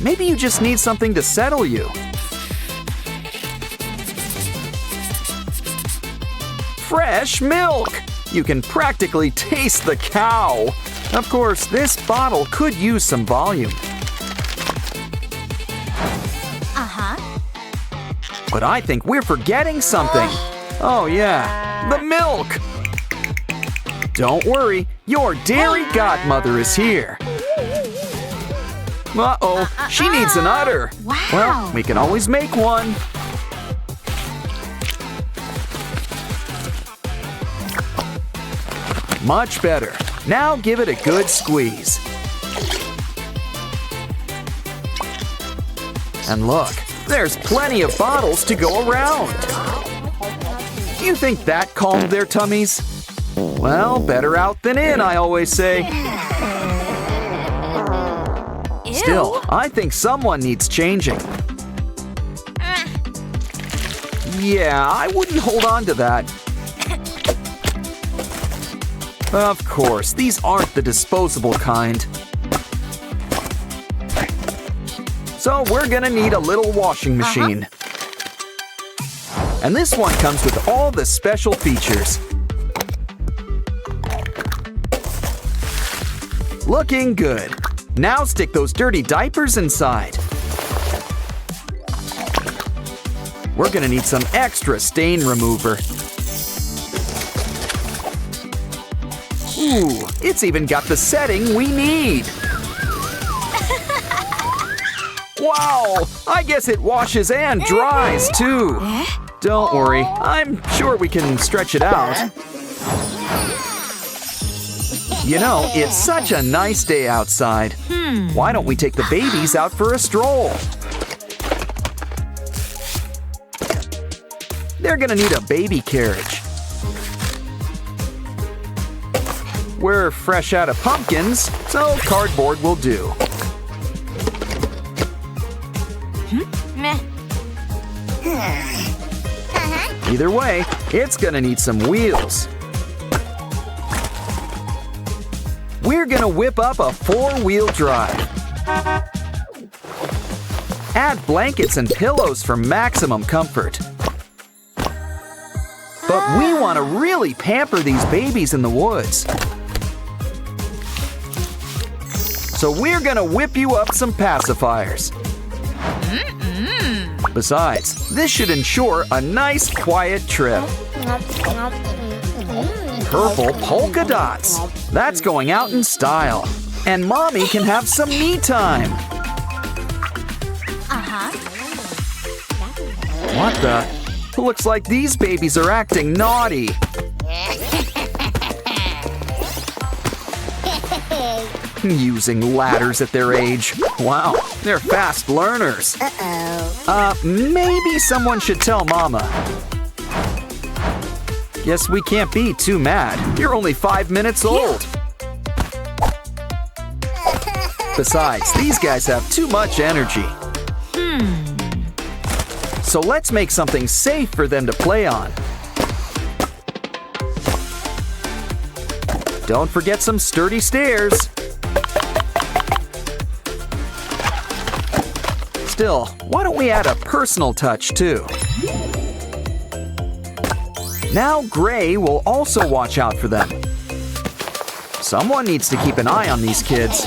Maybe you just need something to settle you. Fresh milk! You can practically taste the cow. Of course, this bottle could use some volume. But I think we're forgetting something. Oh yeah, the milk! Don't worry, your dairy godmother is here. Uh-oh, she needs an udder. Wow. Well, we can always make one. Much better. Now give it a good squeeze. And look, there's plenty of bottles to go around. You think that calmed their tummies? Well, better out than in, I always say. Still, I think someone needs changing. Yeah, I wouldn't hold on to that. Of course, these aren't the disposable kind. So we're gonna need a little washing machine. And this one comes with all the special features. Looking good. Now stick those dirty diapers inside. We're gonna need some extra stain remover. Ooh, it's even got the setting we need. Wow, I guess it washes and dries too. Don't worry, I'm sure we can stretch it out. You know, it's such a nice day outside. Why don't we take the babies out for a stroll? They're gonna need a baby carriage. We're fresh out of pumpkins, so cardboard will do. Either way, it's gonna need some wheels. we're gonna whip up a 4-wheel drive. Add blankets and pillows for maximum comfort. But we want to really pamper these babies in the woods. So we're gonna whip you up some pacifiers. Besides, this should ensure a nice, quiet trip. Purple polka dots. That's going out in style. And Mommy can have some me time. What the? Looks like these babies are acting naughty. Using ladders at their age. Wow, they're fast learners. Maybe someone should tell Mama. Guess we can't be too mad. You're only 5 minutes old. Besides, these guys have too much energy. So let's make something safe for them to play on. Don't forget some sturdy stairs. Still, why don't we add a personal touch too? Now Gray will also watch out for them. Someone needs to keep an eye on these kids.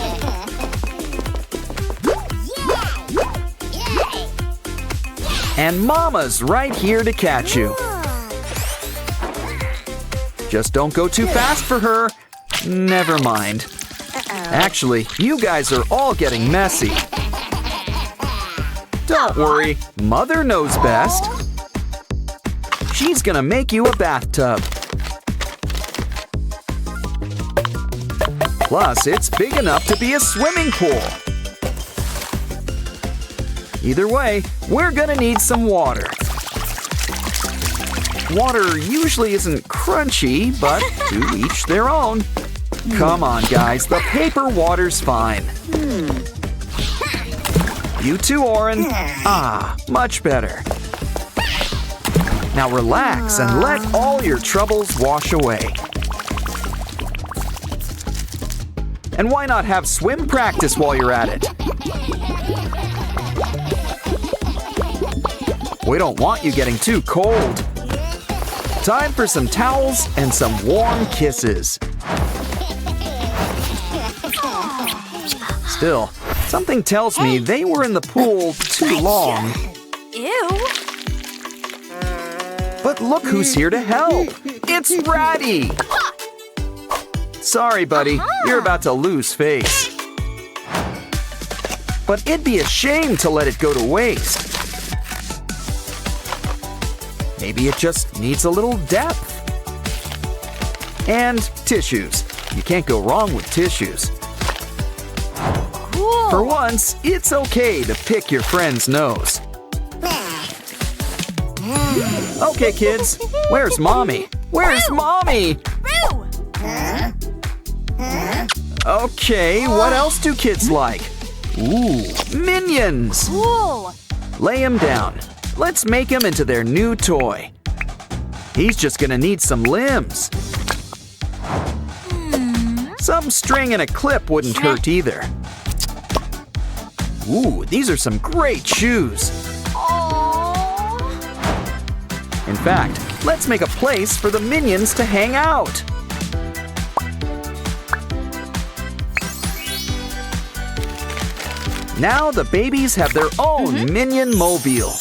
And Mama's right here to catch you. Just don't go too fast for her. Never mind. Actually, you guys are all getting messy. Don't worry, Mother knows best. She's gonna make you a bathtub. Plus, it's big enough to be a swimming pool. Either way, we're gonna need some water. Water usually isn't crunchy, but to each their own. Come on, guys, the paper water's fine. You too, Oren. Ah, much better. Now relax and let all your troubles wash away. And why not have swim practice while you're at it? We don't want you getting too cold. Time for some towels and some warm kisses. Still, something tells me they were in the pool too long. Ew. But look who's here to help. It's Ratty. Sorry, buddy. You're about to lose face. But it'd be a shame to let it go to waste. Maybe it just needs a little depth. And tissues. You can't go wrong with tissues. Cool. For once, it's okay to pick your friend's nose. Okay, kids, where's Mommy? Where's Mommy? Boo. Okay, what else do kids like? Ooh, minions! Cool. Lay him down. Let's make him into their new toy. He's just gonna need some limbs. Some string and a clip wouldn't hurt either. Ooh, these are some great shoes. In fact, let's make a place for the minions to hang out. Now the babies have their own minion mobile.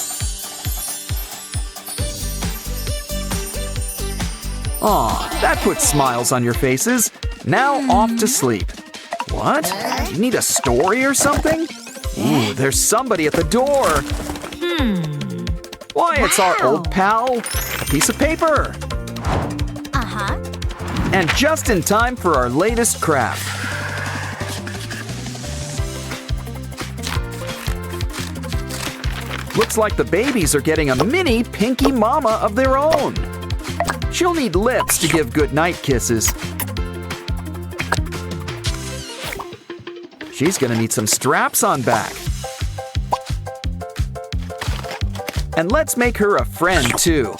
Aw, that puts smiles on your faces. Now off to sleep. What? You need a story or something? Ooh, there's somebody at the door. Why, it's our old pal. A piece of paper. And just in time for our latest craft. Looks like the babies are getting a mini Pinky Mama of their own. She'll need lips to give goodnight kisses. She's gonna need some straps on back. And let's make her a friend too.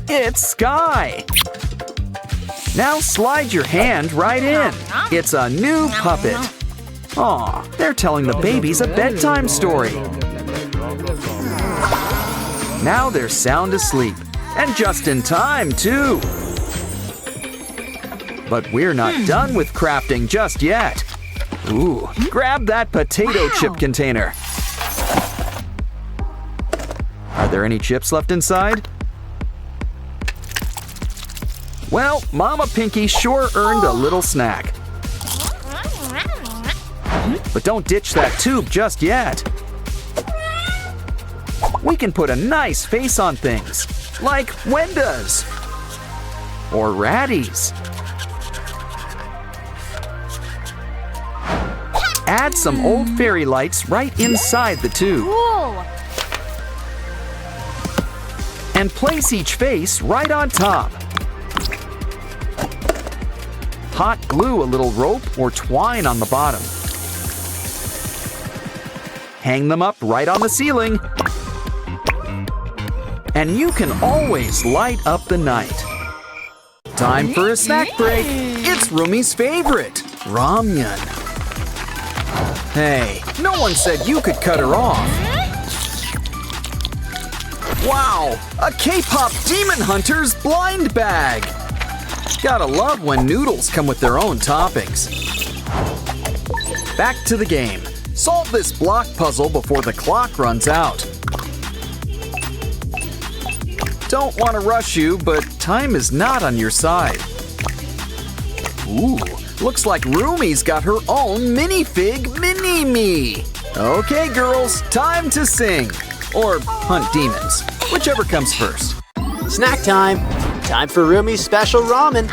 It's Sky. Now slide your hand right in. It's a new puppet. Aw, they're telling the babies a bedtime story. Now they're sound asleep, and just in time, too. But we're not done with crafting just yet. Ooh, grab that potato chip container. Are there any chips left inside? Well, Mama Pinky sure earned a little snack. But don't ditch that tube just yet. We can put a nice face on things, like Wenda's or Ratty's. Add some old fairy lights right inside the tube. Cool. And place each face right on top. Hot glue a little rope or twine on the bottom. Hang them up right on the ceiling. And you can always light up the night. Time for a snack break. It's Rumi's favorite, ramyun. Hey, no one said you could cut her off. Wow, a K-pop Demon Hunter's blind bag. Gotta love when noodles come with their own toppings. Back to the game. Solve this block puzzle before the clock runs out. Don't want to rush you, but time is not on your side. Ooh, looks like Rumi's got her own minifig mini-me. Okay, girls, time to sing. Or hunt demons, whichever comes first. Snack time. Time for Rumi's special ramen.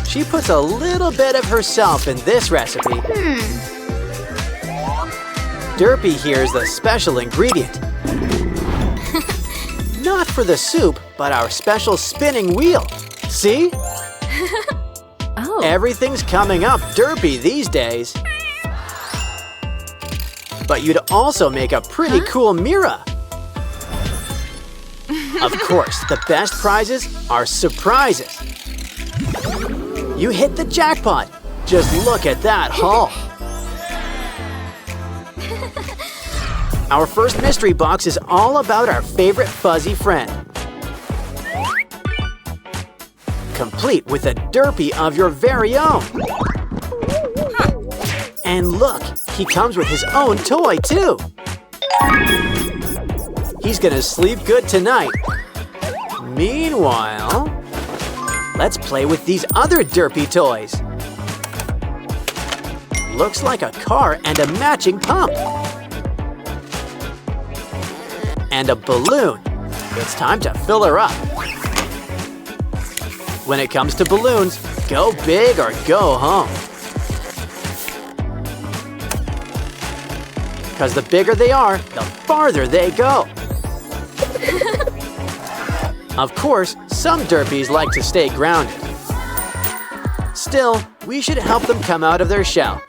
She puts a little bit of herself in this recipe. Derpy here is the special ingredient. Not for the soup, but our special spinning wheel. See? Oh. Everything's coming up derpy these days. But you'd also make a pretty cool Mira. Of course, the best prizes are surprises. You hit the jackpot. Just look at that haul. Our first mystery box is all about our favorite fuzzy friend. Complete with a derpy of your very own. And look, he comes with his own toy too. He's gonna sleep good tonight. Meanwhile, let's play with these other derpy toys. Looks like a car and a matching pump. And a balloon. It's time to fill her up. When it comes to balloons, go big or go home. Because the bigger they are, the farther they go. Of course, some derpies like to stay grounded. Still, we should help them come out of their shell.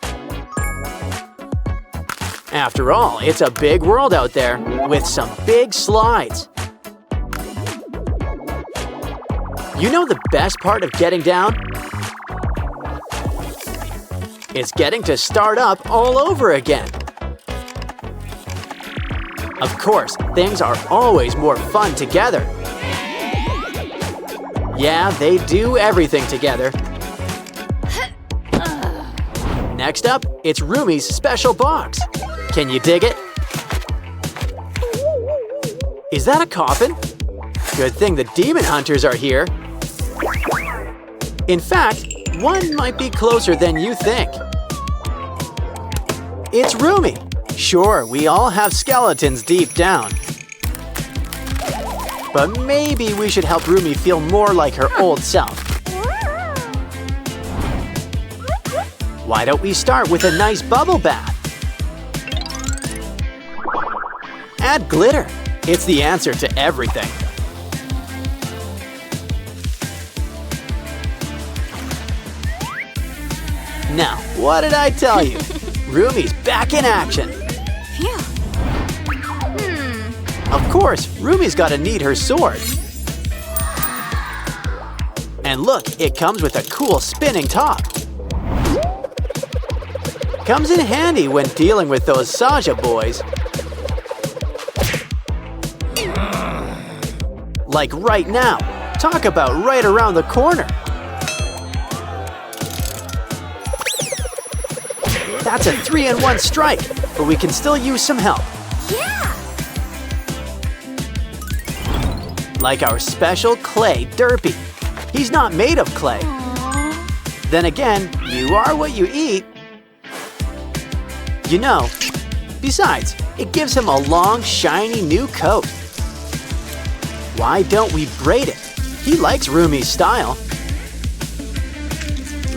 After all, it's a big world out there with some big slides. You know the best part of getting down? It's getting to start up all over again. Of course, things are always more fun together. Yeah, they do everything together. Next up, it's Rumi's special box. Can you dig it? Is that a coffin? Good thing the demon hunters are here. In fact, one might be closer than you think. It's Rumi. Sure, we all have skeletons deep down. But maybe we should help Rumi feel more like her old self. Why don't we start with a nice bubble bath? Add glitter. It's the answer to everything. Now, what did I tell you? Rumi's back in action. Phew. Of course, Rumi's gotta need her sword. And And look, it comes with a cool spinning top. Comes in handy when dealing with those Saja boys. Like right now. Talk about right around the corner. That's a 3-in-1 strike, but we can still use some help. Yeah! Like our special clay derpy. He's not made of clay. Aww. Then again, you are what you eat. You know, besides, it gives him a long, shiny new coat. Why don't we braid it? He likes Rumi's style.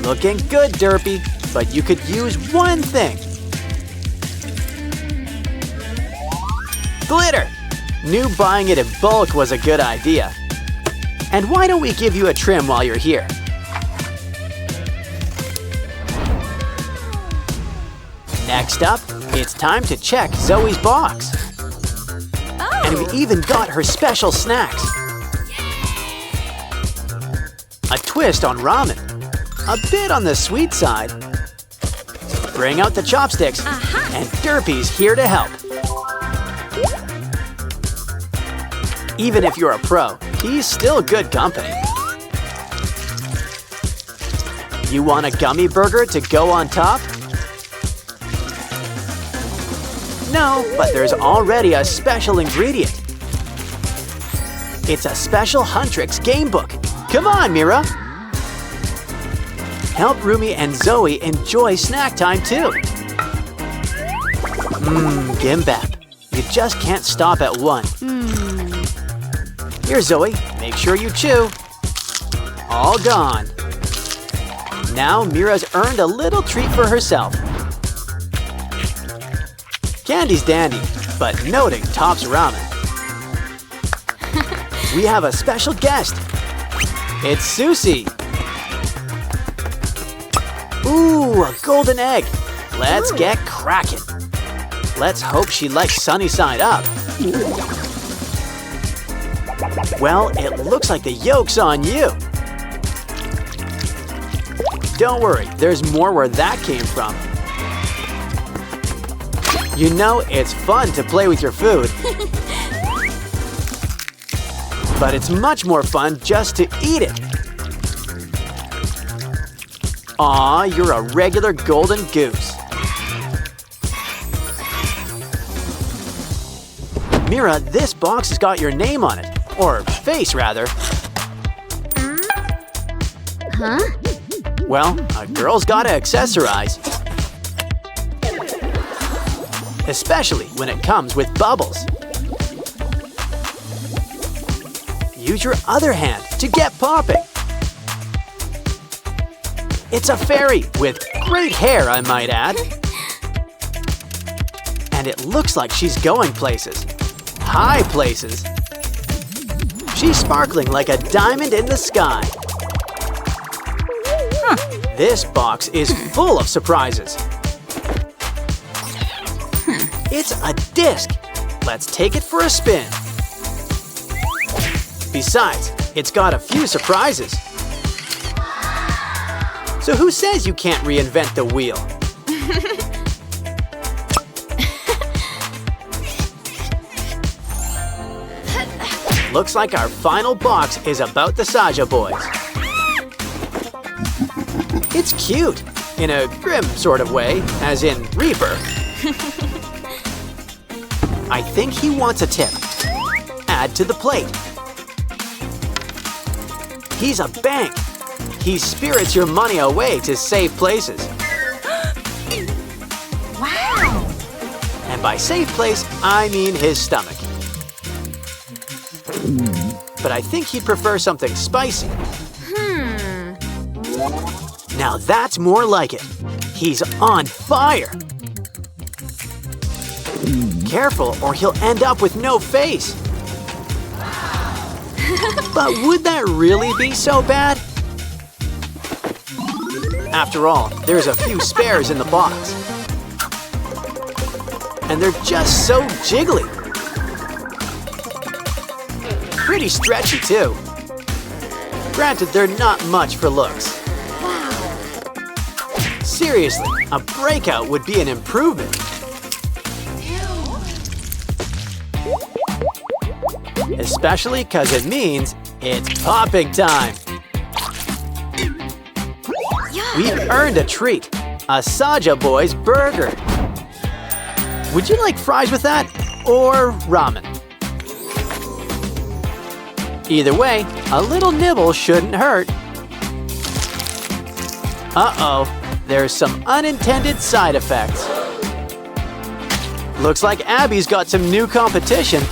Looking good, Derpy, but you could use one thing. Glitter! Knew buying it in bulk was a good idea. And why don't we give you a trim while you're here? Next up, it's time to check Zoe's box. Oh! And we even got her special snacks. A twist on ramen. A bit on the sweet side. Bring out the chopsticks, and Derpy's here to help. Even if you're a pro, he's still good company. You want a gummy burger to go on top? No, but there's already a special ingredient. It's a special Huntrix game book. Come on, Mira. Help Rumi and Zoe enjoy snack time too. Gimbap. You just can't stop at one. Here, Zoe, make sure you chew. All gone. Now Mira's earned a little treat for herself. Candy's dandy, but noting tops ramen. We have a special guest. It's Susie. Ooh, a golden egg. Let's get cracking. Let's hope she likes sunny side up. Well, it looks like the yolk's on you. Don't worry, there's more where that came from. You know, it's fun to play with your food. But it's much more fun just to eat it. Aw, you're a regular golden goose. Mira, this box has got your name on it. Or face, rather. Huh? Well, a girl's gotta accessorize. Especially when it comes with bubbles. Use your other hand to get popping. It's a fairy with great hair, I might add. And it looks like she's going places. High places. She's sparkling like a diamond in the sky. This box is full of surprises. It's a disc. Let's take it for a spin. Besides, it's got a few surprises. So who says you can't reinvent the wheel? Looks like our final box is about the Saja boys. It's cute, in a grim sort of way, as in Reaper. I think he wants a tip. Add to the plate. He's a bank. He spirits your money away to safe places. Wow! And by safe place, I mean his stomach. But I think he'd prefer something spicy. Now that's more like it. He's on fire. Careful, or he'll end up with no face. But would that really be so bad? After all, there's a few spares in the box. And they're just so jiggly. Pretty stretchy, too. Granted, they're not much for looks. Seriously, a breakout would be an improvement. Especially because it means it's popping time. We've earned a treat, a Saja Boy's burger. Would you like fries with that, or ramen? Either way, a little nibble shouldn't hurt. Uh-oh, there's some unintended side effects. Looks like Abby's got some new competition.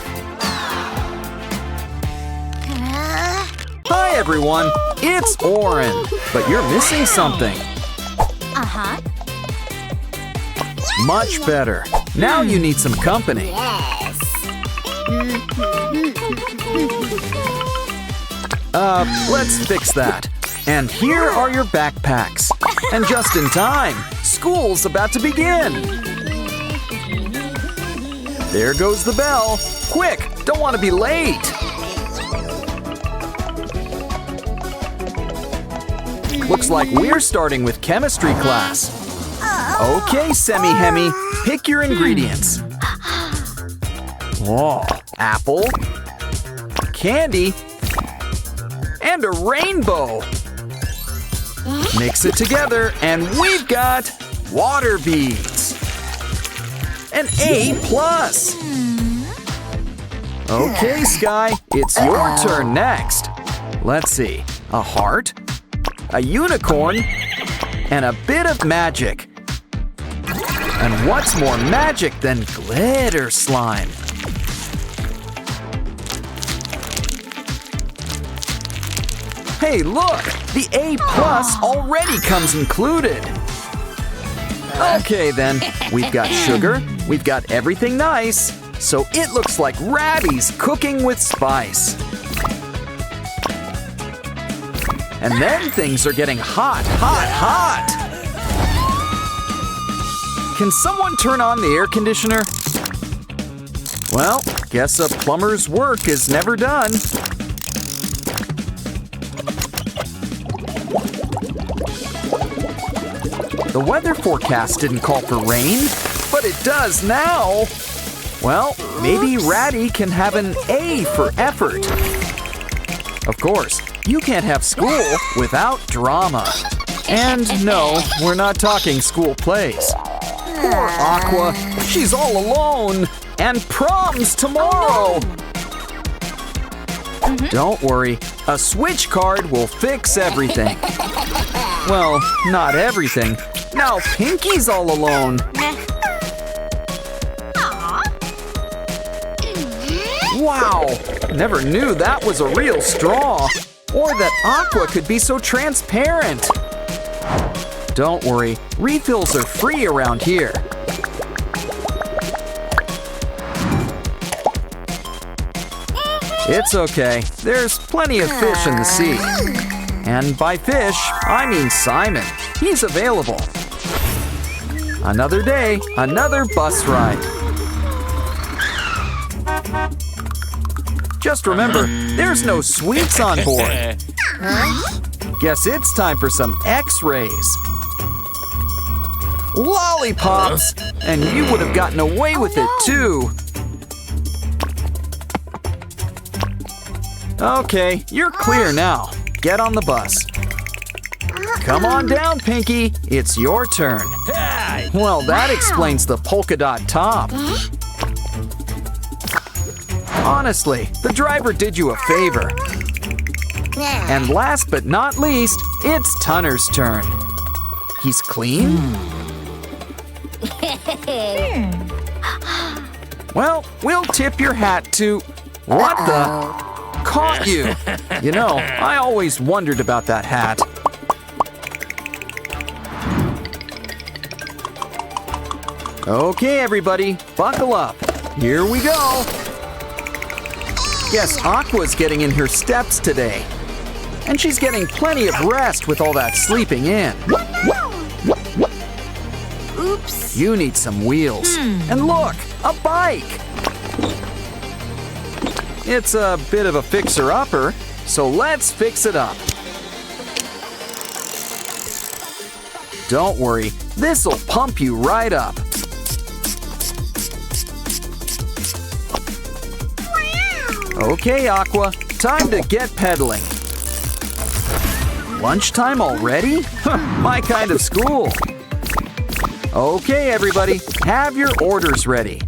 Hi everyone, it's Oren, but you're missing something. Uh-huh. Much better. Now you need some company. Let's fix that. And here are your backpacks. And just in time, school's about to begin. There goes the bell. Quick, don't want to be late. Looks like we're starting with chemistry class. Okay, Semi-Hemi, pick your ingredients. Oh, apple, candy, and a rainbow. Mix it together and we've got water beads. An A+. Okay, Sky, it's your turn next. Let's see, a heart, a unicorn, and a bit of magic. And what's more magic than glitter slime? Hey, look! The A+ already comes included. Okay then, we've got sugar, we've got everything nice, so it looks like Rabby's cooking with spice. And then things are getting hot, hot, hot! Can someone turn on the air conditioner? Well, guess a plumber's work is never done. The weather forecast didn't call for rain, but it does now. Well, maybe Ratty can have an A for effort. Of course, you can't have school without drama. And no, we're not talking school plays. Poor Aqua, she's all alone. And prom's tomorrow. Don't worry, a switch card will fix everything. Well, not everything. Now Pinky's all alone. Wow, never knew that was a real straw. Or that Aqua could be so transparent. Don't worry, refills are free around here. It's okay, there's plenty of fish in the sea. And by fish, I mean Simon. He's available. Another day, another bus ride. Just remember, there's no sweets on board. Guess it's time for some X-rays. Lollipops! And you would have gotten away with it too. Okay, you're clear now. Get on the bus. Come on down, Pinky. It's your turn. Well, that explains the polka dot top. Honestly, the driver did you a favor. And last but not least, it's Tunner's turn. He's clean? Well, we'll tip your hat to... What the... Caught you! You know, I always wondered about that hat. Okay, everybody, buckle up. Here we go. Guess Aqua's getting in her steps today. And she's getting plenty of rest with all that sleeping in. Oops. You need some wheels. And look, a bike! It's a bit of a fixer-upper, so let's fix it up. Don't worry, this'll pump you right up. Okay, Aqua, time to get pedaling. Lunchtime already? My kind of school. Okay, everybody, have your orders ready.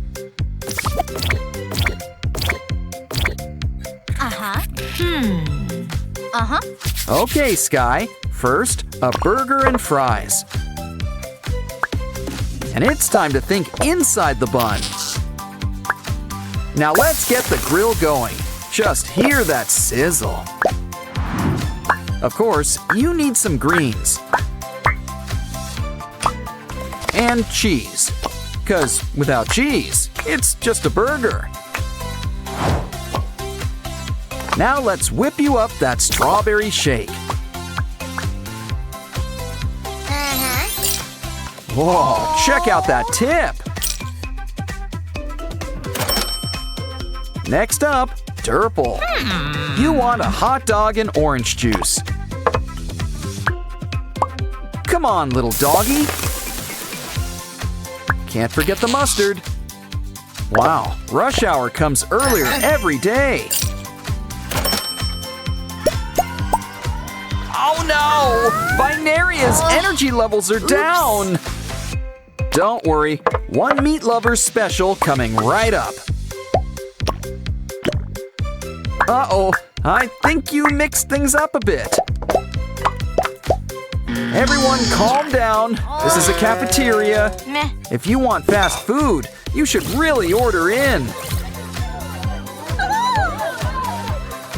Okay, Sky. First, a burger and fries. And it's time to think inside the bun. Now let's get the grill going. Just hear that sizzle. Of course, you need some greens. And cheese. 'Cause without cheese, it's just a burger. Now let's whip you up that strawberry shake. Whoa, check out that tip. Next up, Durple. You want a hot dog and orange juice. Come on, little doggy. Can't forget the mustard. Wow, rush hour comes earlier every day. Oh no! Binaria's energy levels are down! Don't worry, one meat lover special coming right up. Uh-oh, I think you mixed things up a bit. Everyone calm down. This is a cafeteria. If you want fast food, you should really order in.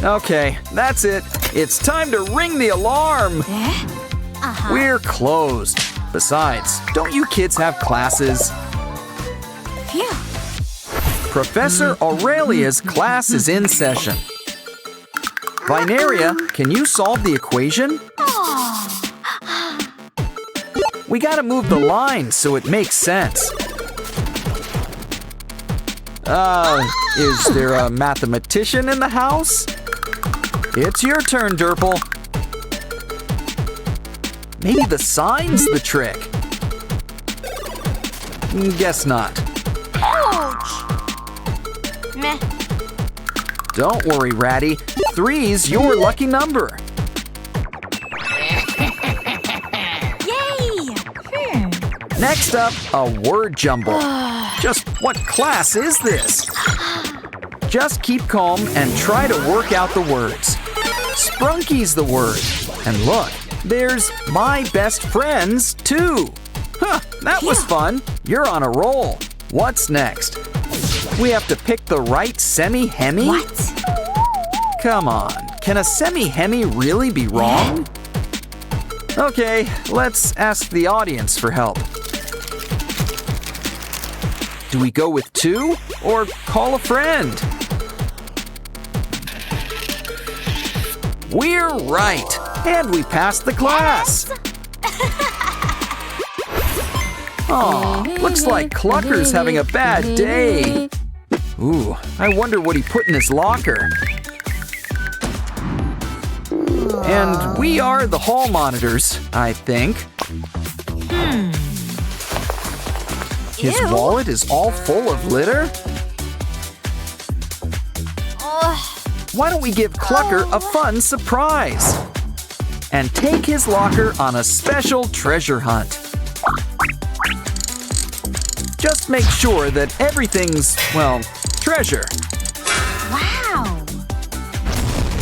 Okay, that's it. It's time to ring the alarm. We're closed. Besides, don't you kids have classes? Professor Aurelia's class is in session. Binaria, can you solve the equation? We gotta move the line so it makes sense. Is there a mathematician in the house? It's your turn, Durple. Maybe the sign's the trick. Guess not. Meh. Don't worry, Ratty. 3's your lucky number. Yay! Next up, a word jumble. Just what class is this? Just keep calm and try to work out the words. Sprunky's the word. And look, there's my best friends, too. Huh, that was fun. You're on a roll. What's next? We have to pick the right semi-hemi? What? Come on, can a semi-hemi really be wrong? Okay, let's ask the audience for help. Do we go with 2 or call a friend? We're right, and we passed the class. Aw, looks like Clucker's having a bad day. Ooh, I wonder what he put in his locker. And we are the hall monitors, I think. His wallet is all full of litter? Why don't we give Clucker a fun surprise? And take his locker on a special treasure hunt. Just make sure that everything's, well, treasure. Wow!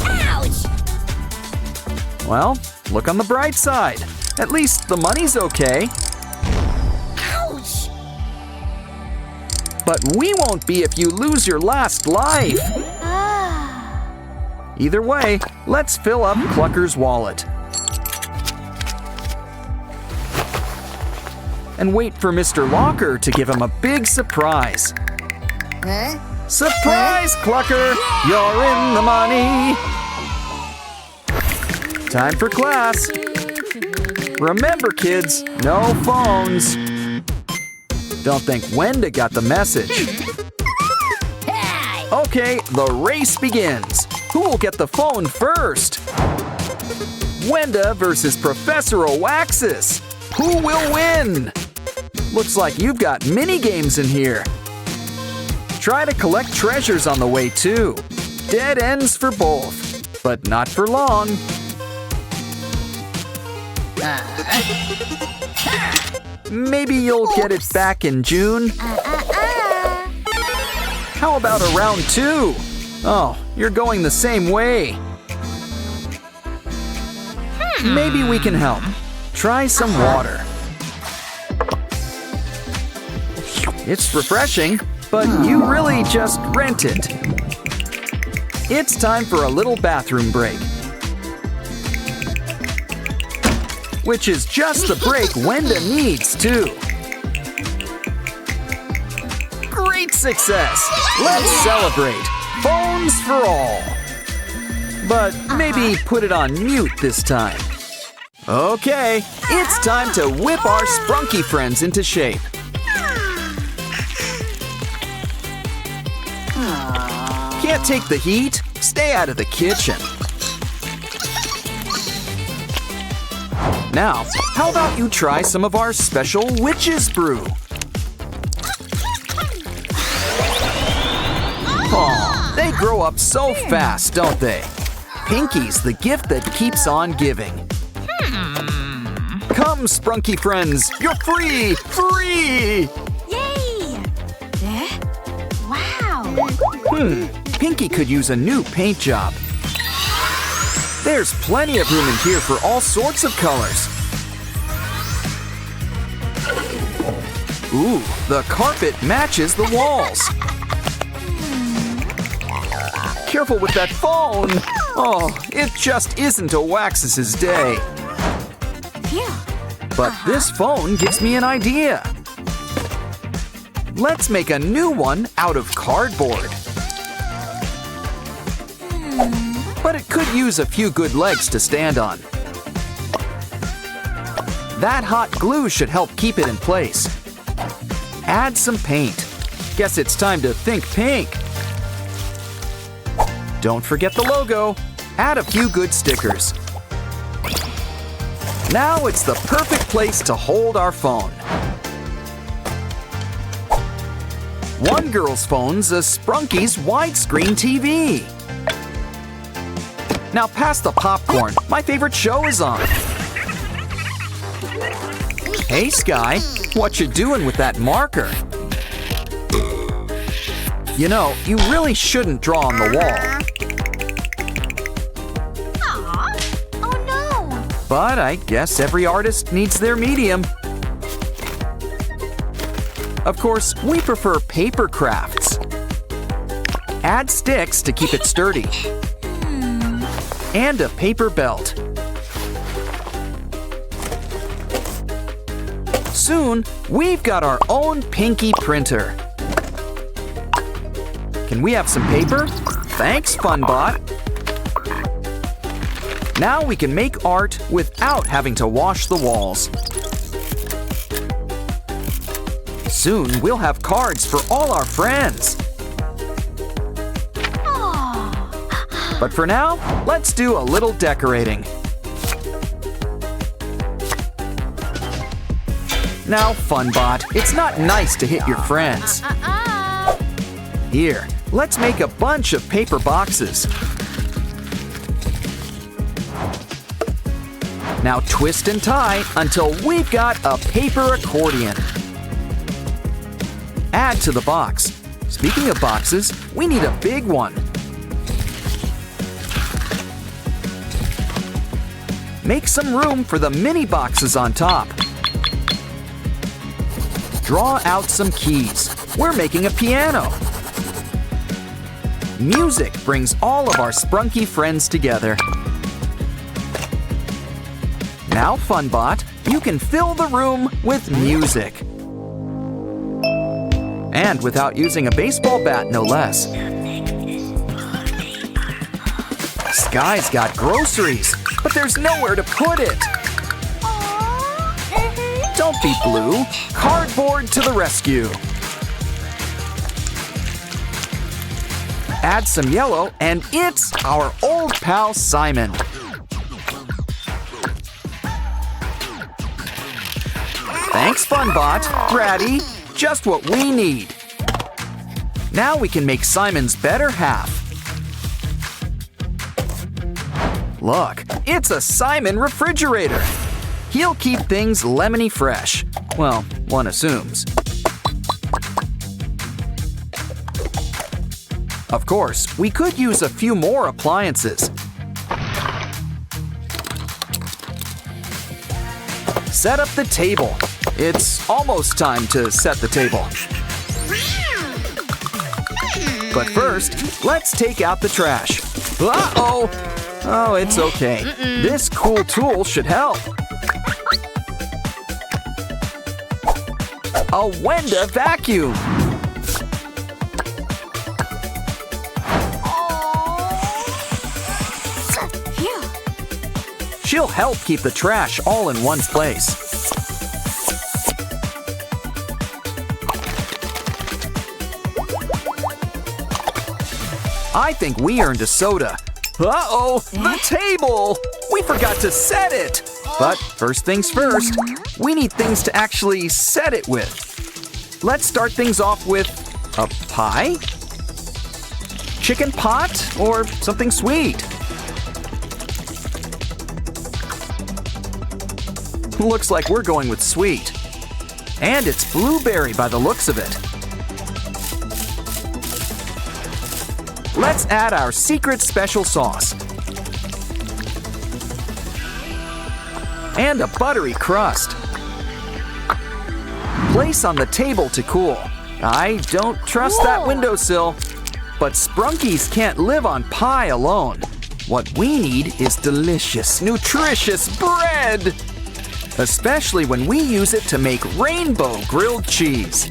Ouch! Well, look on the bright side. At least the money's okay. Ouch! But we won't be if you lose your last life. Either way, let's fill up Clucker's wallet. And wait for Mr. Locker to give him a big surprise. Surprise, Clucker! You're in the money! Time for class. Remember, kids, no phones. Don't think Wenda got the message. Okay, the race begins. Who will get the phone first? Wenda versus Professor Oaxis. who will win? Looks like you've got mini games in here. Try to collect treasures on the way too. Dead ends for both, but not for long. Maybe you'll get it back in June. How about a round 2? Oh, you're going the same way. Maybe we can help. Try some water. It's refreshing, but you really just rent it. It's time for a little bathroom break. Which is just the break Wenda needs, too. Great success! Let's celebrate! Phones for all! But maybe put it on mute this time. Okay, it's time to whip our sprunky friends into shape. Can't take the heat? Stay out of the kitchen. Now, how about you try some of our special witch's brew? Aw, they grow up so fast, don't they? Pinky's the gift that keeps on giving. Come, sprunky friends, you're free! Free! Yay! Wow! Pinky could use a new paint job. There's plenty of room in here for all sorts of colors. Ooh, the carpet matches the walls. Careful with that phone! Oh, it just isn't a Wax's day. But this phone gives me an idea. Let's make a new one out of cardboard. But it could use a few good legs to stand on. That hot glue should help keep it in place. Add some paint. Guess it's time to think pink. Don't forget the logo. Add a few good stickers. Now it's the perfect place to hold our phone. One girl's phone's a Sprunky's widescreen TV. Now pass the popcorn. My favorite show is on. Hey, Sky. What you doing with that marker? You know, you really shouldn't draw on the wall. Oh no! But I guess every artist needs their medium. Of course, we prefer paper crafts. Add sticks to keep it sturdy. And a paper belt. Soon, we've got our own Pinky printer. Can we have some paper? Thanks, FunBot. Now we can make art without having to wash the walls. Soon, we'll have cards for all our friends. But for now, let's do a little decorating. Now, FunBot, it's not nice to hit your friends. Here, let's make a bunch of paper boxes. Now twist and tie until we've got a paper accordion. Add to the box. Speaking of boxes, we need a big one. Make some room for the mini boxes on top. Draw out some keys. We're making a piano. Music brings all of our sprunky friends together. Now, FunBot, you can fill the room with music. And without using a baseball bat, no less. Sky's got groceries, but there's nowhere to put it. Don't be blue. Cardboard to the rescue. Add some yellow, and it's our old pal Simon. Thanks, Funbot. Bratty, just what we need. Now we can make Simon's better half. Look, it's a Simon refrigerator. He'll keep things lemony fresh. Well, one assumes. Of course, we could use a few more appliances. Set up the table. It's almost time to set the table. But first, let's take out the trash. Uh-oh! Oh, it's okay. This cool tool should help. A Wenda vacuum. She'll help keep the trash all in one place. I think we earned a soda. Uh-oh, the table! We forgot to set it! But first things first, we need things to actually set it with. Let's start things off with a pie? Chicken pot? Or something sweet? Looks like we're going with sweet. And it's blueberry by the looks of it. Let's add our secret special sauce. And a buttery crust. Place on the table to cool. I don't trust that windowsill. But Sprunkies can't live on pie alone. What we need is delicious, nutritious bread! Especially when we use it to make rainbow grilled cheese.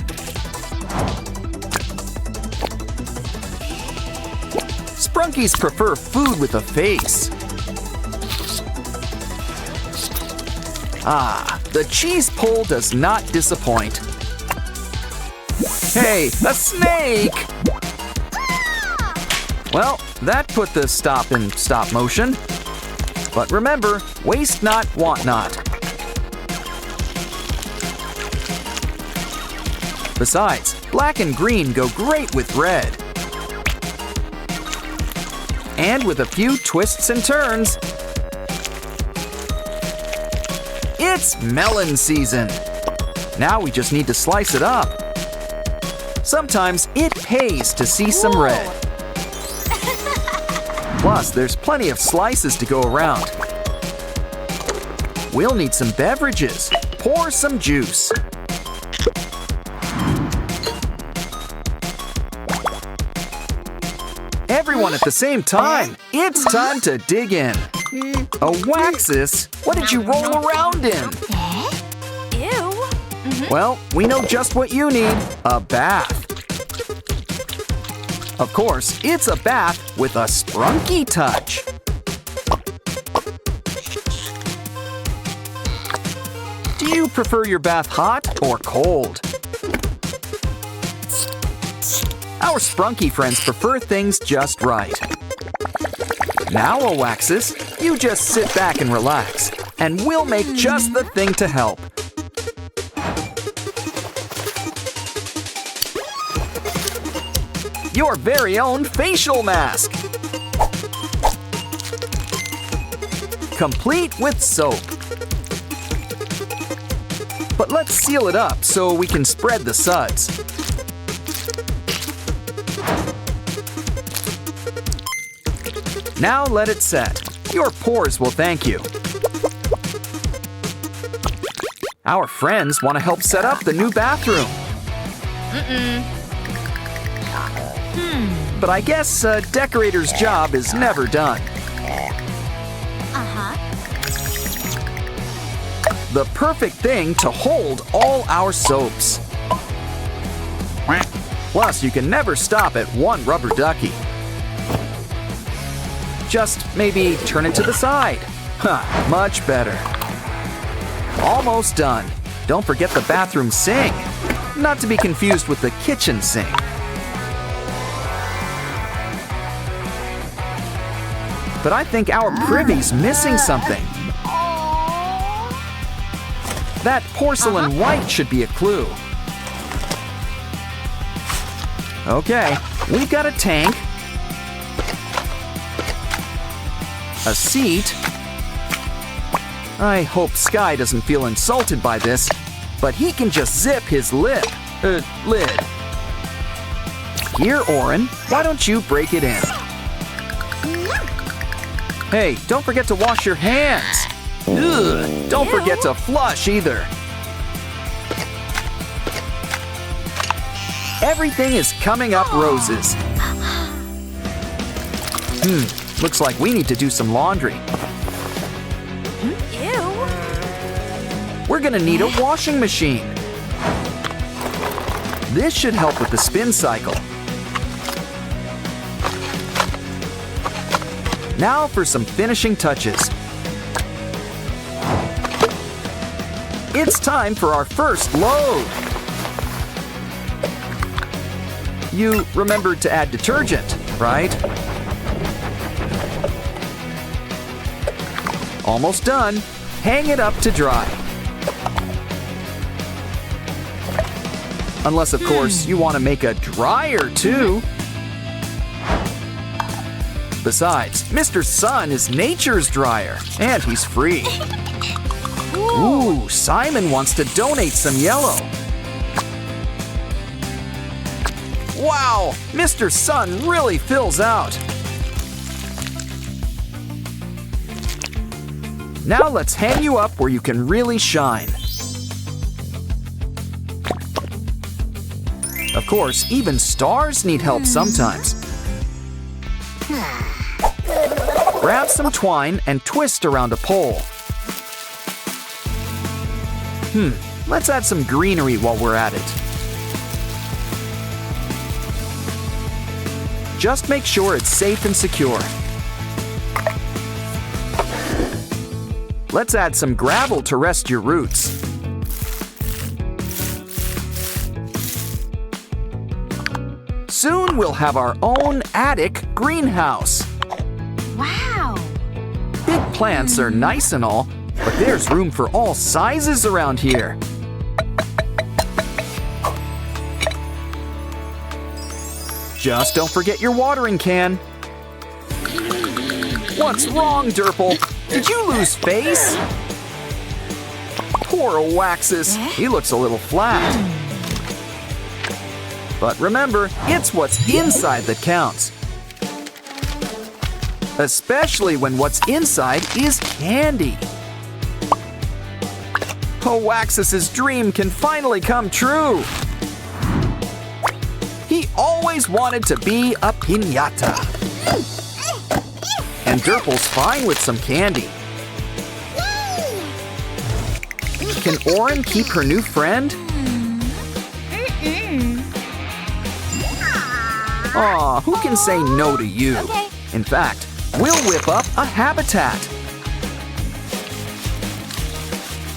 Sprunkies prefer food with a face. Ah, the cheese pull does not disappoint. Hey, a snake! Well, that put the stop in stop motion. But remember, waste not, want not. Besides, black and green go great with red. And with a few twists and turns, it's melon season. Now we just need to slice it up. Sometimes it pays to see some red. Plus, there's plenty of slices to go around. We'll need some beverages. Pour some juice. Everyone at the same time. It's time to dig in. A Waxus? What did you roll around in? Ew. Well, we know just what you need. A bath. Of course, it's a bath with a sprunky touch. Do you prefer your bath hot or cold? Our Sprunky friends prefer things just right. Now, a Waxus, you just sit back and relax, and we'll make just the thing to help. Your very own facial mask. Complete with soap. But let's seal it up so we can spread the suds. Now let it set. Your pores will thank you. Our friends want to help set up the new bathroom. But I guess a decorator's job is never done. The perfect thing to hold all our soaps. Plus, you can never stop at one rubber ducky. Just maybe turn it to the side. Much better. Almost done. Don't forget the bathroom sink. Not to be confused with the kitchen sink. But I think our privy's missing something. That porcelain white should be a clue. Okay, we've got a tank, a seat. I hope Sky doesn't feel insulted by this, but he can just zip his lid. Here, Oren, why don't you break it in? Hey, don't forget to wash your hands. Ugh, don't forget to flush either. Everything is coming up roses. Looks like we need to do some laundry. Ew. We're gonna need a washing machine. This should help with the spin cycle. Now for some finishing touches. It's time for our first load. You remembered to add detergent, right? Almost done. Hang it up to dry. Unless, of course, you want to make a dryer too. Besides, Mr. Sun is nature's dryer, and he's free. Ooh, Simon wants to donate some yellow. Wow, Mr. Sun really fills out. Now let's hang you up where you can really shine. Of course, even stars need help sometimes. Grab some twine and twist around a pole. Let's add some greenery while we're at it. Just make sure it's safe and secure. Let's add some gravel to rest your roots. Soon we'll have our own attic greenhouse. Wow. Big plants are nice and all, but there's room for all sizes around here. Just don't forget your watering can. What's wrong, Durple? Did you lose face? Poor Waxus, he looks a little flat. But remember, it's what's inside that counts. Especially when what's inside is candy. Waxus's dream can finally come true. He always wanted to be a piñata. And Durple's fine with some candy. Can Oren keep her new friend? Aw, who can say no to you? Okay. In fact, we'll whip up a habitat.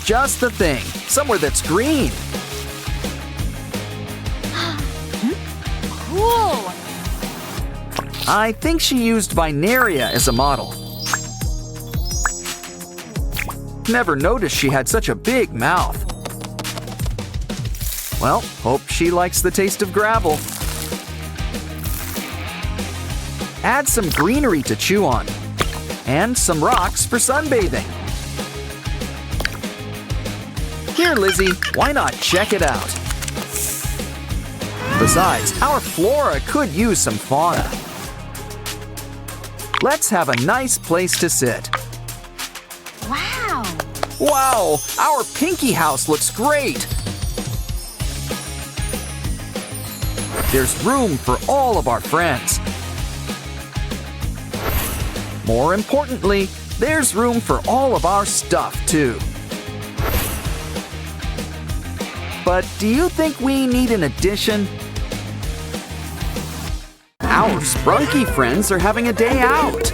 Just the thing, somewhere that's green. Cool. I think she used Vinaria as a model. Never noticed she had such a big mouth. Well, hope she likes the taste of gravel. Add some greenery to chew on, and some rocks for sunbathing. Here, Lizzie, why not check it out? Besides, our flora could use some fauna. Let's have a nice place to sit. Wow. Wow, our Pinky house looks great. There's room for all of our friends. More importantly, there's room for all of our stuff, too. But do you think we need an addition? Our Sprunky friends are having a day out.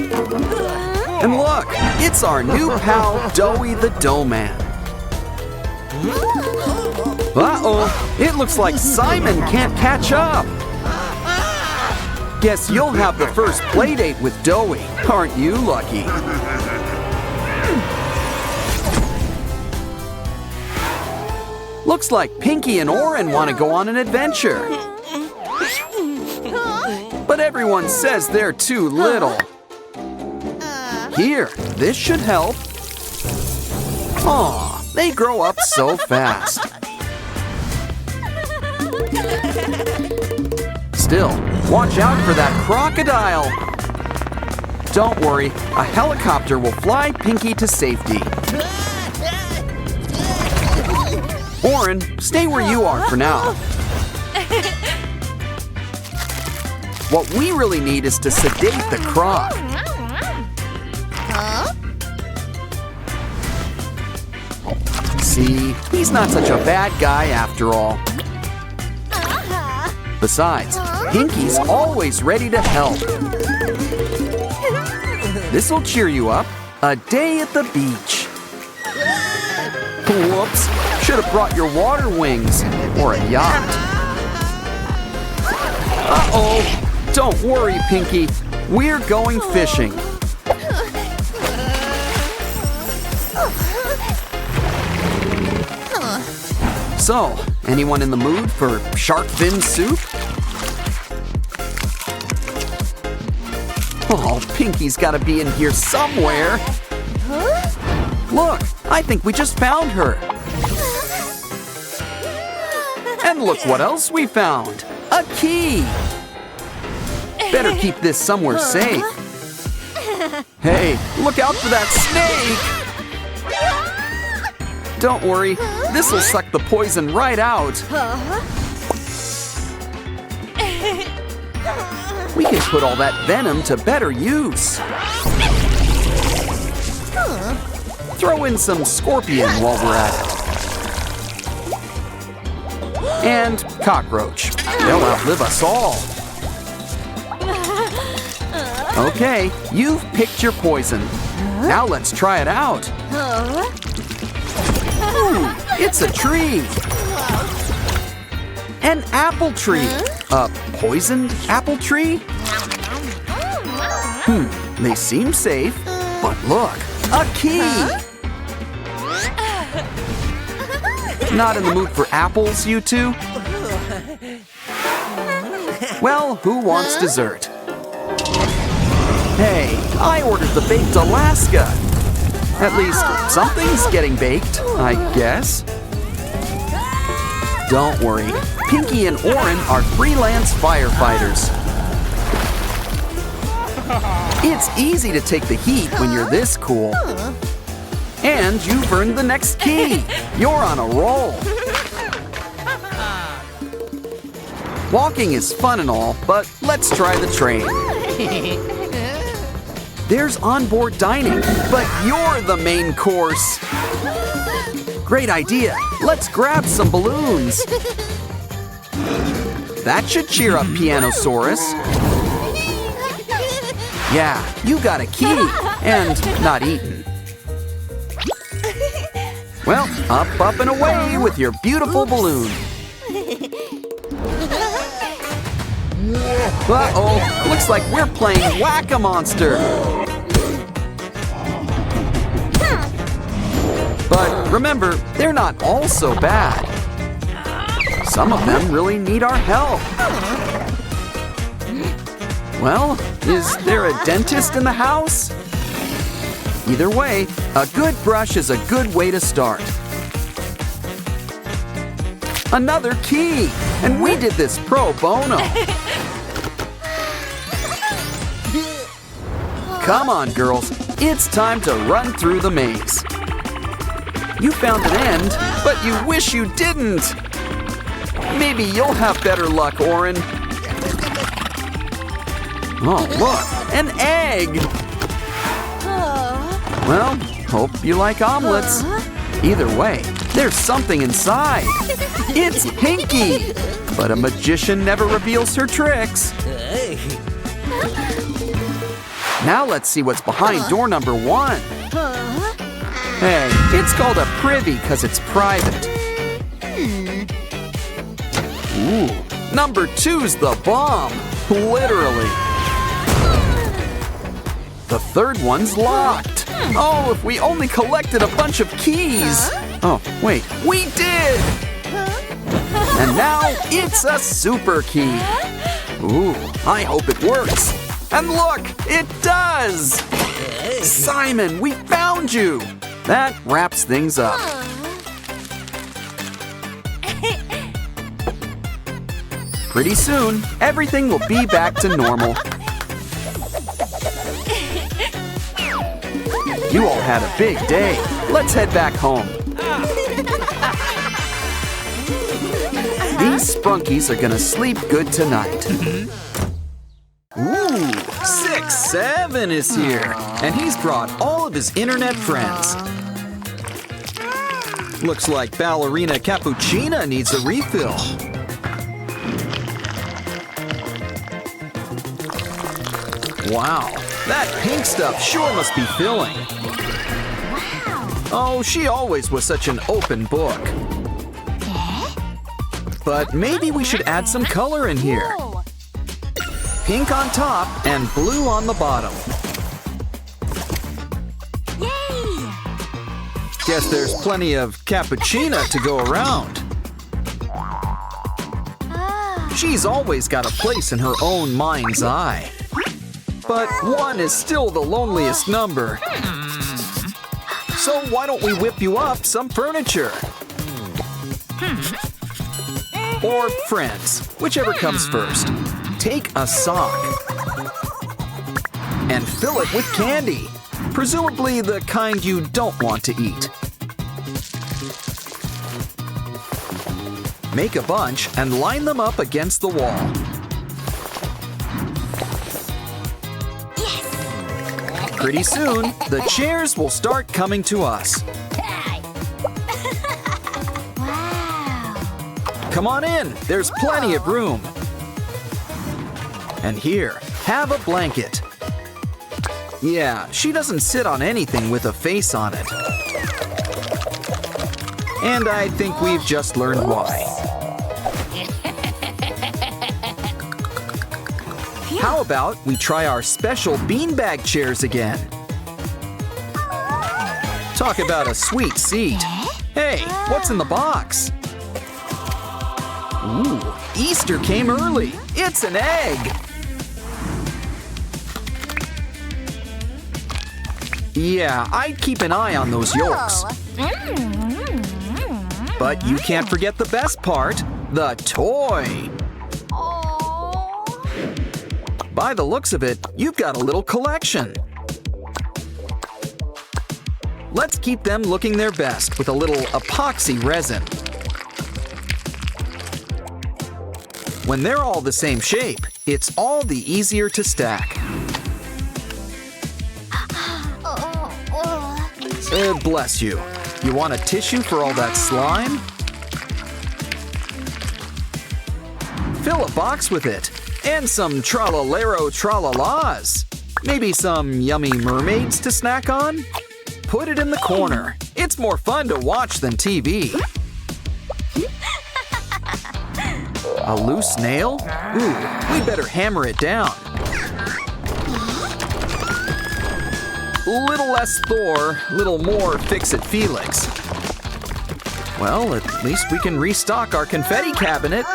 And look, it's our new pal, Doughy the Doughman. Uh-oh, it looks like Simon can't catch up. Guess you'll have the first playdate with Doughy, aren't you lucky? Looks like Pinky and Oren want to go on an adventure. But everyone says they're too little. Here, this should help. Aw, they grow up so fast. Still, watch out for that crocodile. Don't worry, a helicopter will fly Pinky to safety. Oren, stay where you are for now. What we really need is to sedate the croc. See, he's not such a bad guy after all. Besides, Pinky's always ready to help. This'll cheer you up. A day at the beach. Whoops, should have brought your water wings or a yacht. Uh-oh. Don't worry, Pinky. We're going fishing. So, anyone in the mood for shark fin soup? Oh, Pinky's got to be in here somewhere. Look, I think we just found her. And look what else we found. A key. Better keep this somewhere safe. Hey, look out for that snake! Don't worry, this'll suck the poison right out. We can put all that venom to better use. Throw in some scorpion while we're at it. And cockroach. They'll outlive us all. Okay, you've picked your poison. Now let's try it out. Ooh, it's a tree. An apple tree. A poisoned apple tree? They seem safe, but look, a key. Not in the mood for apples, you two? Well, who wants dessert? Hey, I ordered the baked Alaska. At least something's getting baked, I guess. Don't worry, Pinky and Oren are freelance firefighters. It's easy to take the heat when you're this cool. And you've earned the next key. You're on a roll. Walking is fun and all, but let's try the train. There's onboard dining, but you're the main course. Great idea. Let's grab some balloons. That should cheer up Pianosaurus. Yeah, you got a key and not eaten. Well, up and away with your beautiful balloon. Uh-oh, looks like we're playing Whack-A-Monster. But remember, they're not all so bad. Some of them really need our help. Well, is there a dentist in the house? Either way, a good brush is a good way to start. Another key, and we did this pro bono. Come on, girls, it's time to run through the maze. You found an end, but you wish you didn't. Maybe you'll have better luck, Oren. Oh, look, an egg. Well, hope you like omelets. Either way, there's something inside. It's Pinky, but a magician never reveals her tricks. Now let's see what's behind door number 1. Hey, it's called a privy because it's private. Ooh, number 2's the bomb, literally. The third one's locked. Oh, if we only collected a bunch of keys. Oh, wait, we did! And now it's a super key. Ooh, I hope it works. And look, it does! Simon, we found you! That wraps things up. Pretty soon, everything will be back to normal. You all had a big day. Let's head back home. These sprunkies are gonna sleep good tonight. Ooh, 6-7 is here, and he's brought all of his internet friends. Looks like Ballerina Cappuccina needs a refill. Wow, that pink stuff sure must be filling. Oh, she always was such an open book. But maybe we should add some color in here. Pink on top and blue on the bottom. Yay! Guess there's plenty of cappuccina to go around. She's always got a place in her own mind's eye. But 1 is still the loneliest number. So why don't we whip you up some furniture? Or friends, whichever comes first. Take a sock and fill it with candy, presumably the kind you don't want to eat. Make a bunch and line them up against the wall. Pretty soon, the chairs will start coming to us. Come on in, there's plenty of room. And here, have a blanket. Yeah, she doesn't sit on anything with a face on it. And I think we've just learned why. How about we try our special beanbag chairs again? Talk about a sweet seat. Hey, what's in the box? Ooh, Easter came early. It's an egg. Yeah, I'd keep an eye on those yolks. But you can't forget the best part, the toy. By the looks of it, you've got a little collection. Let's keep them looking their best with a little epoxy resin. When they're all the same shape, it's all the easier to stack. Bless you. You want a tissue for all that slime? Fill a box with it. And some tralalero tralalas. Maybe some yummy mermaids to snack on? Put it in the corner. It's more fun to watch than TV. A loose nail? Ooh, we better hammer it down. Little less Thor, little more Fix-It Felix. Well, at least we can restock our confetti cabinet.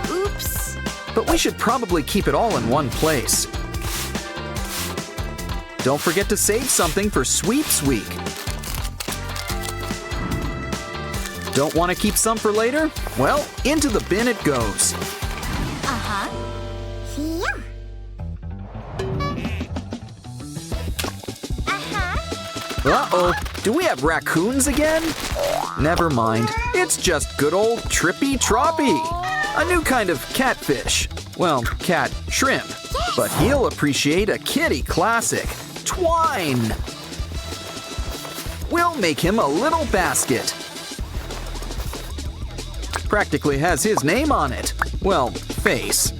Oops. But we should probably keep it all in one place. Don't forget to save something for Sweeps Week. Don't want to keep some for later? Well, into the bin it goes. Uh-oh, do we have raccoons again? Never mind, it's just good old Trippy Troppy. A new kind of catfish. Well, cat shrimp. But he'll appreciate a kitty classic, twine. We'll make him a little basket. Practically has his name on it. Well, face.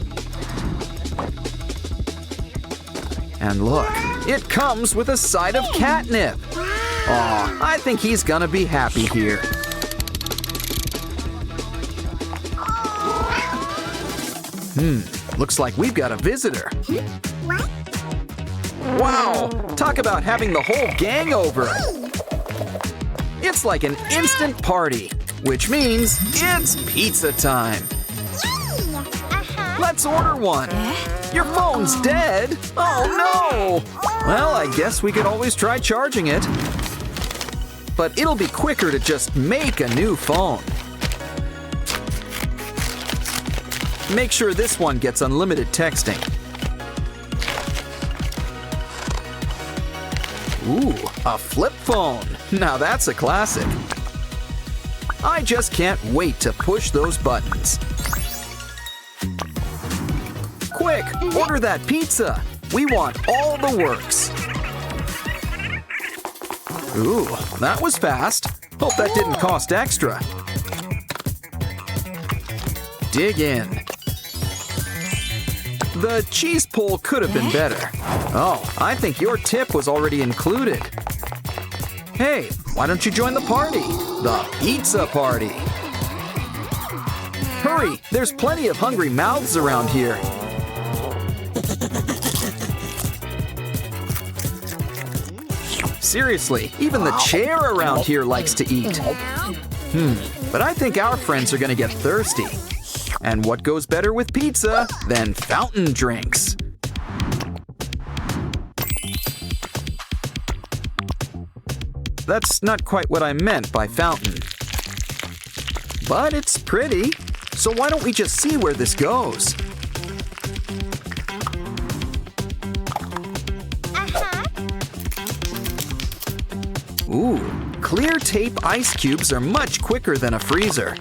And look, it comes with a side of catnip. Aw, I think he's gonna be happy here. Looks like we've got a visitor. Wow, talk about having the whole gang over. It's like an instant party. which means it's pizza time. Let's order one. Your phone's dead. Oh no! Well, I guess we could always try charging it. But it'll be quicker to just make a new phone. Make sure this one gets unlimited texting. Ooh, a flip phone. Now that's a classic. I just can't wait to push those buttons. Quick, order that pizza. We want all the works. Ooh, that was fast. Hope that didn't cost extra. Dig in. The cheese pull could have been better. Oh, I think your tip was already included. Hey, why don't you join the party? The pizza party. Hurry, there's plenty of hungry mouths around here. Seriously, even the chair around here likes to eat. But I think our friends are gonna get thirsty. And what goes better with pizza than fountain drinks? That's not quite what I meant by fountain. But it's pretty, so why don't we just see where this goes? Ooh, clear tape ice cubes are much quicker than a freezer.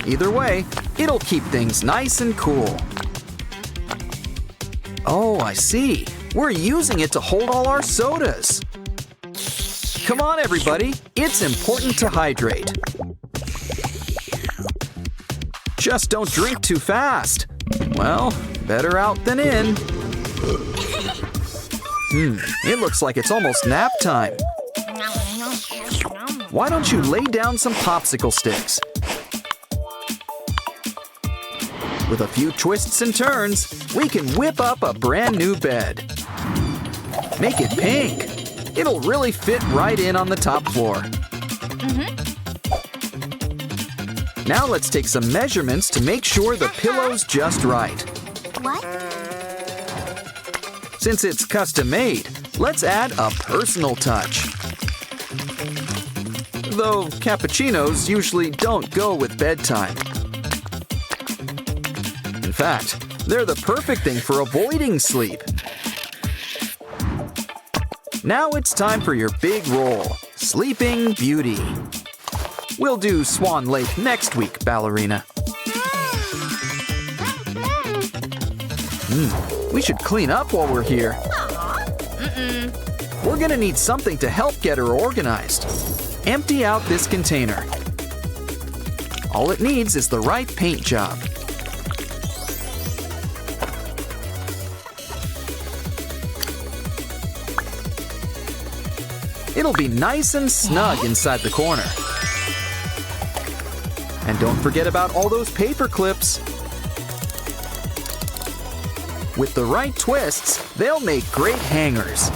Either way, it'll keep things nice and cool. Oh, I see. We're using it to hold all our sodas. Come on, everybody. It's important to hydrate. Just don't drink too fast. Well, better out than in. It looks like it's almost nap time. Why don't you lay down some popsicle sticks? With a few twists and turns, we can whip up a brand new bed. Make it pink. It'll really fit right in on the top floor. Now let's take some measurements to make sure the pillow's just right. What? Since it's custom made, let's add a personal touch. Though cappuccinos usually don't go with bedtime. In fact, they're the perfect thing for avoiding sleep. Now it's time for your big role, Sleeping Beauty. We'll do Swan Lake next week, ballerina. We should clean up while we're here. We're gonna need something to help get her organized. Empty out this container. All it needs is the right paint job. It'll be nice and snug inside the corner. And don't forget about all those paper clips. With the right twists, they'll make great hangers.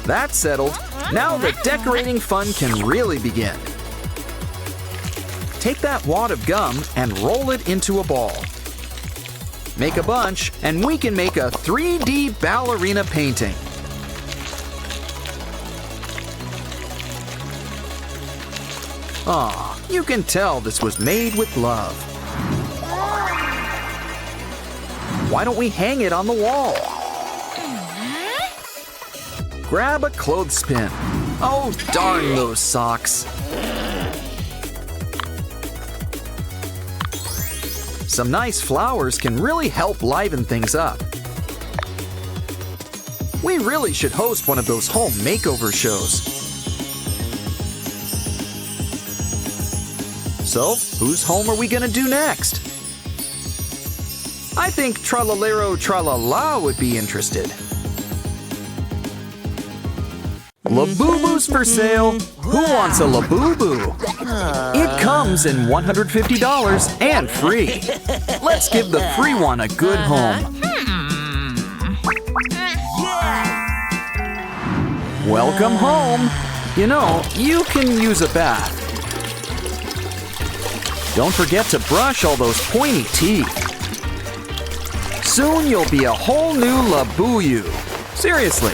That's settled. Now the decorating fun can really begin. Take that wad of gum and roll it into a ball. Make a bunch, and we can make a 3D ballerina painting. Aw, you can tell this was made with love. Why don't we hang it on the wall? Grab a clothespin. Oh, darn those socks. Some nice flowers can really help liven things up. We really should host one of those home makeover shows. So, whose home are we gonna do next? I think Tralalero Tralala would be interested. Labubu's for sale. Who wants a Labubu? It comes in $150 and free. Let's give the free one a good home. Welcome home. You know, you can use a bath. Don't forget to brush all those pointy teeth. Soon you'll be a whole new Labuyu. Seriously,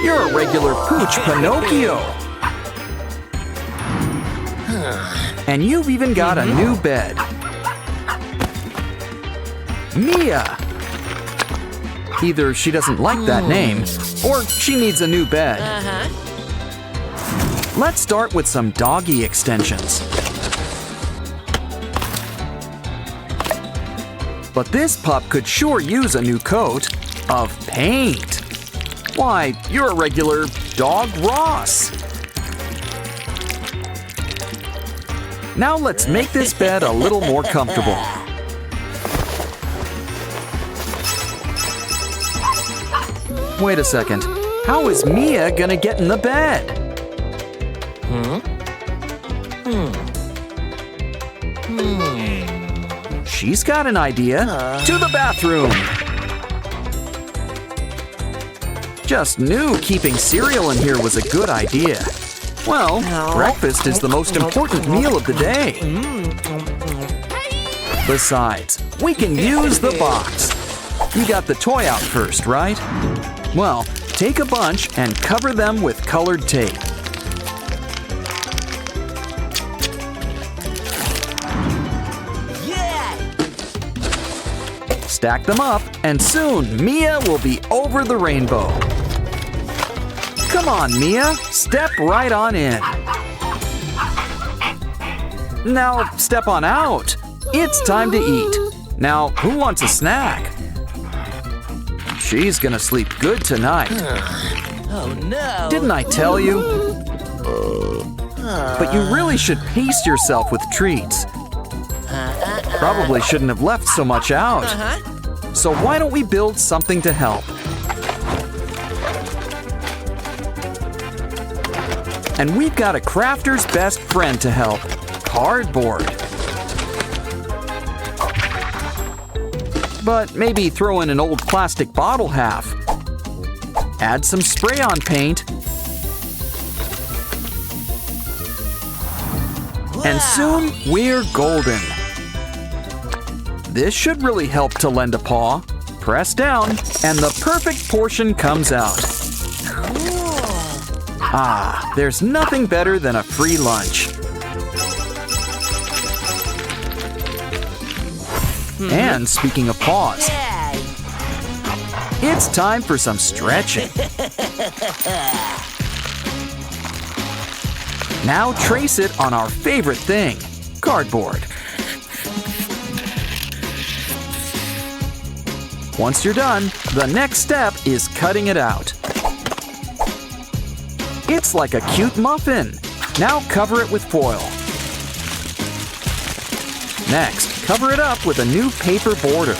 you're a regular pooch Pinocchio. And you've even got a new bed. Mia! Either she doesn't like that name, or she needs a new bed. Let's start with some doggy extensions. But this pup could sure use a new coat of paint. Why, you're a regular dog Ross. Now let's make this bed a little more comfortable. Wait a second. How is Mia gonna get in the bed? She's got an idea. To the bathroom. Just knew keeping cereal in here was a good idea. Well, breakfast is the most important meal of the day. Besides, we can use the box. You got the toy out first, right? Well, take a bunch and cover them with colored tape. Stack them up, and soon Mia will be over the rainbow. Come on, Mia, step right on in. Now, step on out. It's time to eat. Now, who wants a snack? She's gonna sleep good tonight. Oh no! Didn't I tell you? But you really should pace yourself with treats. Probably shouldn't have left so much out. So why don't we build something to help? And we've got a crafter's best friend to help, cardboard. But maybe throw in an old plastic bottle half. Add some spray-on paint. And soon we're golden. This should really help to lend a paw. Press down, and the perfect portion comes out. Ah, there's nothing better than a free lunch. And speaking of paws, it's time for some stretching. Now trace it on our favorite thing, cardboard. Once you're done, the next step is cutting it out. It's like a cute muffin. Now cover it with foil. Next, cover it up with a new paper border.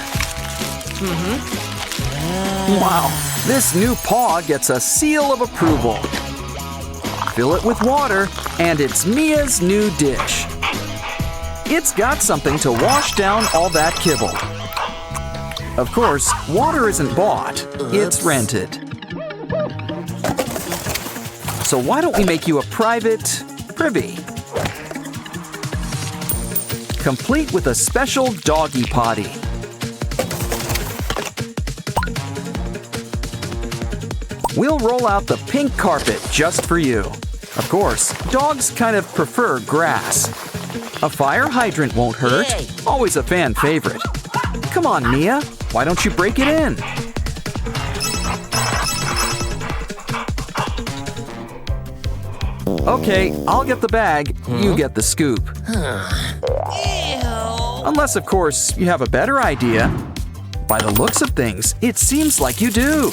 Wow, this new paw gets a seal of approval. Fill it with water, and it's Mia's new dish. It's got something to wash down all that kibble. Of course, water isn't bought, it's rented. So why don't we make you a private privy? Complete with a special doggy potty. We'll roll out the pink carpet just for you. Of course, dogs kind of prefer grass. A fire hydrant won't hurt. Always a fan favorite. Come on, Mia. Why don't you break it in? Okay, I'll get the bag. You get the scoop. Unless, of course, you have a better idea. By the looks of things, it seems like you do.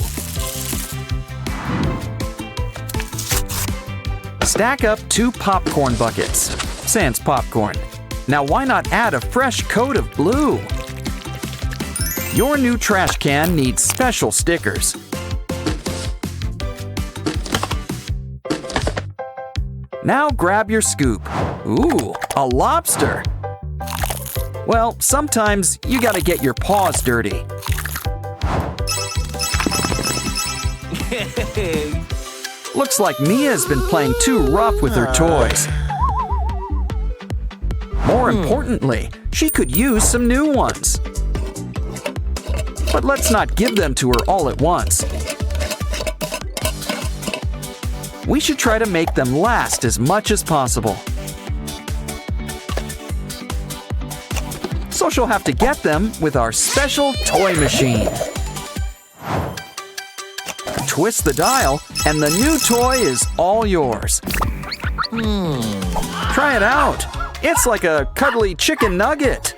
Stack up 2 popcorn buckets. Sans popcorn. Now why not add a fresh coat of blue? Your new trash can needs special stickers. Now grab your scoop. Ooh, a lobster. Well, sometimes you gotta get your paws dirty. Looks like Mia's been playing too rough with her toys. More importantly, she could use some new ones. But let's not give them to her all at once. We should try to make them last as much as possible. So she'll have to get them with our special toy machine. Twist the dial, and the new toy is all yours. Try it out. It's like a cuddly chicken nugget.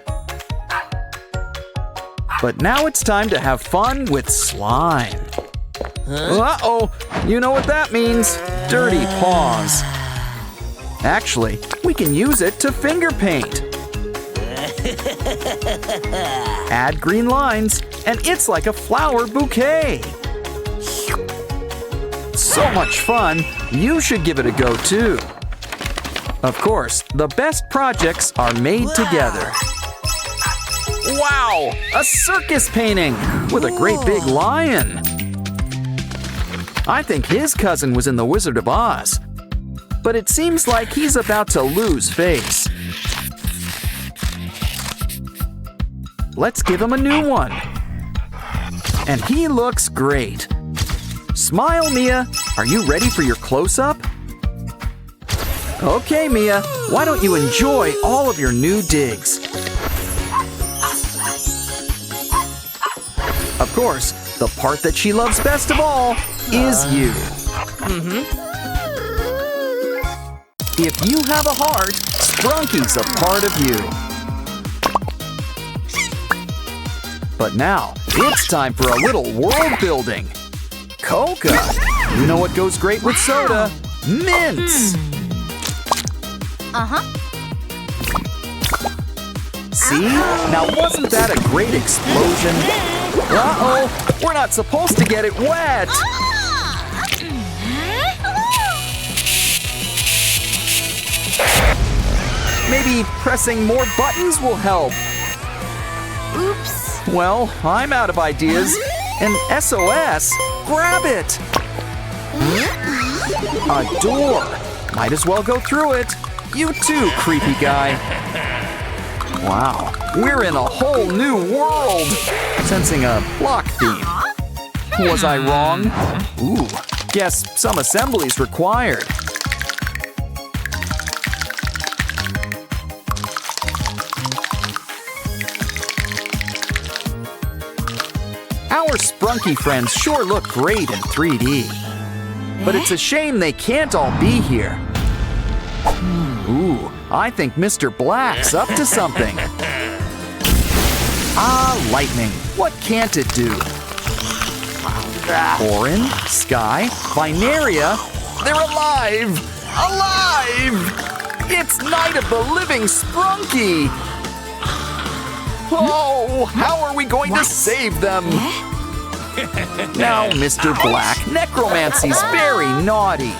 But now it's time to have fun with slime. Uh-oh, you know what that means. Dirty paws. Actually, we can use it to finger paint. Add green lines, and it's like a flower bouquet. So much fun, you should give it a go too. Of course, the best projects are made together. Wow, a circus painting with a great big lion. I think his cousin was in The Wizard of Oz, but it seems like he's about to lose face. Let's give him a new one. And he looks great. Smile, Mia. Are you ready for your close-up? Okay, Mia, why don't you enjoy all of your new digs? Of course, the part that she loves best of all is you. If you have a heart, Sprunky's a part of you. But now, it's time for a little world building. Coca. You know what goes great with soda? Mints. See? Now wasn't that a great explosion? Uh-oh, we're not supposed to get it wet. Maybe pressing more buttons will help. Oops. Well, I'm out of ideas. An SOS? Grab it! A door. Might as well go through it. You too, creepy guy. Wow, we're in a whole new world. Sensing a block theme. Was I wrong? Ooh, guess some assembly's required. Our Sprunky friends sure look great in 3D. But it's a shame they can't all be here. Ooh, I think Mr. Black's up to something. Ah, lightning. What can't it do? Orin, Sky, Binaria, they're alive! Alive! It's Night of the Living Sprunky! Oh, how are we going to save them? Now, Mr. Black, necromancy's very naughty.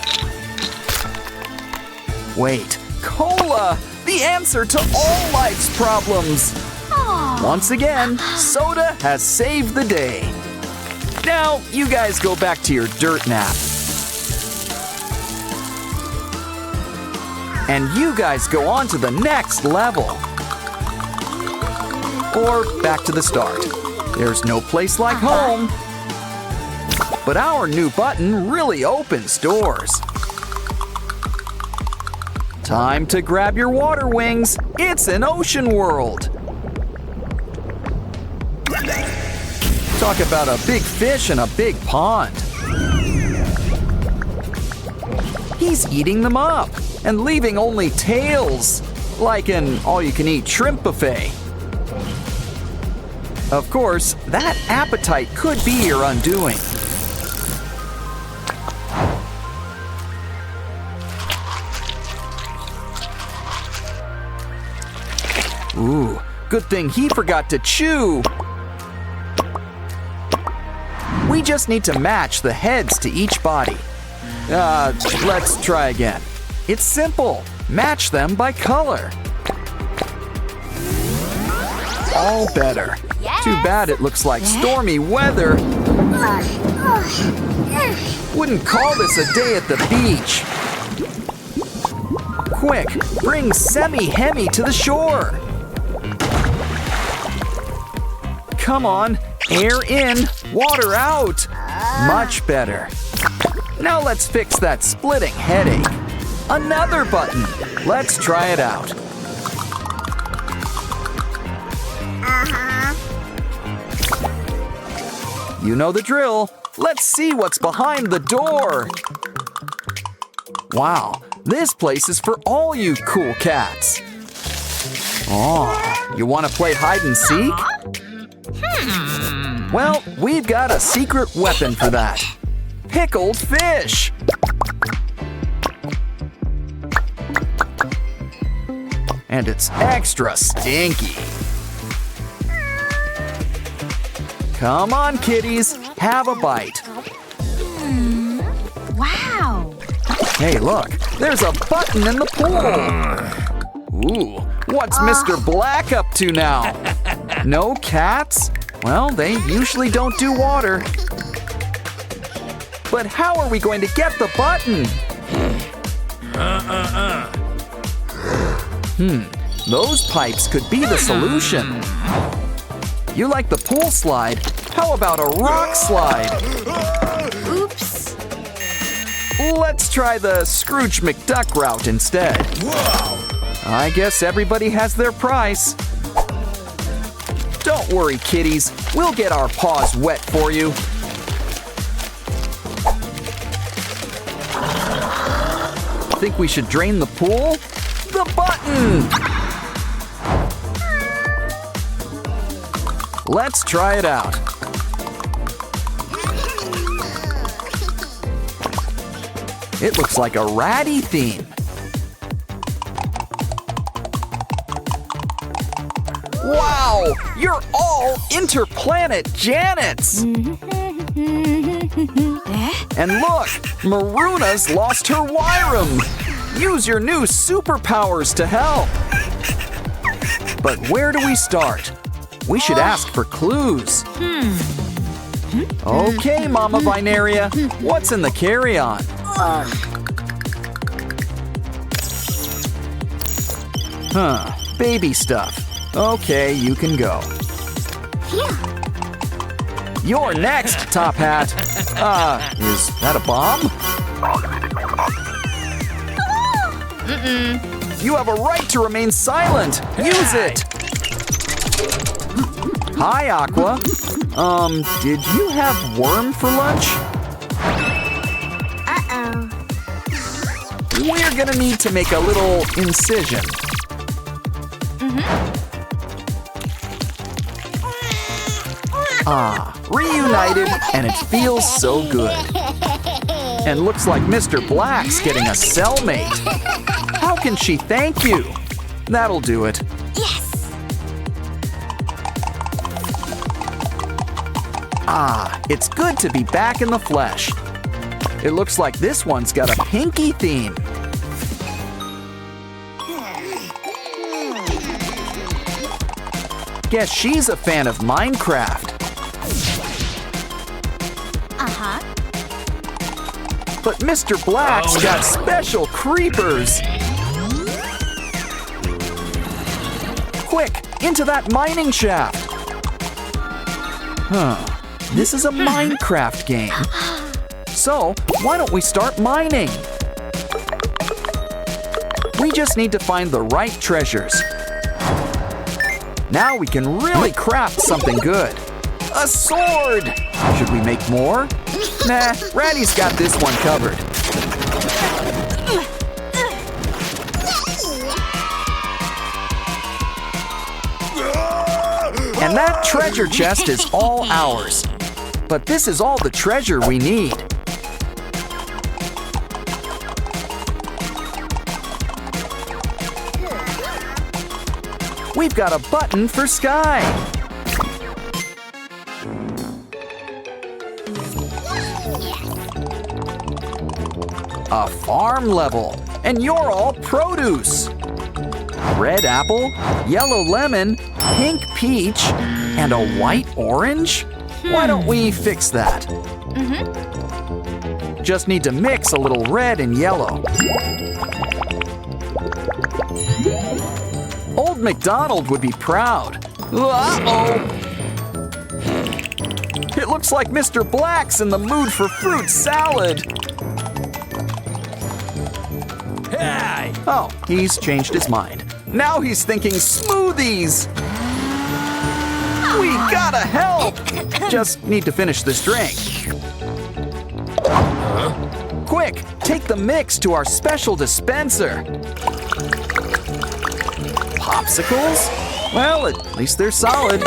Wait, cola! The answer to all life's problems! Once again, soda has saved the day. Now, you guys go back to your dirt nap. And you guys go on to the next level. Or back to the start. There's no place like home. But our new button really opens doors. Time to grab your water wings. It's an ocean world. Talk about a big fish in a big pond. He's eating them up and leaving only tails, like an all-you-can-eat shrimp buffet. Of course, that appetite could be your undoing. Ooh, good thing he forgot to chew. We just need to match the heads to each body. Let's try again. It's simple. Match them by color. All better. Yes. Too bad it looks like stormy weather. Wouldn't call this a day at the beach. Quick, bring Semi-Hemi to the shore. Come on, air in, water out. Much better. Now let's fix that splitting headache. Another button. Let's try it out. You know the drill. Let's see what's behind the door. Wow, this place is for all you cool cats. Oh, you want to play hide and seek? Well, we've got a secret weapon for that. Pickled fish. And it's extra stinky. Come on, kitties, have a bite. Wow. Hey, look, there's a button in the pool. Ooh, what's Mr. Black up to now? No cats? Well, they usually don't do water. But how are we going to get the button? Those pipes could be the solution. You like the pool slide? How about a rock slide? Oops. Let's try the Scrooge McDuck route instead. I guess everybody has their price. Don't worry, kitties. We'll get our paws wet for you. Think we should drain the pool? The button! Let's try it out. It looks like a ratty theme. Wow! You're all interplanet Janets! And look! Maruna's lost her Wyram! Use your new superpowers to help! But where do we start? We should ask for clues. Okay, Mama Binaria, what's in the carry-on? Baby stuff. Okay, you can go. You're next, Top Hat. Is that a bomb? You have a right to remain silent. Use it. Hi, Aqua. Did you have worm for lunch? Uh-oh. We're gonna need to make a little incision. Reunited, and it feels so good. And looks like Mr. Black's getting a cellmate. How can she thank you? That'll do it. Yes. It's good to be back in the flesh. It looks like this one's got a pinky theme. Guess she's a fan of Minecraft. But Mr. Black's got special creepers. Quick, into that mining shaft. This is a Minecraft game. So, why don't we start mining? We just need to find the right treasures. Now we can really craft something good. A sword! Should we make more? Nah, Ratty's got this one covered. And that treasure chest is all ours. But this is all the treasure we need. We've got a button for Sky. A farm level, and you're all produce. Red apple, yellow lemon, pink peach, and a white orange? Why don't we fix that? Just need to mix a little red and yellow. Old MacDonald would be proud. Uh-oh! It looks like Mr. Black's in the mood for fruit salad. Hey! Oh, he's changed his mind. Now he's thinking smoothies. We gotta help! Just need to finish this drink. Quick, take the mix to our special dispenser. Popsicles? Well, at least they're solid.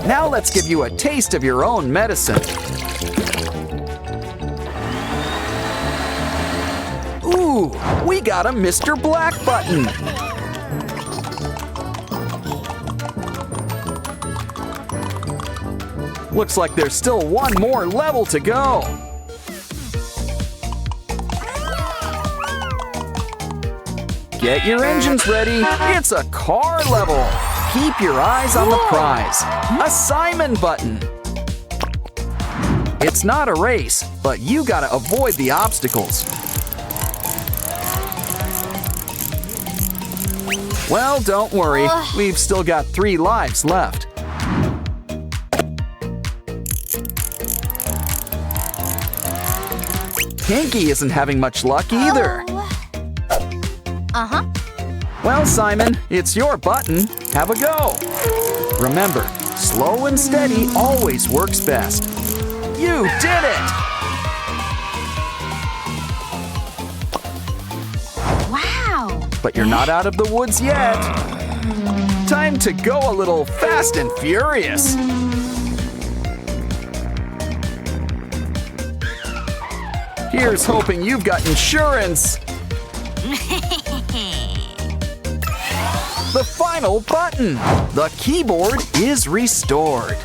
Now let's give you a taste of your own medicine. Ooh, we got a Mr. Black button. Looks like there's still one more level to go. Get your engines ready. It's a car level. Keep your eyes on the prize. A Simon button. It's not a race, but you gotta avoid the obstacles. Well, don't worry. We've still got 3 lives left. Pinky isn't having much luck either. Well, Simon, it's your button. Have a go. Remember, slow and steady always works best. You did it! Wow! But you're not out of the woods yet. Time to go a little fast and furious. Here's hoping you've got insurance. The final button. The keyboard is restored.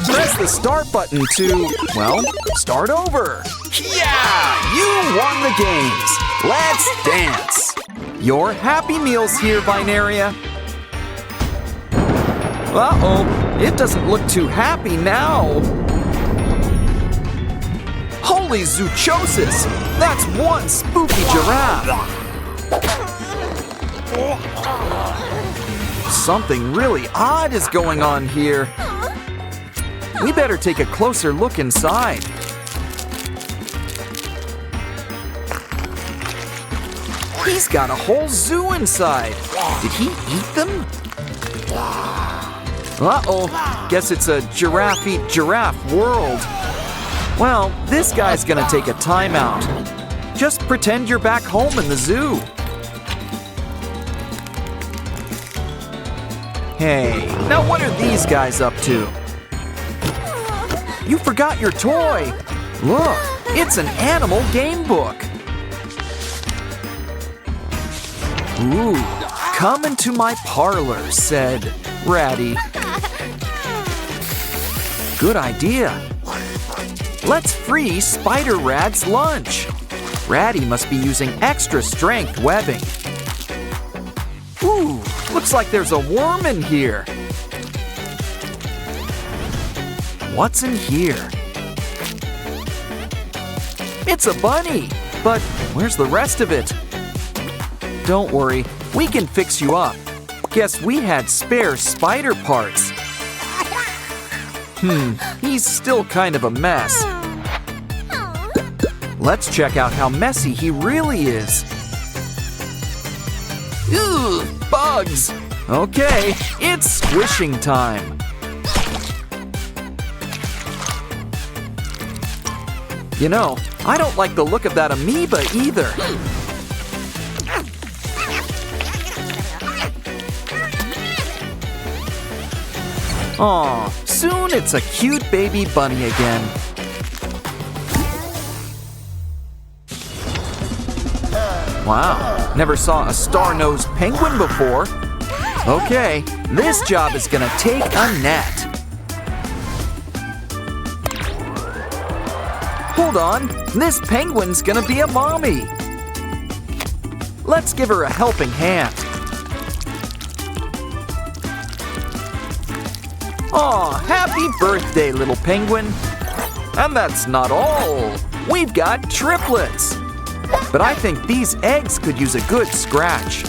Press the start button to, well, start over. Yeah! You won the games. Let's dance. Your Happy Meal's here, Vinaria. Uh-oh, it doesn't look too happy now. Holy zoochosis! That's one spooky giraffe! Something really odd is going on here. We better take a closer look inside. He's got a whole zoo inside. Did he eat them? Uh-oh, guess it's a giraffe eat giraffe world. Well, this guy's gonna take a timeout. Just pretend you're back home in the zoo. Hey, now what are these guys up to? You forgot your toy. Look, it's an animal game book. Ooh, come into my parlor, said Ratty. Good idea. Let's free Spider Rad's lunch. Ratty must be using extra strength webbing. Ooh, looks like there's a worm in here. What's in here? It's a bunny, but where's the rest of it? Don't worry, we can fix you up. Guess we had spare spider parts. He's still kind of a mess. Let's check out how messy he really is. Ooh, bugs! Okay, it's squishing time. You know, I don't like the look of that amoeba either. Aw, soon it's a cute baby bunny again. Wow, never saw a star-nosed penguin before. Okay, this job is gonna take a net. Hold on, this penguin's gonna be a mommy. Let's give her a helping hand. Happy birthday, little penguin. And that's not all. We've got triplets. But I think these eggs could use a good scratch.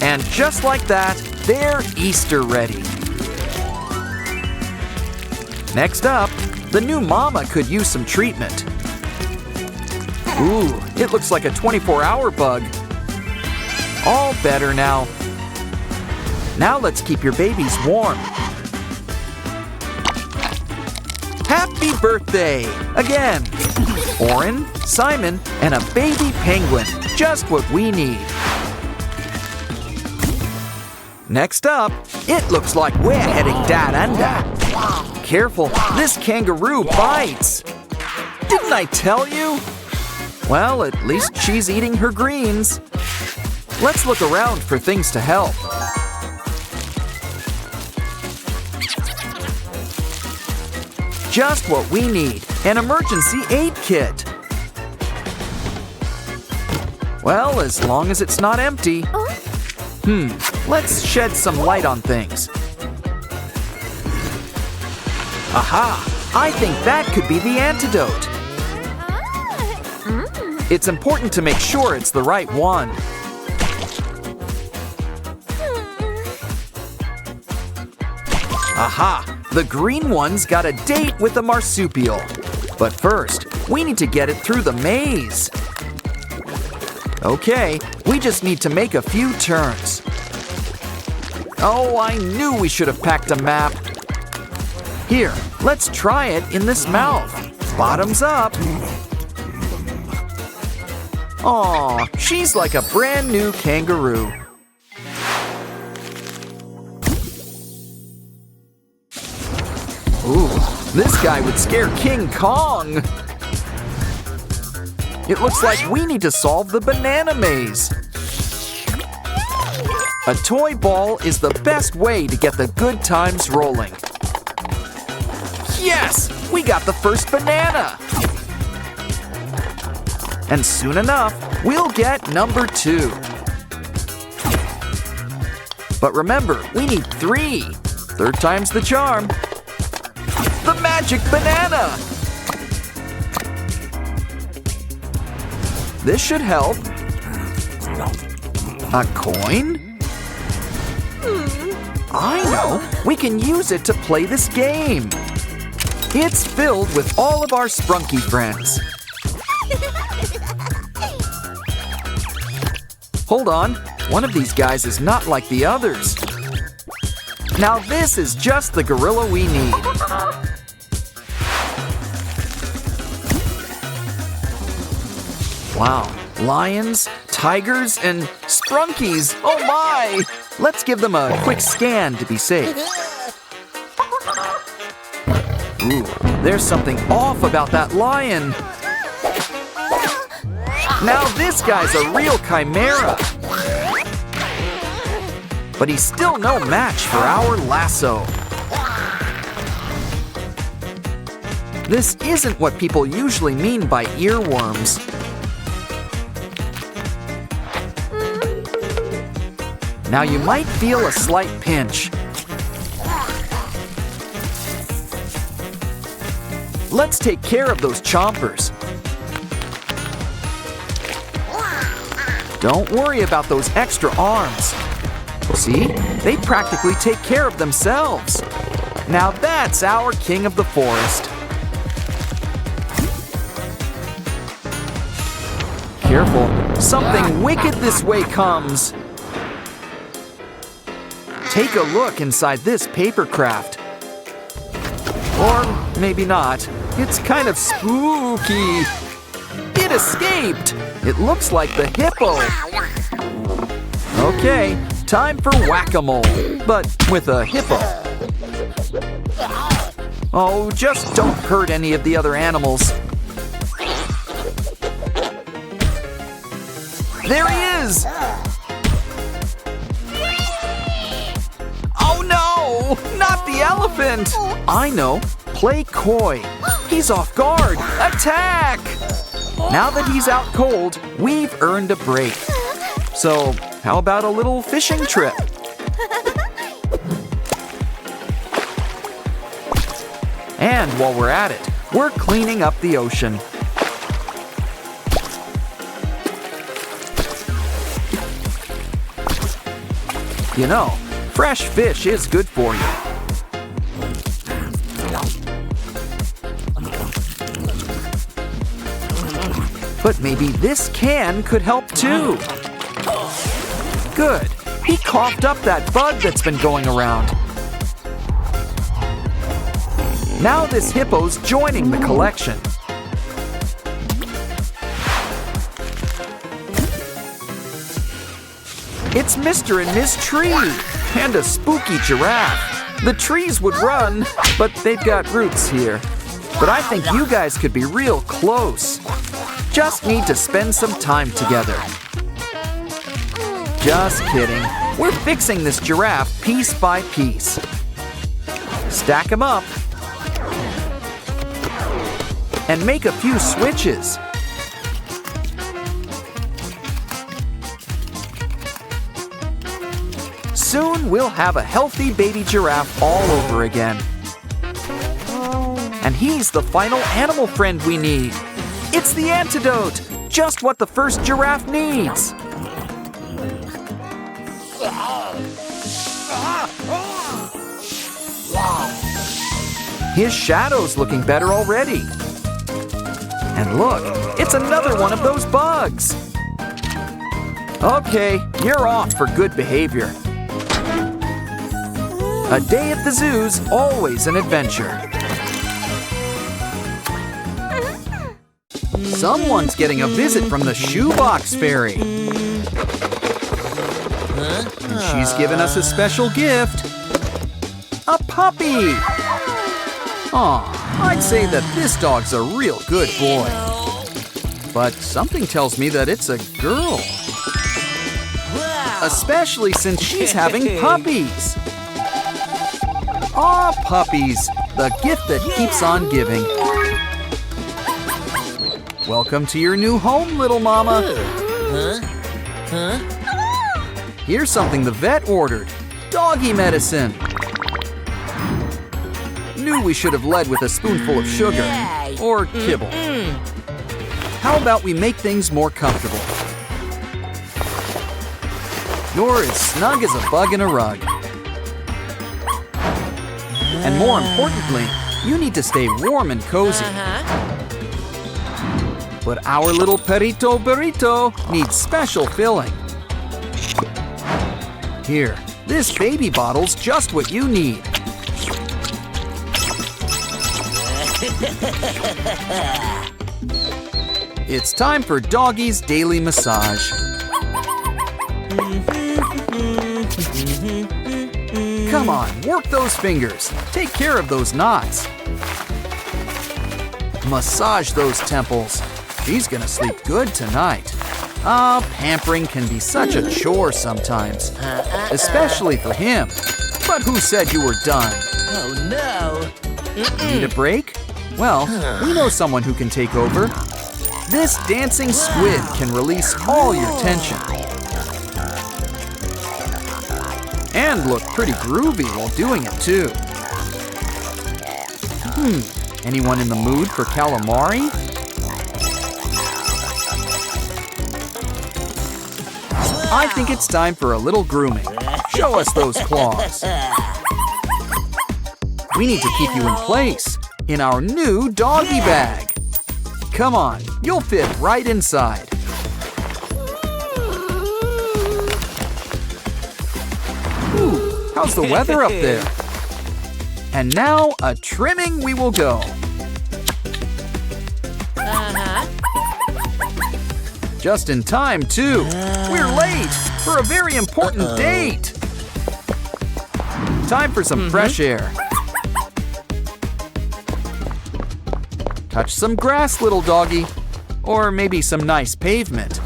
And just like that, they're Easter ready. Next up, the new mama could use some treatment. Ooh, it looks like a 24-hour bug. All better now. Now let's keep your babies warm. Happy birthday! Again! Orin, Simon, and a baby penguin. Just what we need. Next up, it looks like we're heading down under. Careful, this kangaroo bites. Didn't I tell you? Well, at least she's eating her greens. Let's look around for things to help. Just what we need, an emergency aid kit. Well, as long as it's not empty. Let's shed some light on things. Aha! I think that could be the antidote. It's important to make sure it's the right one. Aha! The green one's got a date with the marsupial. But first, we need to get it through the maze. Okay, we just need to make a few turns. Oh, I knew we should have packed a map. Here, let's try it in this mouth. Bottoms up. Aw, she's like a brand new kangaroo. Ooh, this guy would scare King Kong. It looks like we need to solve the banana maze. A toy ball is the best way to get the good times rolling. Yes! We got the first banana! And soon enough, we'll get number 2. But remember, we need 3. Third time's the charm. The magic banana! This should help. A coin? I know! We can use it to play this game! It's filled with all of our sprunky friends. Hold on, one of these guys is not like the others. Now this is just the gorilla we need. Wow, lions, tigers, and sprunkies, oh my! Let's give them a quick scan to be safe. Ooh, there's something off about that lion. Now this guy's a real chimera. But he's still no match for our lasso. This isn't what people usually mean by earworms. Now you might feel a slight pinch. Let's take care of those chompers. Don't worry about those extra arms. See? They practically take care of themselves. Now that's our king of the forest. Careful, something wicked this way comes. Take a look inside this paper craft. Or maybe not. It's kind of spooky. It escaped. It looks like the hippo. Okay, time for whack-a-mole, but with a hippo. Oh, just don't hurt any of the other animals. There he is! Oh no! Not the elephant! I know. Play coy. He's off guard. Attack! Now that he's out cold, we've earned a break. So, how about a little fishing trip? And while we're at it, we're cleaning up the ocean. You know, fresh fish is good for you. But maybe this can could help too. Good. He coughed up that bug that's been going around. Now this hippo's joining the collection. It's Mr. and Miss Tree and a spooky giraffe. The trees would run, but they've got roots here. But I think you guys could be real close. Just need to spend some time together. Just kidding. We're fixing this giraffe piece by piece. Stack them up. And make a few switches. Soon we'll have a healthy baby giraffe all over again. And he's the final animal friend we need. It's the antidote, just what the first giraffe needs. His shadow's looking better already. And look, it's another one of those bugs. Okay, you're off for good behavior. A day at the zoo's always an adventure. Someone's getting a visit from the shoebox fairy. And she's given us a special gift. A puppy! Aw, I'd say that this dog's a real good boy. But something tells me that it's a girl. Especially since she's having puppies. Aw, puppies, the gift that keeps on giving. Welcome to your new home, little mama. Here's something the vet ordered. Doggy medicine. Knew we should have led with a spoonful of sugar. Or kibble. How about we make things more comfortable? You're as snug as a bug in a rug. And more importantly, you need to stay warm and cozy. But our little perrito burrito needs special filling. Here, this baby bottle's just what you need. It's time for Doggy's daily massage. Come on, work those fingers. Take care of those knots. Massage those temples. He's gonna sleep good tonight. Pampering can be such a chore sometimes. Especially for him. But who said you were done? Oh no! Need a break? Well, we know someone who can take over. This dancing squid can release all your tension. And look pretty groovy while doing it too. Anyone in the mood for calamari? I think it's time for a little grooming. Show us those claws. We need to keep you in place in our new doggy bag. Come on, you'll fit right inside. Ooh, how's the weather up there? And now a trimming we will go. Just in time, too. We're late for a very important date. Time for some fresh air. Touch some grass, little doggy. Or maybe some nice pavement.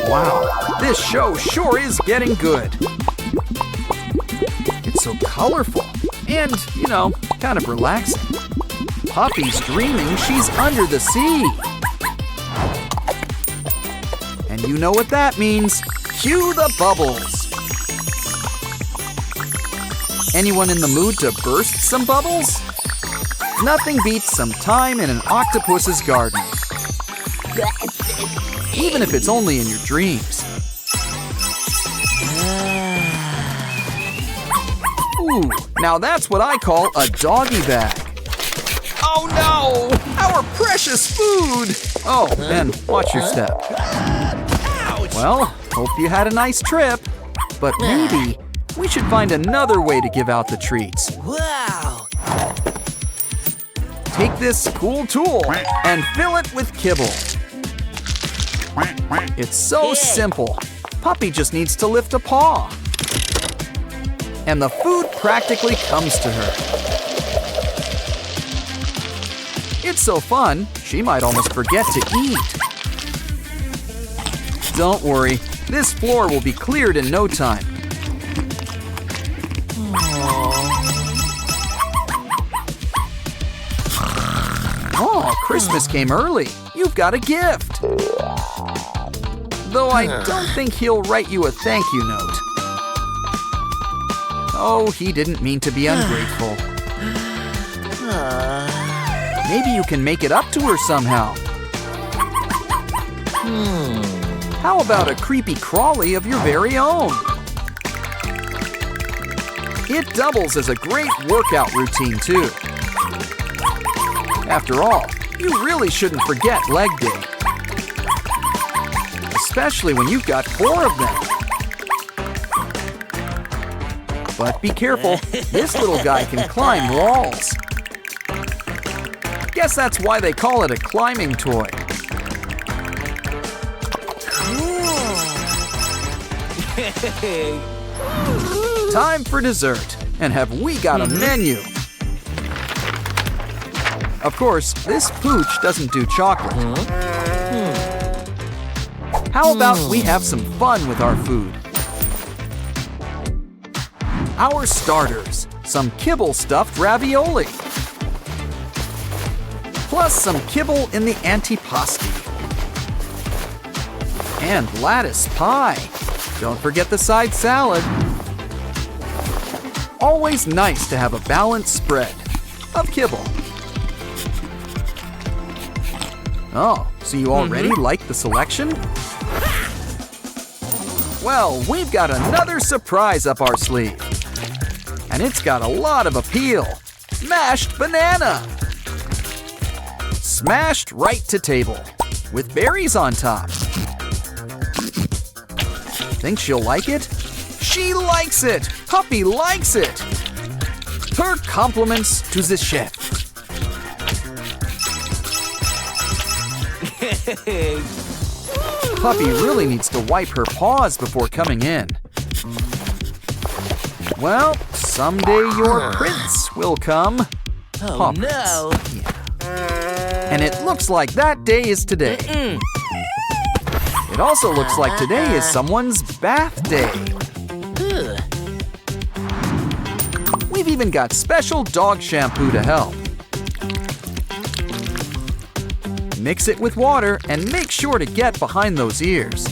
Wow, this show sure is getting good. It's so colorful and, you know, kind of relaxing. Puffy's dreaming she's under the sea. And And you know what that means. Cue the bubbles. Anyone in the mood to burst some bubbles? Nothing beats some time in an octopus's garden. Even if it's only in your dreams. Ooh, now that's what I call a doggy bag. Oh no! Our precious food! Oh, Ben, watch your step. Well, hope you had a nice trip. But maybe we should find another way to give out the treats. Wow! Take this cool tool and fill it with kibble. It's so simple. Puppy just needs to lift a paw. And the food practically comes to her. It's so fun, she might almost forget to eat. Don't worry, this floor will be cleared in no time. Oh, Christmas came early. You've got a gift. Though I don't think he'll write you a thank you note. Oh, he didn't mean to be ungrateful. Maybe you can make it up to her somehow. How about a creepy crawly of your very own? It doubles as a great workout routine, too. After all, you really shouldn't forget leg day. Especially when you've got 4 of them. But be careful, this little guy can climb walls. Guess that's why they call it a climbing toy. Time for dessert, and have we got a menu? Of course, this pooch doesn't do chocolate. How about we have some fun with our food? Our starters, some kibble-stuffed ravioli. Plus some kibble in the antipasti. And lattice pie. Don't forget the side salad. Always nice to have a balanced spread of kibble. Oh, so you already like the selection? Well, we've got another surprise up our sleeve. And it's got a lot of appeal. Mashed banana. Smashed right to table, with berries on top. Think she'll like it? She likes it! Puppy likes it! Her compliments to the chef. Puppy really needs to wipe her paws before coming in. Well, someday your prince will come. Oh no! Yeah. And it looks like that day is today. It also looks like today is someone's bath day. We've even got special dog shampoo to help. Mix it with water and make sure to get behind those ears.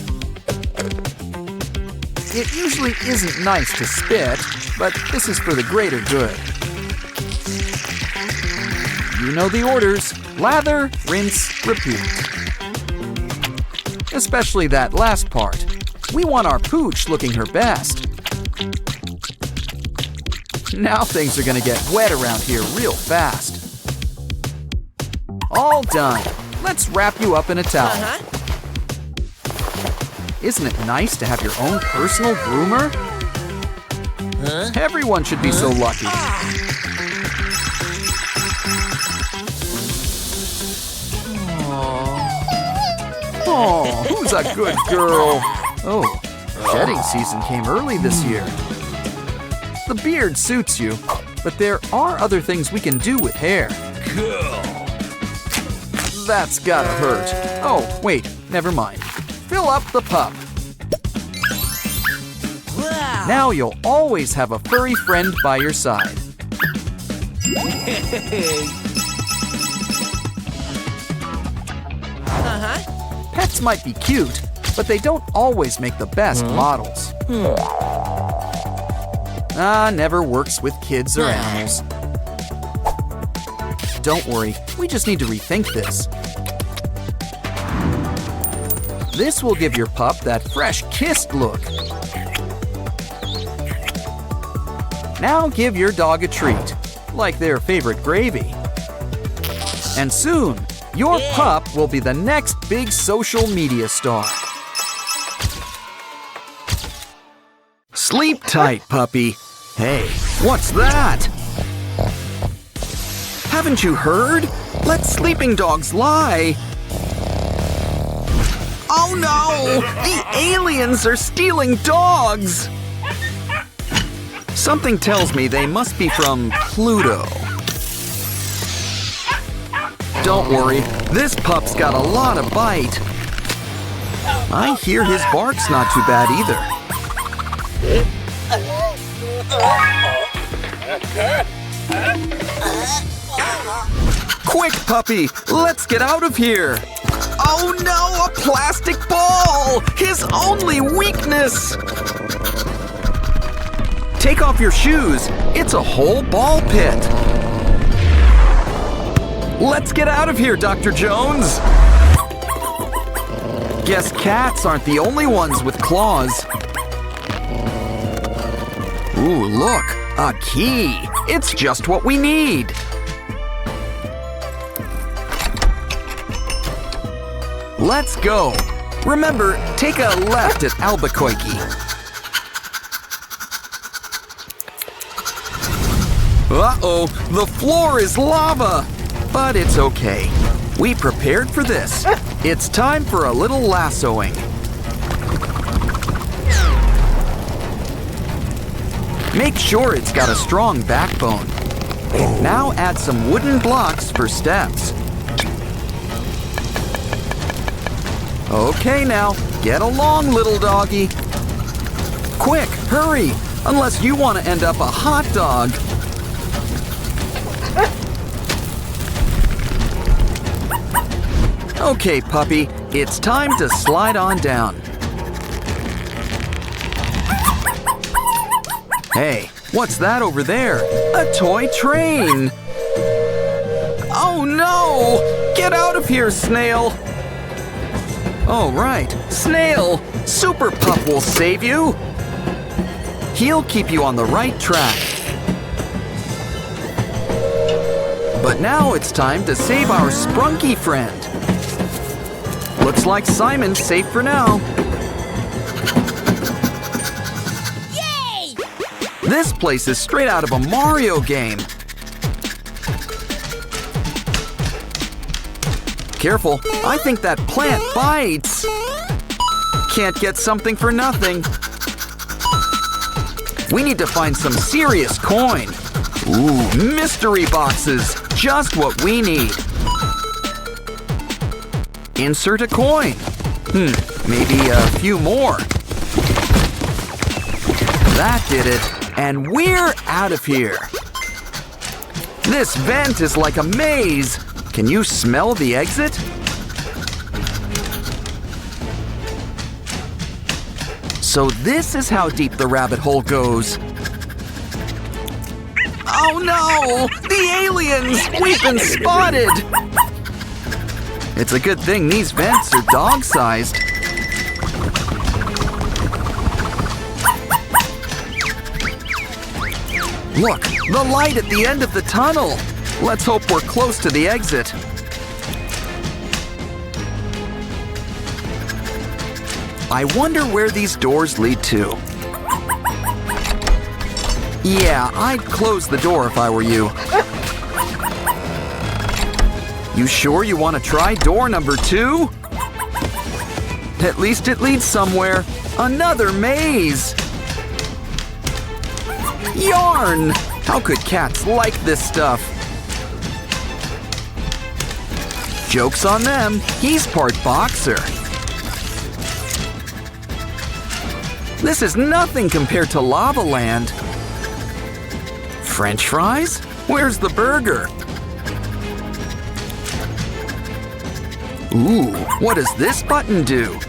It usually isn't nice to spit, but this is for the greater good. You know the orders. Lather, rinse, repeat. Especially that last part. We want our pooch looking her best. Now things are gonna get wet around here real fast. All done. Let's wrap you up in a towel. Isn't it nice to have your own personal groomer? Everyone should be so lucky. Oh, who's a good girl? Oh, shedding season came early this year. The beard suits you, but there are other things we can do with hair. Cool. That's gotta hurt. Oh, wait, never mind. Fill up the pup. Wow. Now you'll always have a furry friend by your side. Pets might be cute, but they don't always make the best models. Never works with kids or animals. Don't worry, we just need to rethink this. This will give your pup that fresh kissed look. Now give your dog a treat, like their favorite gravy. And soon, your pup will be the next big social media star. Sleep tight, puppy. Hey, what's that? Haven't you heard? Let sleeping dogs lie. Oh no! The aliens are stealing dogs! Something tells me they must be from Pluto. Don't worry, this pup's got a lot of bite. I hear his bark's not too bad either. Quick, puppy! Let's get out of here! Oh no, a plastic ball! His only weakness! Take off your shoes. It's a whole ball pit. Let's get out of here, Dr. Jones! Guess cats aren't the only ones with claws. Ooh, look, a key. It's just what we need. Let's go. Remember, take a left at Albuquerque. Uh-oh, the floor is lava. But it's okay. We prepared for this. It's time for a little lassoing. Make sure it's got a strong backbone. Now add some wooden blocks for steps. Okay now, get along, little doggy. Quick, hurry, unless you want to end up a hot dog. Okay, puppy, it's time to slide on down. Hey, what's that over there? A toy train! Oh no! Get out of here, Snail! Oh, right, Snail! Super Pup will save you! He'll keep you on the right track. But now it's time to save our sprunky friend. Looks like Simon's safe for now. Yay! This place is straight out of a Mario game. Careful, I think that plant bites. Can't get something for nothing. We need to find some serious coin. Ooh, mystery boxes, just what we need. Insert a coin. Maybe a few more. That did it, and we're out of here. This vent is like a maze. Can you smell the exit? So this is how deep the rabbit hole goes. Oh no! The aliens! We've been spotted! It's a good thing these vents are dog-sized. Look, the light at the end of the tunnel. Let's hope we're close to the exit. I wonder where these doors lead to. Yeah, I'd close the door if I were you. You sure you want to try door number 2? At least it leads somewhere. Another maze! Yarn! How could cats like this stuff? Joke's on them, he's part boxer. This is nothing compared to Lava Land. French fries? Where's the burger? Ooh, what does this button do?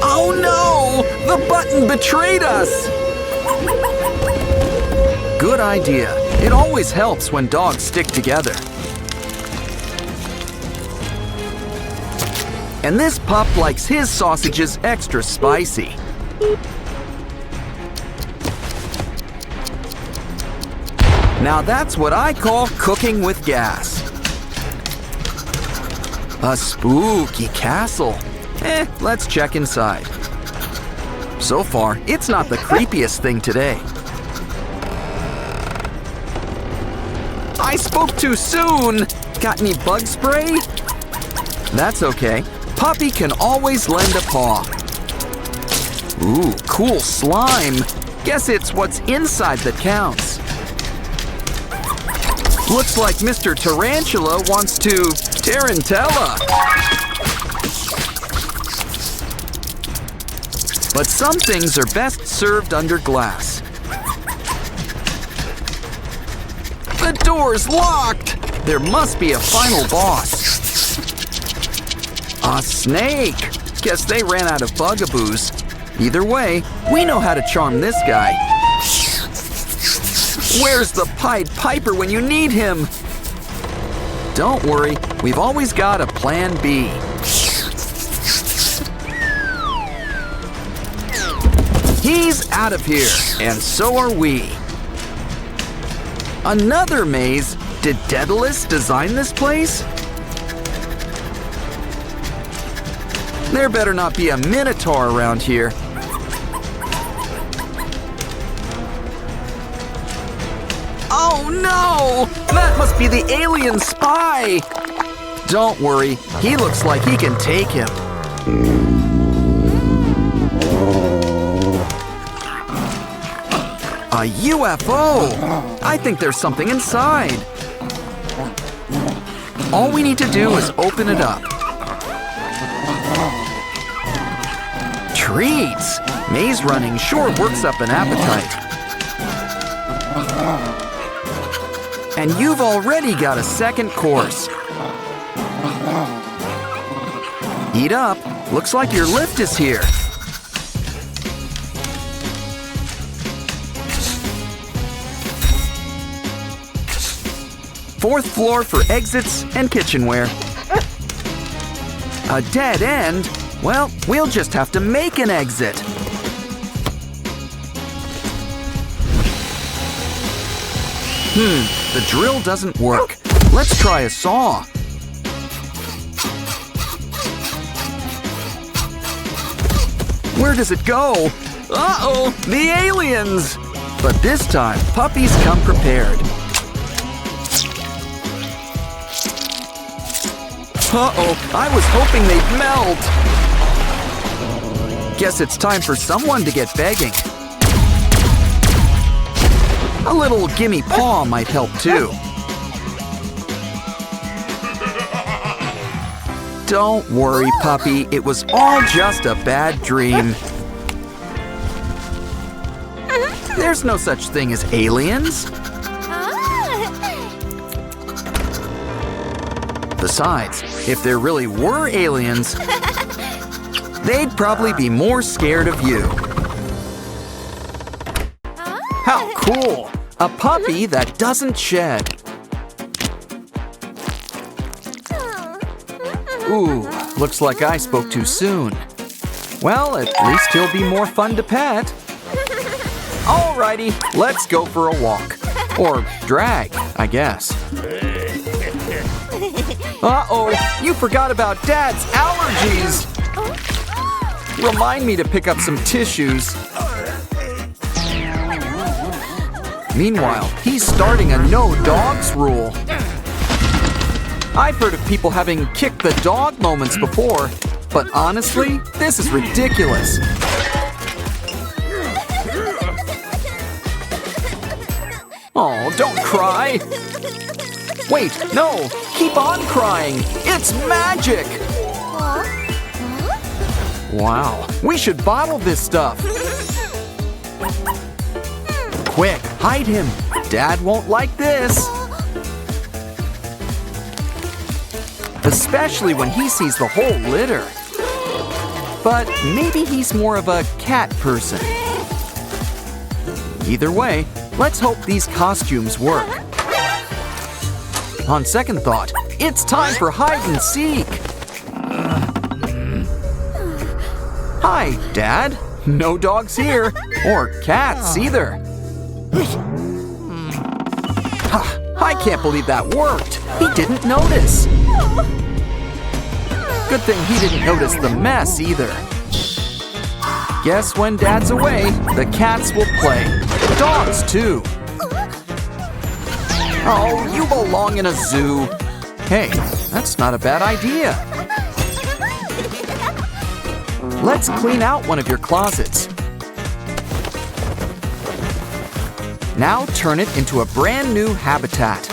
Oh no! The button betrayed us! Good idea. It always helps when dogs stick together. And this pup likes his sausages extra spicy. Now that's what I call cooking with gas. A spooky castle. Let's check inside. So far, it's not the creepiest thing today. I spoke too soon! Got any bug spray? That's okay. Puppy can always lend a paw. Ooh, cool slime. Guess it's what's inside that counts. Looks like Mr. Tarantula wants to tarantella. But some things are best served under glass. The door's locked! There must be a final boss. A snake! Guess they ran out of bugaboos. Either way, we know how to charm this guy. Where's the Pied Piper when you need him? Don't worry, we've always got a plan B. He's out of here, and so are we. Another maze? Did Daedalus design this place? There better not be a minotaur around here. Oh no! That must be the alien spy! Don't worry, he looks like he can take him. A UFO! I think there's something inside. All we need to do is open it up. Treats! Maze running sure works up an appetite. And you've already got a second course. Eat up. Looks like your lift is here. Fourth floor for exits and kitchenware. A dead end? Well, we'll just have to make an exit. The drill doesn't work. Let's try a saw. Where does it go? Uh-oh, the aliens! But this time, puppies come prepared. Uh-oh, I was hoping they'd melt. Guess it's time for someone to get begging. A little gimme paw might help too. Don't worry, puppy. It was all just a bad dream. There's no such thing as aliens. Besides, if there really were aliens, they'd probably be more scared of you. How cool! A puppy that doesn't shed. Ooh, looks like I spoke too soon. Well, at least he'll be more fun to pet. Alrighty, let's go for a walk. Or drag, I guess. Uh-oh, you forgot about Dad's allergies! Remind me to pick up some tissues. Meanwhile, he's starting a no dogs rule. I've heard of people having kick the dog moments before, but honestly, this is ridiculous. Oh, don't cry. Wait, no, keep on crying. It's magic. Wow, we should bottle this stuff. Quick, hide him. Dad won't like this. Especially when he sees the whole litter. but maybe he's more of a cat person. Either way, let's hope these costumes work. On second thought, it's time for hide and seek. Hi, Dad. No dogs here, or cats either. I can't believe that worked. He didn't notice. Good thing he didn't notice the mess either. Guess when Dad's away, the cats will play. Dogs too. Oh, you belong in a zoo. Hey, that's not a bad idea. Let's clean out one of your closets. Now turn it into a brand new habitat.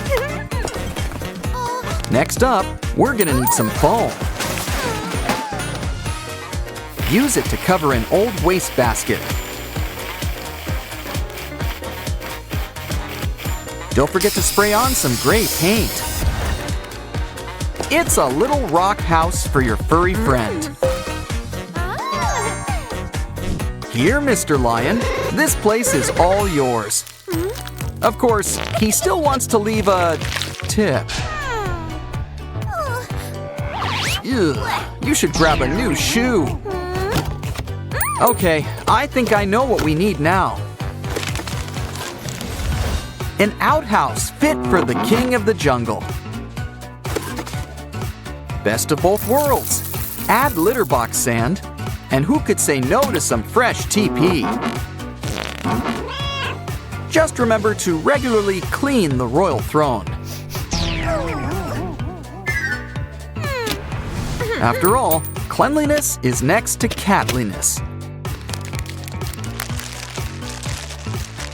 Next up, we're gonna need some foam. Use it to cover an old wastebasket. Don't forget to spray on some gray paint. It's a little rock house for your furry friend. Here, Mr. Lion, this place is all yours. Of course, he still wants to leave a tip. Ugh, you should grab a new shoe. Okay, I think I know what we need now. An outhouse fit for the king of the jungle. Best of both worlds. Add litter box sand, and who could say no to some fresh TP? Just remember to regularly clean the royal throne. After all, cleanliness is next to catliness.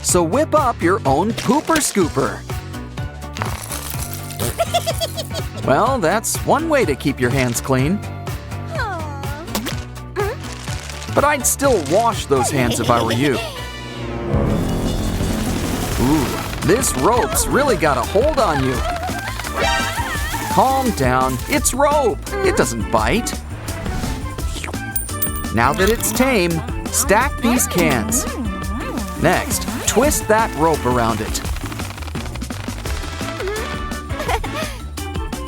So whip up your own pooper scooper. Well, that's one way to keep your hands clean. But I'd still wash those hands if I were you. Ooh, this rope's really got a hold on you. Calm down, it's rope. It doesn't bite. Now that it's tame, stack these cans. Next, twist that rope around it.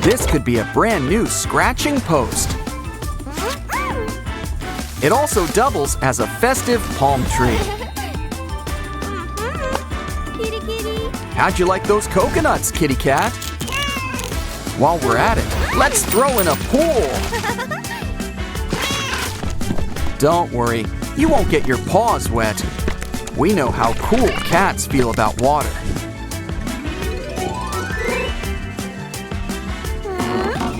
This could be a brand new scratching post. It also doubles as a festive palm tree. How'd you like those coconuts, kitty cat? While we're at it, let's throw in a pool. Don't worry, you won't get your paws wet. We know how cool cats feel about water.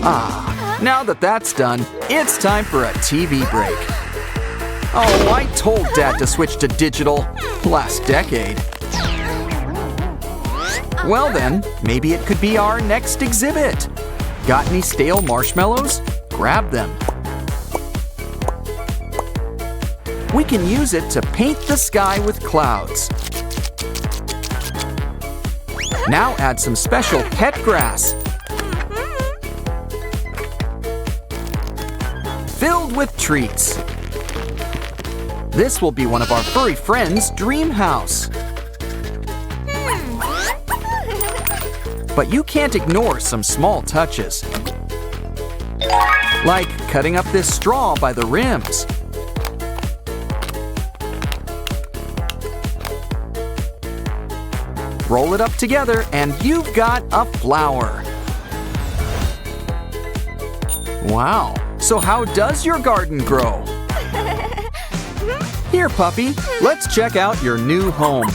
Ah, now that that's done, it's time for a TV break. Oh, I told Dad to switch to digital last decade. Well then, maybe it could be our next exhibit. Got any stale marshmallows? Grab them. We can use it to paint the sky with clouds. Now add some special pet grass. Filled with treats. This will be one of our furry friends' dream house. But you can't ignore some small touches. Like cutting up this straw by the rims. Roll it up together and you've got a flower. Wow, so how does your garden grow? Here, puppy, let's check out your new home.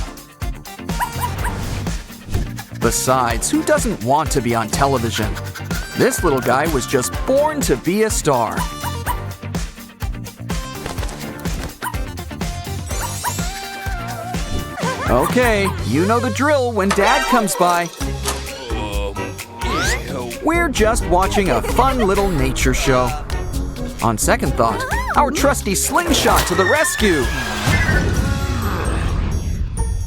Besides, who doesn't want to be on television? This little guy was just born to be a star. Okay, you know the drill when Dad comes by. We're just watching a fun little nature show. On second thought, our trusty slingshot to the rescue.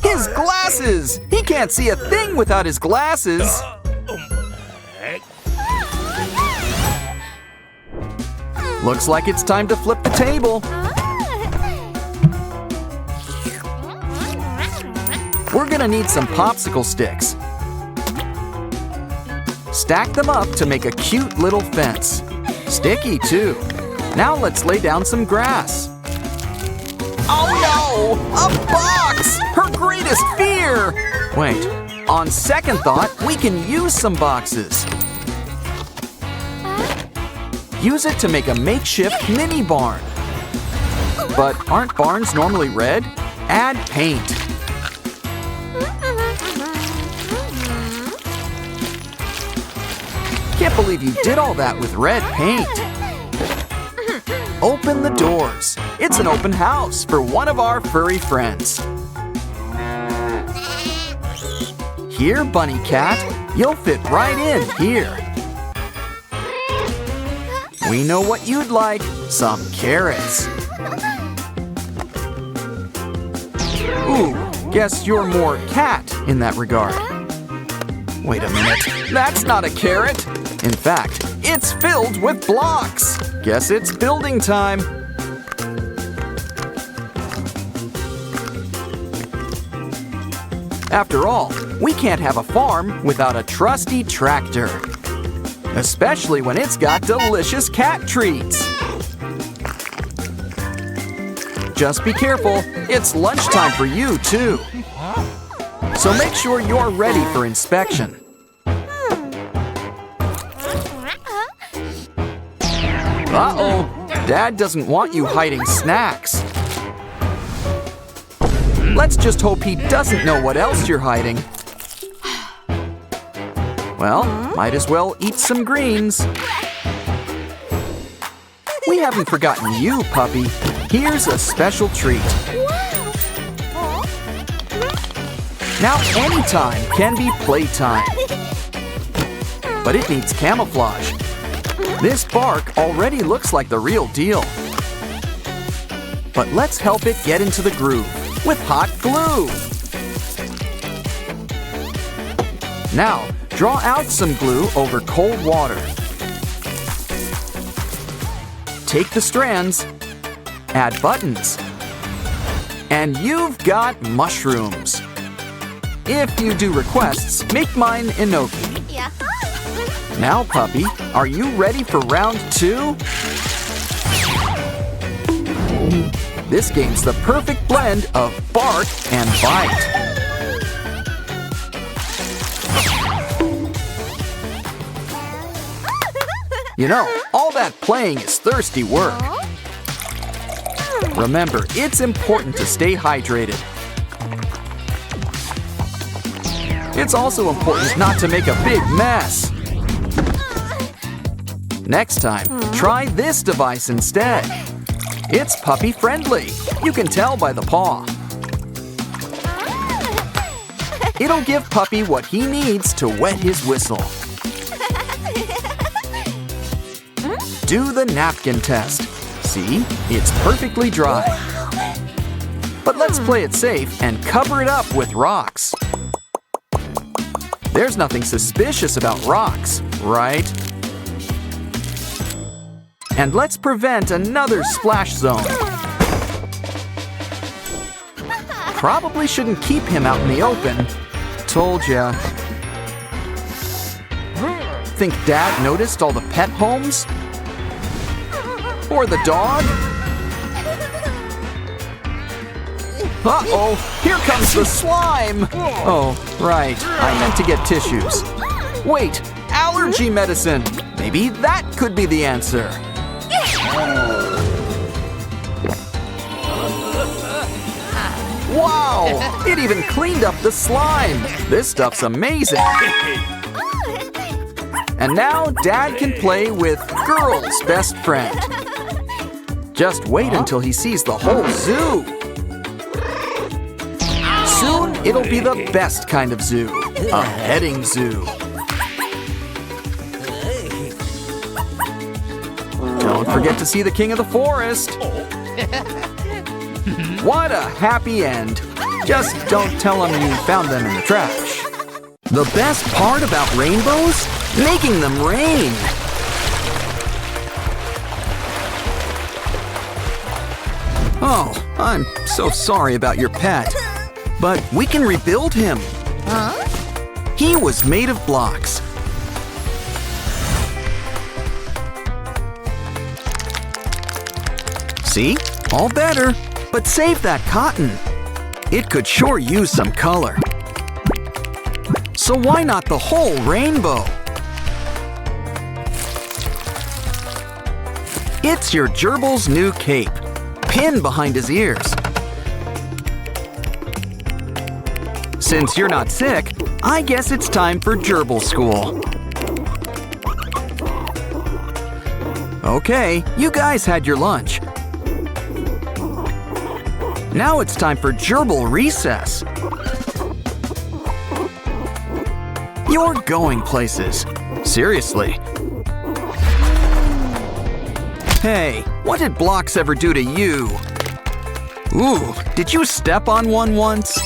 His glasses! He can't see a thing without his glasses. Looks like it's time to flip the table. We're gonna need some popsicle sticks. Stack them up to make a cute little fence. Sticky too. Now let's lay down some grass. Oh no! A box! Her greatest fear! Wait, on second thought, we can use some boxes. Use it to make a makeshift mini barn. But aren't barns normally red? Add paint. Can't believe you did all that with red paint. Open the doors. It's an open house for one of our furry friends. Here, Bunny Cat, you'll fit right in here. We know what you'd like, some carrots. Ooh, guess you're more cat in that regard. Wait a minute, that's not a carrot. In fact, it's filled with blocks. Guess it's building time. After all, we can't have a farm without a trusty tractor. Especially when it's got delicious cat treats. Just be careful, it's lunchtime for you too. So make sure you're ready for inspection. Uh-oh, Dad doesn't want you hiding snacks. Let's just hope he doesn't know what else you're hiding. Well, might as well eat some greens. We haven't forgotten you, puppy. Here's a special treat. Now anytime can be playtime. But it needs camouflage. This bark already looks like the real deal. But let's help it get into the groove with hot glue. Now, draw out some glue over cold water. Take the strands, add buttons, and you've got mushrooms. If you do requests, make mine enoki. Now, puppy, are you ready for round 2? This game's the perfect blend of bark and bite. You know, all that playing is thirsty work. Remember, it's important to stay hydrated. It's also important not to make a big mess. Next time, try this device instead. It's puppy friendly. You can tell by the paw. It'll give Puppy what he needs to wet his whistle. Do the napkin test. See, it's perfectly dry. But let's play it safe and cover it up with rocks. There's nothing suspicious about rocks, right? And let's prevent another splash zone. Probably shouldn't keep him out in the open. Told ya. Think Dad noticed all the pet homes? Or the dog? Uh-oh, here comes the slime! Oh, right, I meant to get tissues. Wait, allergy medicine! Maybe that could be the answer. Wow, it even cleaned up the slime. This stuff's amazing. And now Dad can play with Girl's best friend. Just wait until he sees the whole zoo. Soon, it'll be the best kind of zoo, a petting zoo. Don't forget to see the king of the forest. What a happy end. Just don't tell him you found them in the trash. The best part about rainbows? Making them rain. Oh, I'm so sorry about your pet. But we can rebuild him. Huh? He was made of blocks. See? All better. But save that cotton. It could sure use some color. So why not the whole rainbow? It's your gerbil's new cape. Pinned behind his ears. Since you're not sick, I guess it's time for gerbil school. Okay, you guys had your lunch. Now it's time for gerbil recess. You're going places. Seriously. Hey, what did blocks ever do to you? Ooh, did you step on one once?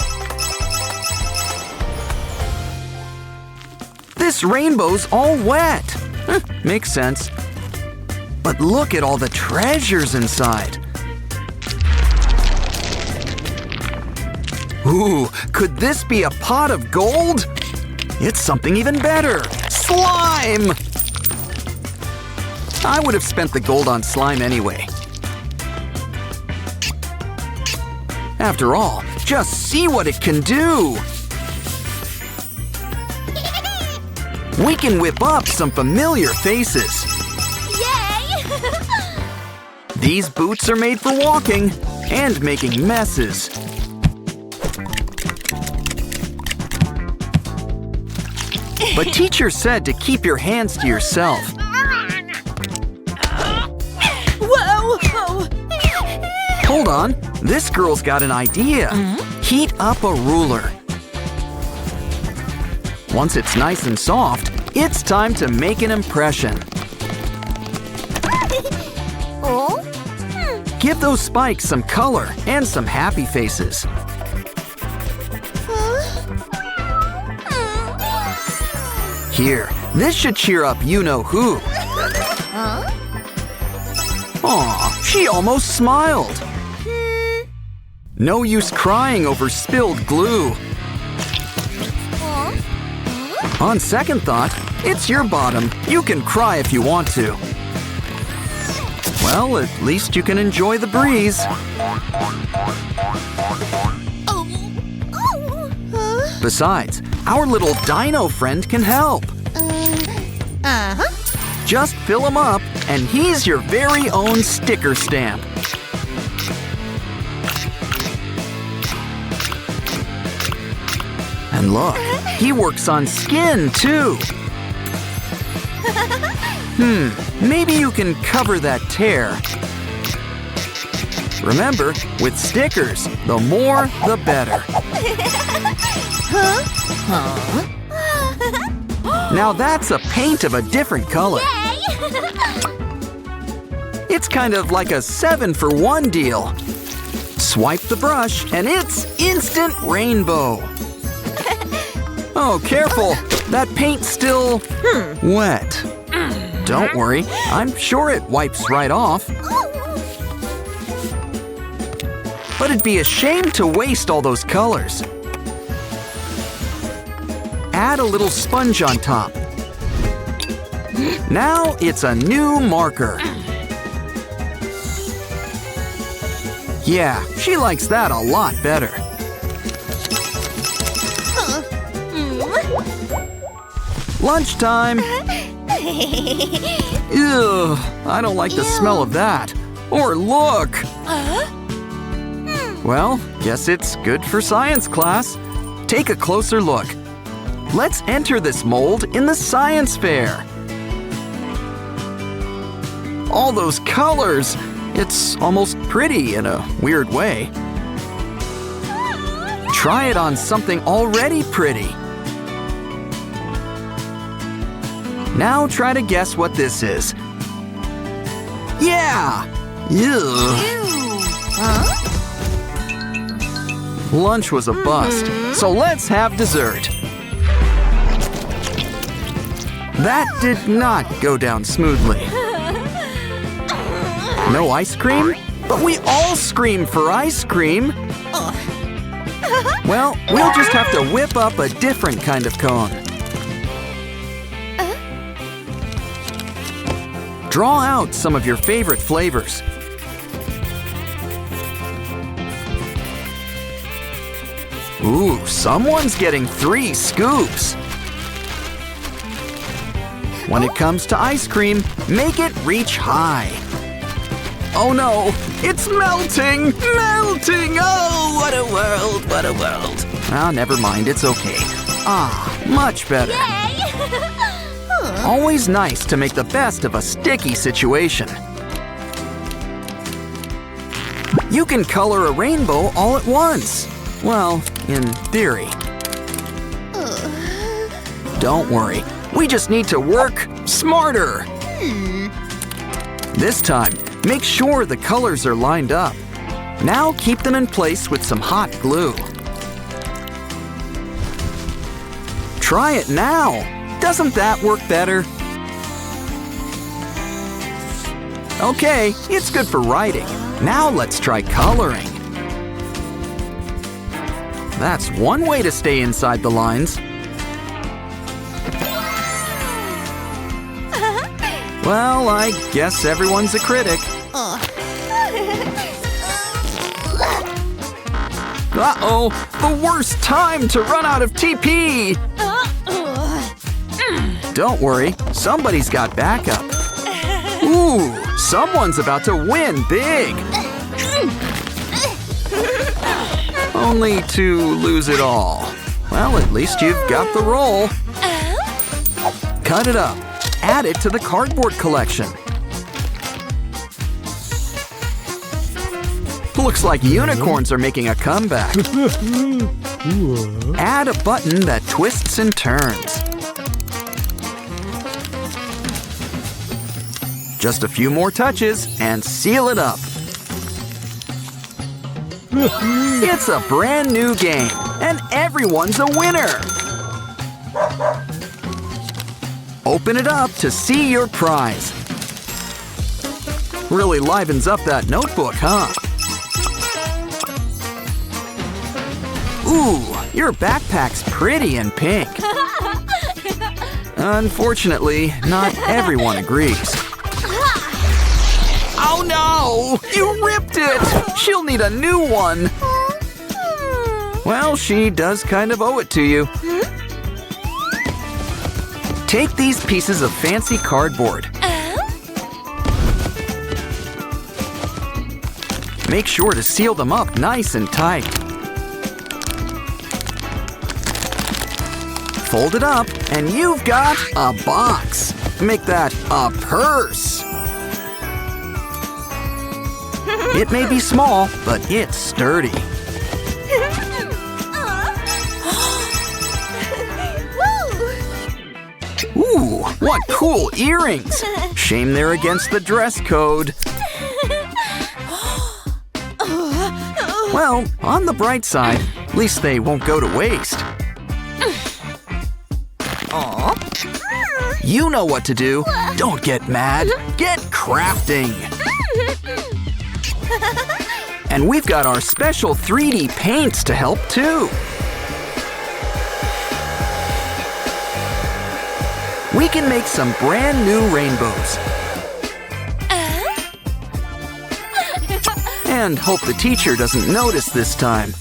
This rainbow's all wet. Makes sense. But look at all the treasures inside. Ooh, could this be a pot of gold? It's something even better. Slime! I would have spent the gold on slime anyway. After all, just see what it can do. We can whip up some familiar faces. Yay! These boots are made for walking and making messes. But teacher said to keep your hands to yourself. Whoa! Whoa. Hold on, this girl's got an idea. Heat up a ruler. Once it's nice and soft, it's time to make an impression. Oh? Give those spikes some color and some happy faces. Here, this should cheer up you-know-who. Huh? Aw, she almost smiled. No use crying over spilled glue. On second thought, it's your bottom. You can cry if you want to. Well, at least you can enjoy the breeze. Besides, our little dino friend can help. Just fill him up, and he's your very own sticker stamp. And look, he works on skin, too. Maybe you can cover that tear. Remember, with stickers, the more, the better. Now that's a paint of a different color. It's kind of like a 7-for-1 deal. Swipe the brush, and it's instant rainbow. Oh, careful! That paint's still wet. Don't worry, I'm sure it wipes right off. But it'd be a shame to waste all those colors. Add a little sponge on top. Now it's a new marker. Yeah, she likes that a lot better. Lunchtime! Ew, I don't like the smell of that. Or look! Well, guess it's good for science class. Take a closer look. Let's enter this mold in the science fair. All those colors! It's almost pretty in a weird way. Try it on something already pretty. Now try to guess what this is. Yeah! Ew. Lunch was a bust, so let's have dessert. That did not go down smoothly. No ice cream? but we all scream for ice cream. Well, we'll just have to whip up a different kind of cone. Draw out some of your favorite flavors. Ooh, someone's getting 3 scoops. When it comes to ice cream, make it reach high. Oh no, it's melting! Melting! Oh, what a world, what a world. Ah, never mind, it's okay. Ah, much better. Yay! Always nice to make the best of a sticky situation. You can color a rainbow all at once. Well, in theory. Don't worry, we just need to work smarter. This time, make sure the colors are lined up. Now keep them in place with some hot glue. Try it now. Doesn't that work better? Okay, it's good for writing. Now let's try coloring. That's one way to stay inside the lines. Well, I guess everyone's a critic. Uh-oh, the worst time to run out of TP! Don't worry, somebody's got backup. Ooh, someone's about to win big! Only to lose it all. Well, at least you've got the roll. Cut it up. Add it to the cardboard collection. Looks like unicorns are making a comeback. Add a button that twists and turns. Just a few more touches and seal it up. It's a brand new game, and everyone's a winner. Open it up to see your prize. Really livens up that notebook, huh? Ooh, your backpack's pretty and pink. Unfortunately, not everyone agrees. Oh no! You ripped it! She'll need a new one. Well, she does kind of owe it to you. Take these pieces of fancy cardboard. Make sure to seal them up nice and tight. Fold it up, and you've got a box. Make that a purse. It may be small, but it's sturdy. Ooh, what cool earrings! Shame they're against the dress code. Well, on the bright side, at least they won't go to waste. You know what to do. Don't get mad. Get crafting. And we've got our special 3D paints to help too. We can make some brand new rainbows. And hope the teacher doesn't notice this time.